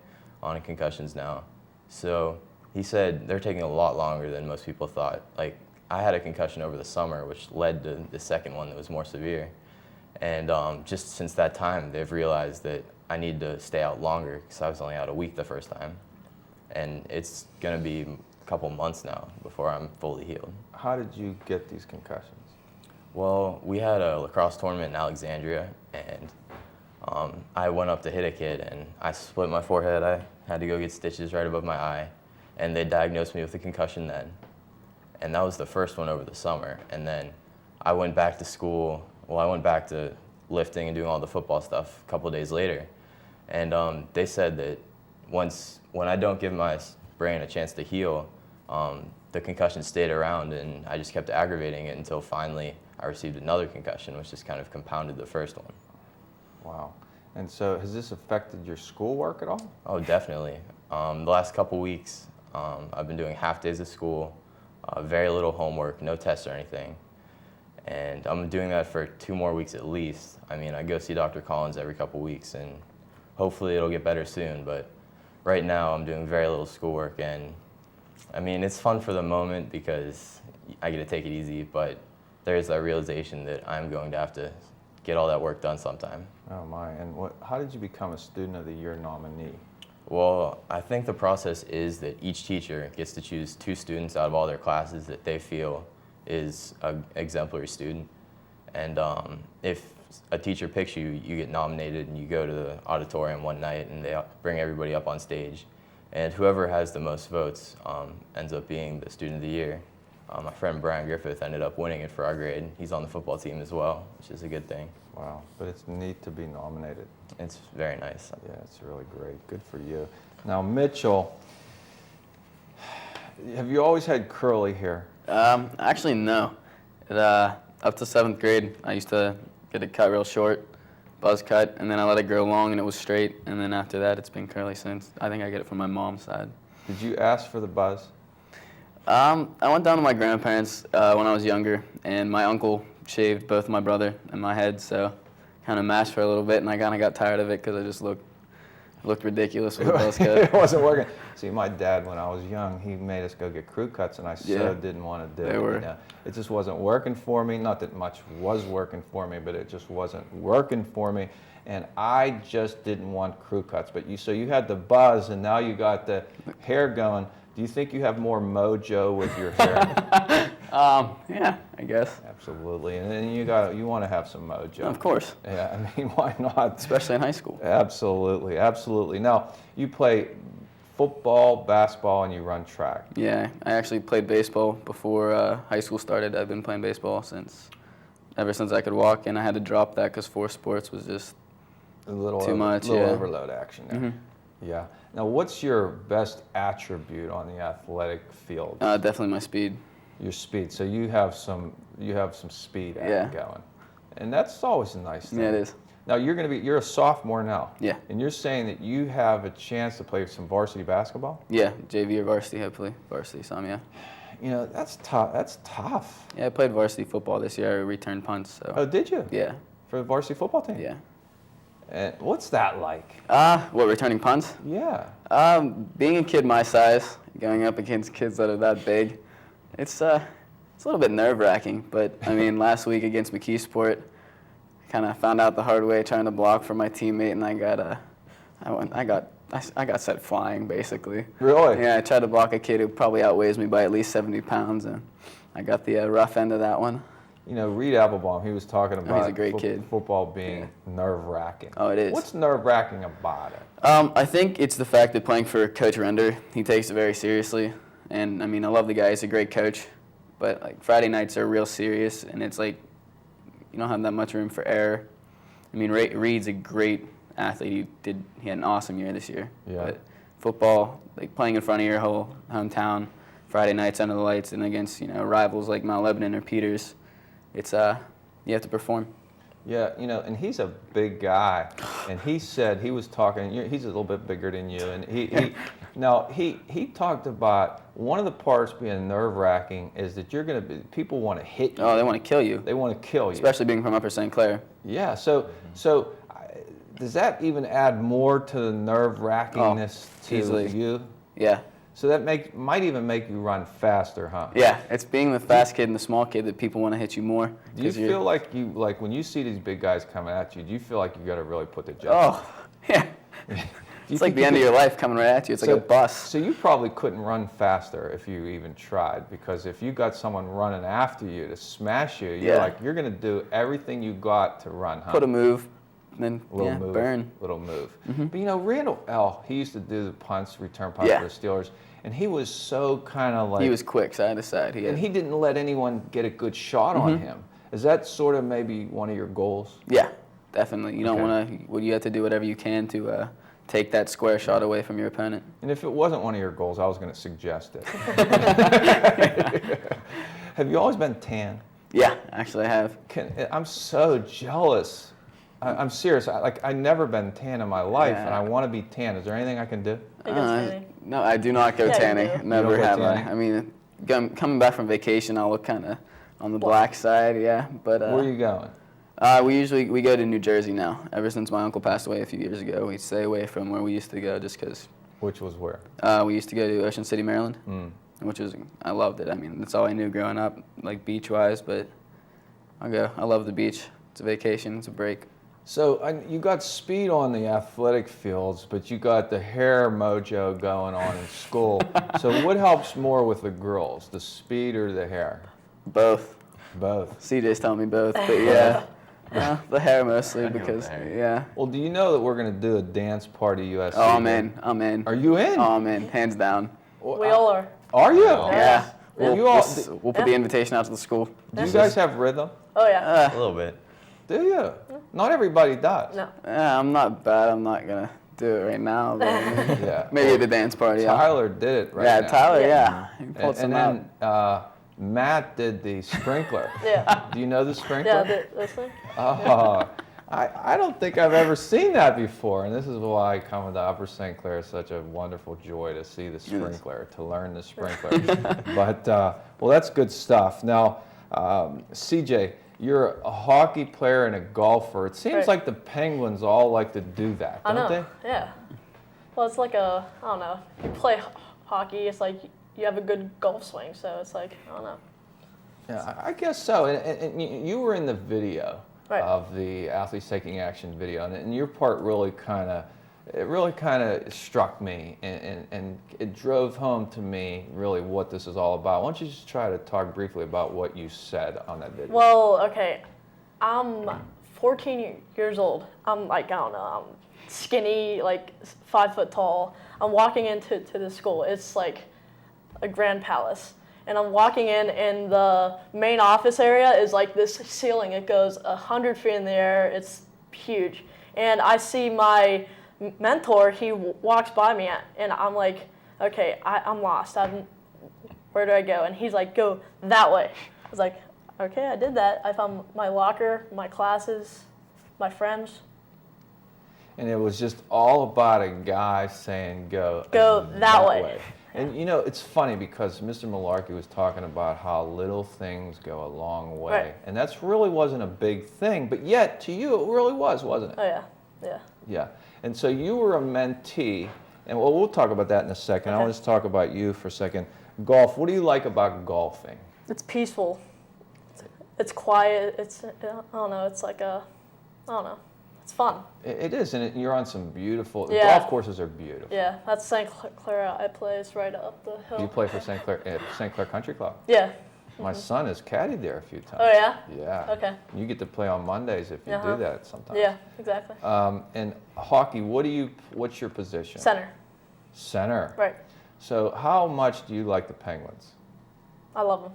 on concussions now. So he said they're taking a lot longer than most people thought. Like, I had a concussion over the summer, which led to the second one that was more severe. And just since that time, they've realized that I need to stay out longer, because I was only out a week the first time. And it's going to be a couple months now before I'm fully healed. How did you get these concussions? Well, we had a lacrosse tournament in Alexandria, and I went up to hit a kid and I split my forehead. I had to go get stitches right above my eye, and they diagnosed me with a concussion then. And that was the first one over the summer. And then I went back to school. Well, I went back to lifting and doing all the football stuff a couple of days later. And they said that when I don't give my brain a chance to heal, the concussion stayed around, and I just kept aggravating it until finally I received another concussion, which just kind of compounded the first one. Wow. And so has this affected your schoolwork at all? Oh, definitely. The last couple weeks, I've been doing half days of school, very little homework, no tests or anything. And I'm doing that for 2 more weeks at least. I mean, I go see Dr. Collins every couple weeks, and hopefully it'll get better soon. But right now, I'm doing very little schoolwork, and I mean, it's fun for the moment because I get to take it easy, but there's that realization that I'm going to have to get all that work done sometime. Oh my, and how did you become a Student of the Year nominee? Well, I think the process is that each teacher gets to choose 2 students out of all their classes that they feel is an exemplary student. And if a teacher picks you, you get nominated and you go to the auditorium one night and they bring everybody up on stage. And whoever has the most votes ends up being the Student of the Year. My friend Brian Griffith ended up winning it for our grade. He's on the football team as well, which is a good thing. Wow, but it's neat to be nominated. It's very nice. Yeah, it's really great. Good for you. Now, Mitchell, have you always had curly hair? Actually, no. Up to 7th grade, I used to get it cut real short, buzz cut, and then I let it grow long and it was straight, and then after that it's been curly since. I think I get it from my mom's side. Did you ask for the buzz? I went down to my grandparents when I was younger, and my uncle shaved both my brother and my head, so kind of mashed for a little bit, and I kind of got tired of it because I just looked ridiculous with a buzz cut. It wasn't working. See, my dad, when I was young, he made us go get crew cuts, and I Yeah. didn't want to do They it. were. You know. It just wasn't working for me. Not that much was working for me, but it just wasn't working for me. And I just didn't want crew cuts. But so you had the buzz, and now you got the hair going. Do you think you have more mojo with your hair? Yeah, I guess. Absolutely. And then you want to have some mojo. Of course. Yeah, I mean, why not? Especially in high school. Absolutely, absolutely. Now, you play football, basketball, and you run track. Yeah, I actually played baseball before high school started. I've been playing baseball ever since I could walk, and I had to drop that because 4 sports was just too much. Little Yeah. overload action there. Yeah. Now, what's your best attribute on the athletic field? Definitely my speed. Your speed. So you have some speed Yeah. going, and that's always a nice thing. Yeah, it is. Now you're a sophomore now. Yeah. And you're saying that you have a chance to play some varsity basketball? Yeah, JV or varsity, hopefully. Varsity, yeah. You know, that's tough. That's tough. Yeah, I played varsity football this year. I returned punts. So. Oh, did you? Yeah. For the varsity football team? Yeah. And what's that like? What, returning punts? Yeah. Being a kid my size, going up against kids that are that big, it's a little bit nerve-wracking. But I mean, last week against McKeesport, I kind of found out the hard way trying to block for my teammate, and I got set flying basically. Really? Yeah, I tried to block a kid who probably outweighs me by at least 70 pounds, and I got the rough end of that one. You know, Reed Applebaum, he was talking about he's a great kid. Football being nerve-wracking. Oh, it is. What's nerve-wracking about it? I think it's the fact that playing for Coach Render, he takes it very seriously. And I mean, I love the guy, he's a great coach. But like Friday nights are real serious, and it's like, you don't have that much room for error. I mean, Reed's a great athlete. He had an awesome year this year. Yeah. But football, like playing in front of your whole hometown, Friday nights under the lights, and against, rivals like Mount Lebanon or Peters, it's you have to perform. Yeah, and he's a big guy, and he said he was talking. He's a little bit bigger than you, and he talked about one of the parts being nerve-wracking is that people want to hit you. Oh, they want to kill you. They want to kill you, especially being from Upper St. Clair. Yeah. So does that even add more to the nerve-wrackingness to easily. you? Yeah. So that might even make you run faster, huh? Yeah, it's being the fast kid and the small kid that people want to hit you more. Do you feel like when you see these big guys coming at you, do you feel like you got to really put the jump? Oh, yeah. It's like the end of your life coming right at you. It's like a bus. So you probably couldn't run faster if you even tried, because if you got someone running after you to smash you, you're going to do everything you got to run, huh? Put a move, then Little yeah, move, burn. little move. Mhm. But you know, Randall L, he used to do the punts, return punts Yeah. for the Steelers, and he was so kind of like. He was quick side to side. And he didn't let anyone get a good shot on Mhm. him. Is that sort of maybe one of your goals? Yeah, definitely. You don't Okay. want to. Well, you have to do whatever you can to take that square shot away from your opponent. And if it wasn't one of your goals, I was going to suggest it. Have you always been tan? Yeah, actually, I have. I'm so jealous. I'm serious. I've never been tan in my life, Yeah. and I want to be tan. Is there anything I can do? No, I do not go Yeah, you tanning. do. Never You don't go have tanning? I. I mean, coming back from vacation, I'll look kind of on the black side, yeah. But Where are you going? We go to New Jersey now. Ever since my uncle passed away a few years ago, we stay away from where we used to go just because. Which was where? We used to go to Ocean City, Maryland, which was I loved it. I mean, that's all I knew growing up, like beach-wise. But I'll go. I love the beach. It's a vacation. It's a break. So you got speed on the athletic fields, but you got the hair mojo going on in school. So what helps more with the girls, the speed or the hair? Both. Both. CJ's telling me both, but yeah. The hair mostly because, yeah. Well, do you know that we're going to do a dance party USC? Oh, I'm in. I'm in. Are you in? Oh, I'm in. Hands down. We all are. Are you? Yeah. Well, We'll put the invitation out to the school. Do you guys have rhythm? Oh yeah. A little bit. Do you? Not everybody does. No. Yeah, I'm not bad. I'm not going to do it right now. But Yeah. maybe at the dance party. Tyler did it right Yeah, now. Tyler, yeah. He And, pulled some and then Matt did the sprinkler. Yeah. Do you know the sprinkler? Yeah, this thing. Oh, I don't think I've ever seen that before, and this is why coming to Upper St. Clair is such a wonderful joy to see the sprinkler, to learn the sprinkler. But, well, that's good stuff. Now, CJ, you're a hockey player and a golfer. It seems Right. like the Penguins all like to do that, I don't know. they? Yeah. Well, it's like I don't know. You play hockey, it's like you have a good golf swing, so it's like, I don't know. Yeah, I guess so. And you were in the video Right. of the Athletes Taking Action video, and your part really kind of struck me, and it drove home to me really what this is all about. Why don't you just try to talk briefly about what you said on that video? Well, okay. I'm 14 years old. I'm like, I don't know, I'm skinny, like 5 foot tall. I'm walking into the school. It's like a grand palace. And I'm walking in, and the main office area is like this ceiling. It goes 100 feet in the air. It's huge. And I see my mentor, he walks by me, and I'm like, okay, I'm lost. Where do I go? And he's like, go that way. I was like, okay, I did that. I found my locker, my classes, my friends. And it was just all about a guy saying, go that way. And you know, it's funny because Mr. Malarkey was talking about how little things go a long way. Right. And that's really wasn't a big thing, but yet to you it really was, wasn't it? Oh, yeah, yeah. Yeah. And so you were a mentee, and we'll talk about that in a second. I Okay. want to talk about you for a second. Golf, what do you like about golfing? It's peaceful. It's quiet. It's, I don't know, it's like I don't know. It's fun. It is, and you're on some beautiful, Yeah. golf courses are beautiful. Yeah, that's St. Clair I play. It's right up the hill. You play for St. Clair Country Club? Yeah. My son has caddied there a few times. Oh, yeah? Yeah. Okay. You get to play on Mondays if you Uh-huh. do that sometimes. Yeah, exactly. And hockey, what's your position? Center. Center. Right. So how much do you like the Penguins? I love them.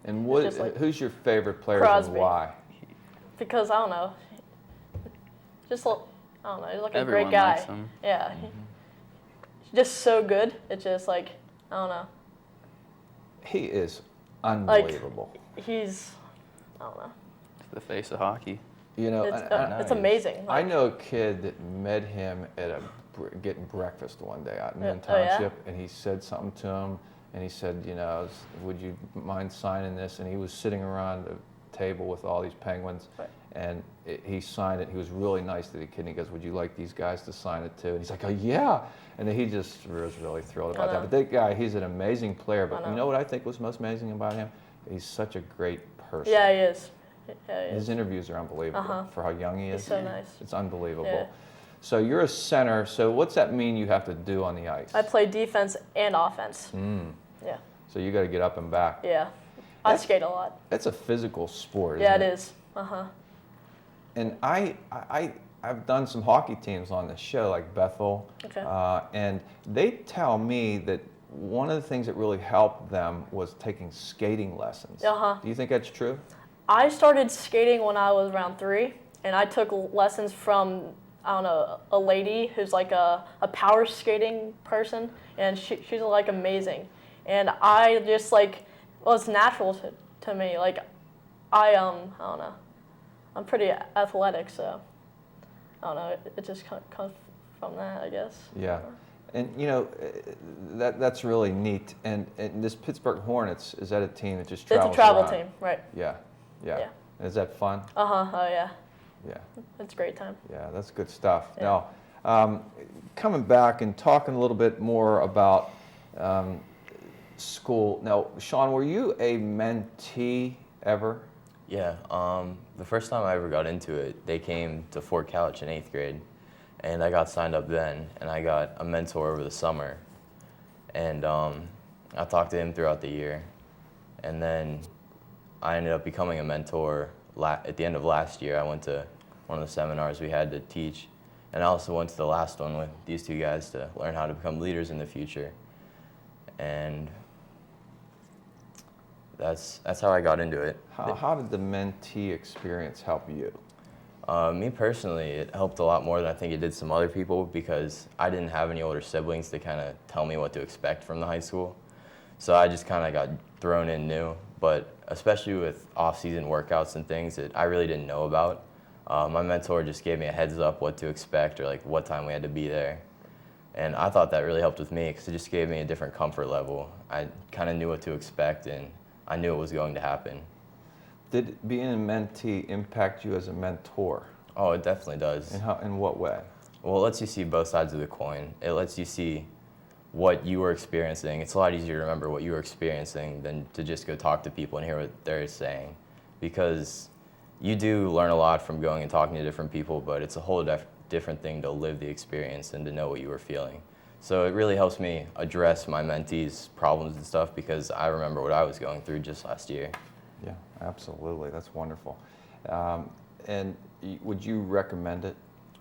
And what, Just like who's your favorite players Crosby. and why? Because, I don't know, just, I don't know, he's like a Everyone great guy. likes him. Yeah. He's just so good. It's just like, I don't know. He is unbelievable. He's, I don't know. The face of hockey. You know, It's amazing. I know a kid that met him at getting breakfast one day out in Moon Oh, yeah? Township, and he said something to him, and he said, you know, would you mind signing this? And he was sitting around the table with all these Penguins, Right. and he signed it. He was really nice to the kid, and he goes, would you like these guys to sign it too? And he's like, oh yeah. And then he just was really thrilled about I that. know. But that guy, he's an amazing player, but I you know. know what I think was most amazing about him? He's such a great person. Yeah, he is. Yeah, he His is. interviews are unbelievable Uh-huh. for how young he is. He's so nice. It's unbelievable. Yeah. So you're a center. So what's that mean you have to do on the ice? I play defense and offense. Yeah. So you got to get up and back. Yeah. I skate a lot. That's a physical sport. Yeah, isn't it is. Uh-huh. And I I've done some hockey teams on this show, like Bethel, Okay. and they tell me that one of the things that really helped them was taking skating lessons. Uh-huh. Do you think that's true? I started skating when I was around 3, and I took lessons from, I don't know, a lady who's like a power skating person, and she's like amazing. And I just like, well, it's natural to me. Like, I don't know, I'm pretty athletic, so I don't know, it just comes from that, I guess. Yeah. And you know, that's really neat. And this Pittsburgh Hornets, is that a team that just travels It's a travel around? team, right? Yeah, yeah. Yeah. Is that fun? Oh yeah. Yeah. It's a great time. Yeah, that's good stuff. Yeah. Now, coming back and talking a little bit more about school. Now, Sean, were you a mentee ever? Yeah, the first time I ever got into it, they came to Fort Couch in 8th grade, and I got signed up then, and I got a mentor over the summer. And I talked to him throughout the year, and then I ended up becoming a mentor at the end of last year. I went to one of the seminars we had to teach, and I also went to the last one with these two guys to learn how to become leaders in the future. And that's how I got into it. How did the mentee experience help you? Me personally, it helped a lot more than I think it did some other people, because I didn't have any older siblings to kind of tell me what to expect from the high school. So I just kind of got thrown in new. But especially with off-season workouts and things that I really didn't know about, my mentor just gave me a heads up what to expect, or like what time we had to be there. And I thought that really helped with me, because it just gave me a different comfort level. I kind of knew what to expect, and I knew it was going to happen. Did being a mentee impact you as a mentor? Oh, it definitely does. In what way? Well, it lets you see both sides of the coin. It lets you see what you were experiencing. It's a lot easier to remember what you were experiencing than to just go talk to people and hear what they're saying. Because you do learn a lot from going and talking to different people, but it's a whole different thing to live the experience and to know what you were feeling. So it really helps me address my mentees' problems and stuff, because I remember what I was going through just last year. Yeah, absolutely. That's wonderful. And would you recommend it?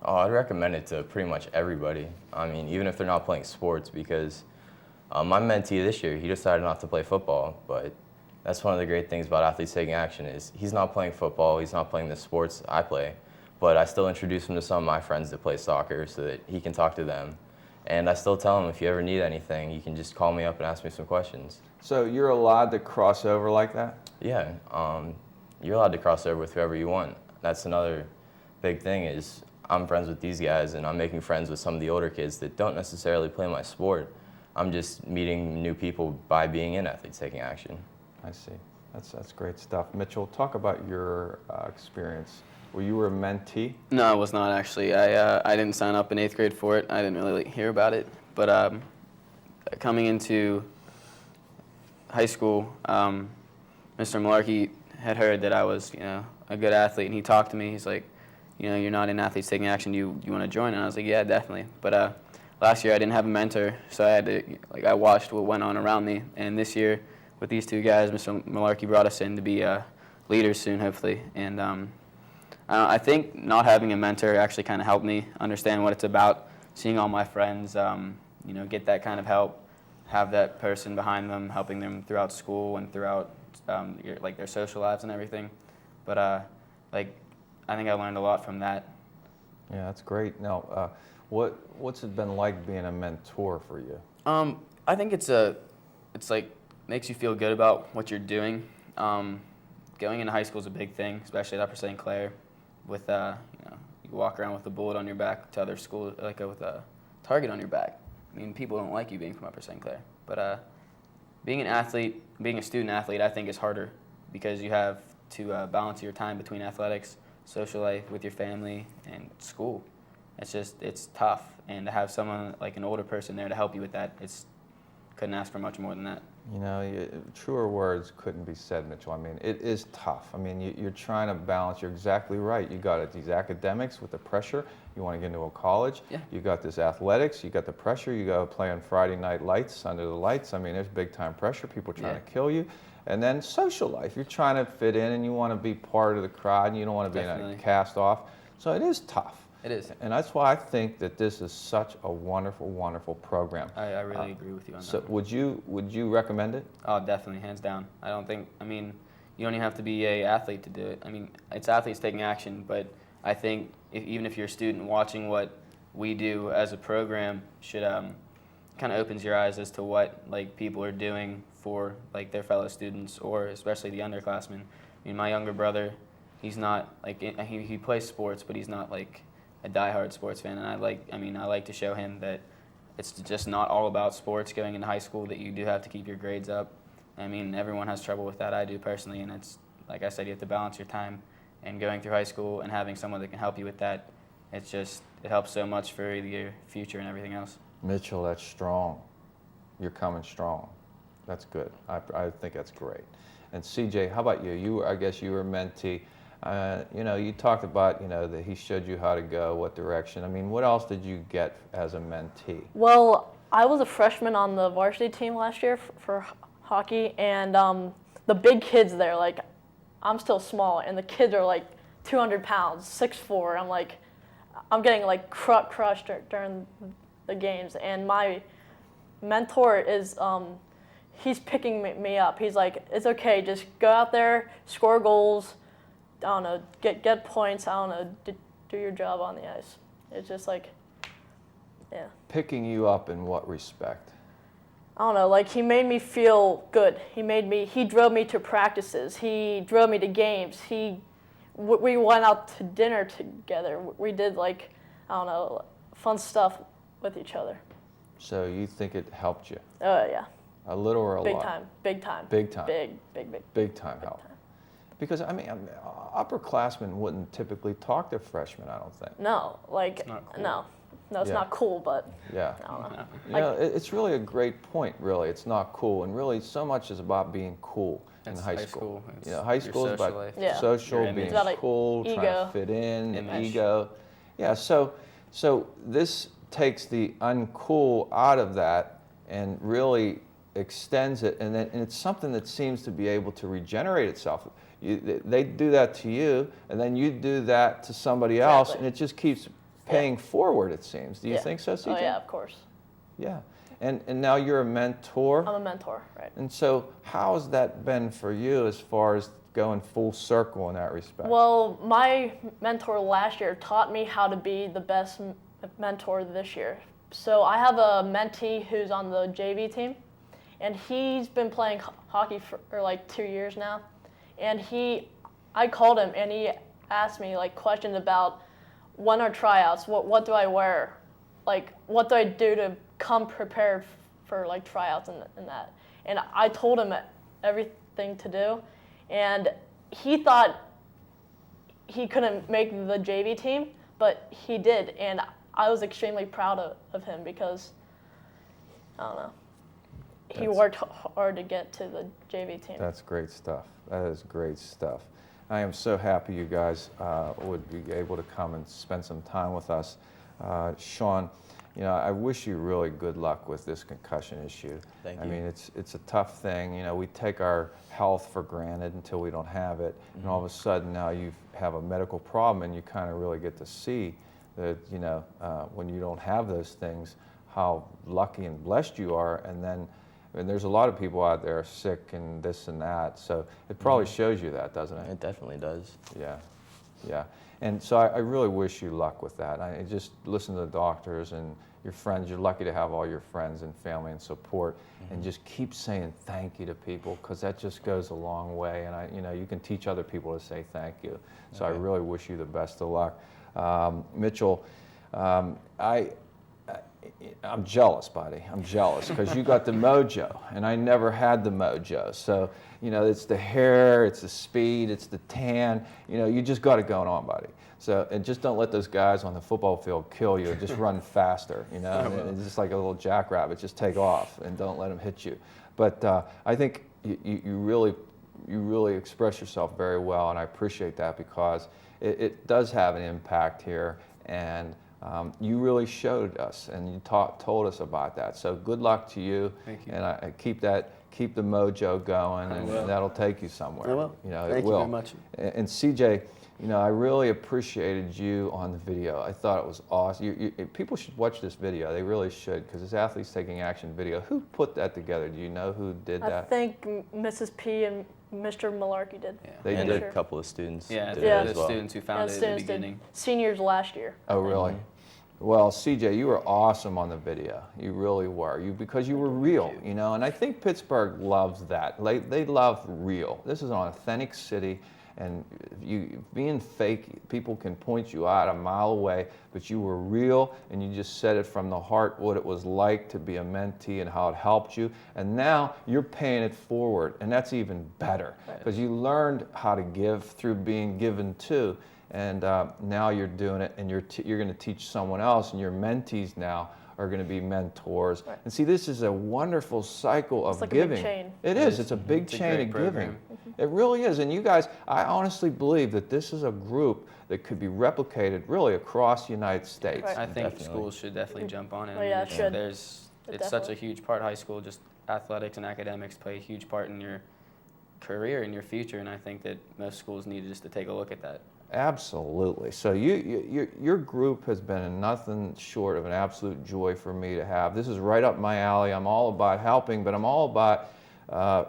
Oh, I'd recommend it to pretty much everybody. I mean, even if they're not playing sports, because my mentee this year, he decided not to play football, but that's one of the great things about Athletes Taking Action is he's not playing football, he's not playing the sports I play, but I still introduce him to some of my friends that play soccer so that he can talk to them. And I still tell him, if you ever need anything, you can just call me up and ask me some questions. So you're allowed to cross over like that? Yeah, you're allowed to cross over with whoever you want. That's another big thing is I'm friends with these guys, and I'm making friends with some of the older kids that don't necessarily play my sport. I'm just meeting new people by being in Athletes Taking Action. I see. That's great stuff. Mitchell, talk about your experience. Were you a mentee? No, I was not actually. I didn't sign up in 8th grade for it. I didn't really hear about it. But coming into high school, Mr. Malarkey had heard that I was, a good athlete, and he talked to me. He's like, you're not in Athletes Taking Action. You want to join? And I was like, yeah, definitely. But last year I didn't have a mentor, so I had to, I watched what went on around me. And this year, with these two guys, Mr. Malarkey brought us in to be leaders soon, hopefully. And I think not having a mentor actually kind of helped me understand what it's about. Seeing all my friends, get that kind of help, have that person behind them, helping them throughout school and throughout their social lives and everything. But I think I learned a lot from that. Yeah, that's great. Now, what's it been like being a mentor for you? I think it's makes you feel good about what you're doing. Going into high school is a big thing, especially at Upper St. Clair. With you walk around with a bullet on your back to other schools, with a target on your back. I mean, people don't like you being from Upper St. Clair. But being an athlete, being a student athlete, I think is harder because you have to balance your time between athletics, social life with your family, and school. It's tough, and to have someone like an older person there to help you with that, couldn't ask for much more than that. Truer words couldn't be said, Mitchell. I mean, it is tough. I mean, you're trying to balance. You're exactly right. You got these academics with the pressure. You want to get into a college. Yeah. You got this athletics. You got the pressure. You got to play on Friday night lights, under the lights. I mean, there's big time pressure. People trying to kill you. And then social life. You're trying to fit in, and you want to be part of the crowd, and you don't want to be in a cast off. So it is tough. It is. And that's why I think that this is such a wonderful, wonderful program. I really agree with you on that. So would you recommend it? Oh, definitely, hands down. I don't think, I mean, you don't even have to be an athlete to do it. I mean, it's athletes taking action, but I think even if you're a student, watching what we do as a program should kind of opens your eyes as to what like people are doing for like their fellow students, or especially the underclassmen. I mean, my younger brother, he's not like he plays sports, but he's not like a diehard sports fan, and I like to show him that it's just not all about sports going into high school, that you do have to keep your grades up. I mean, everyone has trouble with that. I do personally, and it's like I said, you have to balance your time, and going through high school and having someone that can help you with that, it helps so much for your future and everything else. Mitchell, that's strong. You're coming strong. That's good. I think that's great. And CJ, how about you? I guess you were a mentee. You talked about, that he showed you how to go, what direction. I mean, what else did you get as a mentee? Well, I was a freshman on the varsity team last year for hockey, and the big kids there, like, I'm still small, and the kids are like 200 pounds, 6'4". I'm getting like crushed during the games, and my mentor is, he's picking me up. He's like, it's okay, just go out there, score goals, I don't know, get points, I don't know, do your job on the ice. It's just like, yeah. Picking you up in what respect? I don't know, like he made me feel good. He drove me to practices. He drove me to games. We went out to dinner together. We did like, I don't know, fun stuff with each other. So you think it helped you? Oh, yeah. A little or a Big lot? time, big time. Big time? Big time help. Because, I mean, upperclassmen wouldn't typically talk to freshmen, I don't think. No, like, It's not cool. no, it's Yeah. not cool, but Yeah. I don't know. It's really a great point, really. It's not cool, and really so much is about being cool in It's high high school. school. It's High your school is social about life. Yeah. social, Your being image. It's about, like, cool, trying ego. to fit in, and Image. ego. Yeah, so this takes the uncool out of that and really extends it, and it's something that seems to be able to regenerate itself. They do that to you, and then you do that to somebody else, Exactly. and it just keeps paying forward, it seems. Do you Yeah. think so, CJ? Oh, yeah, of course. Yeah. And now you're a mentor. I'm a mentor, right. And so how has that been for you as far as going full circle in that respect? Well, my mentor last year taught me how to be the best mentor this year. So I have a mentee who's on the JV team, and he's been playing hockey for like 2 years now. And I called him, and he asked me like questions about when are tryouts, what do I wear, like what do I do to come prepared for like tryouts and that. And I told him everything to do, and he thought he couldn't make the JV team, but he did, and I was extremely proud of him because, I don't know, he worked hard to get to the JV team. That's great stuff. That is great stuff. I am so happy you guys would be able to come and spend some time with us. Sean, I wish you really good luck with this concussion issue. Thank you. I mean, it's a tough thing. We take our health for granted until we don't have it, and all of a sudden now you have a medical problem, and you kind of really get to see that, when you don't have those things, how lucky and blessed you are. And then, there's a lot of people out there sick and this and that, so it probably shows you that, doesn't it? It definitely does. Yeah. And so I really wish you luck with that. I just listen to the doctors and your friends. You're lucky to have all your friends and family and support, and just keep saying thank you to people, because that just goes a long way. And you can teach other people to say thank you. So I really wish you the best of luck. Mitchell, I'm jealous, buddy. I'm jealous because you got the mojo, and I never had the mojo. So, it's the hair, it's the speed, it's the tan. You just got it going on, buddy. So, and just don't let those guys on the football field kill you. Just run faster, and it's just like a little jackrabbit. Just take off and don't let them hit you. But I think you really express yourself very well, and I appreciate that, because it does have an impact here, and you really showed us, and you told us about that. So good luck to you. Thank you. And I keep the mojo going, and that'll take you somewhere. I will. It Thank you will. very much. And CJ, You know, I really appreciated you on the video. I thought it was awesome. People should watch this video. They really should, because it's Athletes Taking Action video. Who put that together? Do you know who did that? I think Mrs. P and Mr. Malarkey did. Yeah. They and did. a couple of students Yeah, did the it as well. students who found it in the beginning. Seniors last year. Oh, really? Well, CJ, you were awesome on the video. You really were. Because you were real, you know, and I think Pittsburgh loves that. They love real. This is an authentic city, and you being fake, people can point you out a mile away, but you were real, and you just said it from the heart, what it was like to be a mentee and how it helped you. And now you're paying it forward, and that's even better, because you learned how to give through being given to. And now you're doing it, and you're going to teach someone else, and your mentees now are going to be mentors. Right. And see, this is a wonderful cycle of It's like giving. a big chain. It is. It's a big It's a chain great of program. giving. It really is. And you guys, I honestly believe that this is a group that could be replicated really across the United States. Right. I think Definitely. schools should definitely jump on it. Oh, yeah, it should. It's such a huge part. High school, just athletics and academics play a huge part in your career and your future, and I think that most schools need just to take a look at that. Absolutely. So your group has been nothing short of an absolute joy for me to have. This is right up my alley. I'm all about helping, but I'm all about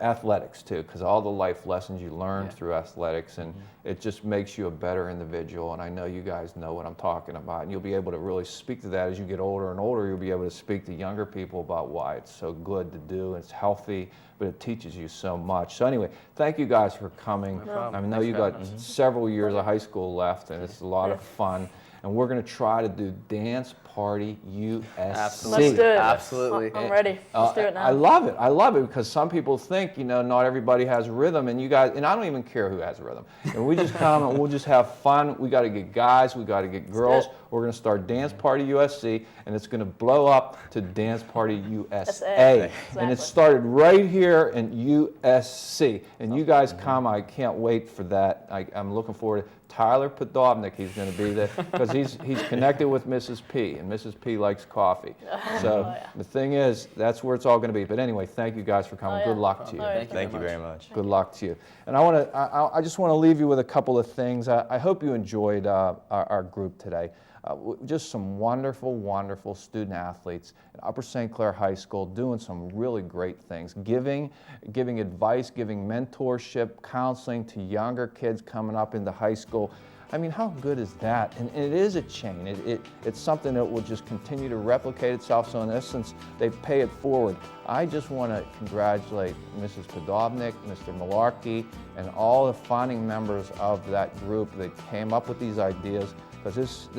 athletics too, because all the life lessons you learn through athletics, and it just makes you a better individual. And I know you guys know what I'm talking about, and you'll be able to really speak to that as you get older and older. You'll be able to speak to younger people about why it's so good to do. It's healthy, but it teaches you so much. So anyway, thank you guys for coming. No problem. I know Thanks you for got having us. several years of high school left, and it's a lot of fun. And we're going to try to do Dance Party USC. Let's do it. Absolutely. I'm ready. Let's do it now. I love it. I love it, because some people think, you know, not everybody has rhythm, and you guys, and I don't even care who has rhythm. And we just come and we'll just have fun. We got to get guys, we got to get girls. We're going to start Dance Party USC, and it's going to blow up to Dance Party USA. And it started right here in USC. And you guys come, I can't wait for that. I'm looking forward to Tyler Podovnik. He's going to be there, because he's connected with Mrs. P, and Mrs. P likes coffee. So the thing is, that's where it's all going to be. But anyway, thank you guys for coming. Good luck to you. Thank you very much. Good luck to you. And I just want to leave you with a couple of things. I hope you enjoyed our group today. Just some wonderful, wonderful student athletes at Upper St. Clair High School doing some really great things, giving advice, giving mentorship, counseling to younger kids coming up into high school. I mean, how good is that? And it is a chain. It's something that will just continue to replicate itself. So in essence, they pay it forward. I just want to congratulate Mrs. Podovnik, Mr. Malarkey, and all the founding members of that group that came up with these ideas, because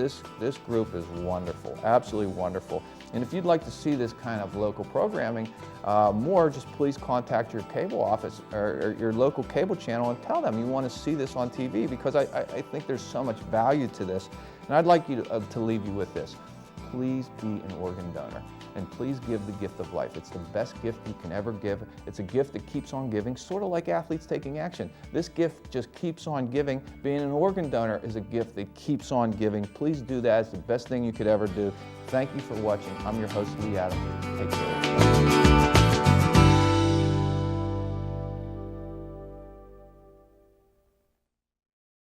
this group is wonderful, absolutely wonderful. And if you'd like to see this kind of local programming more, just please contact your cable office or your local cable channel and tell them you want to see this on TV, because I think there's so much value to this. And I'd like you to leave you with this. Please be an organ donor, and please give the gift of life. It's the best gift you can ever give. It's a gift that keeps on giving, sort of like Athletes Taking Action. This gift just keeps on giving. Being an organ donor is a gift that keeps on giving. Please do that. It's the best thing you could ever do. Thank you for watching. I'm your host, Lee Adams. Take care.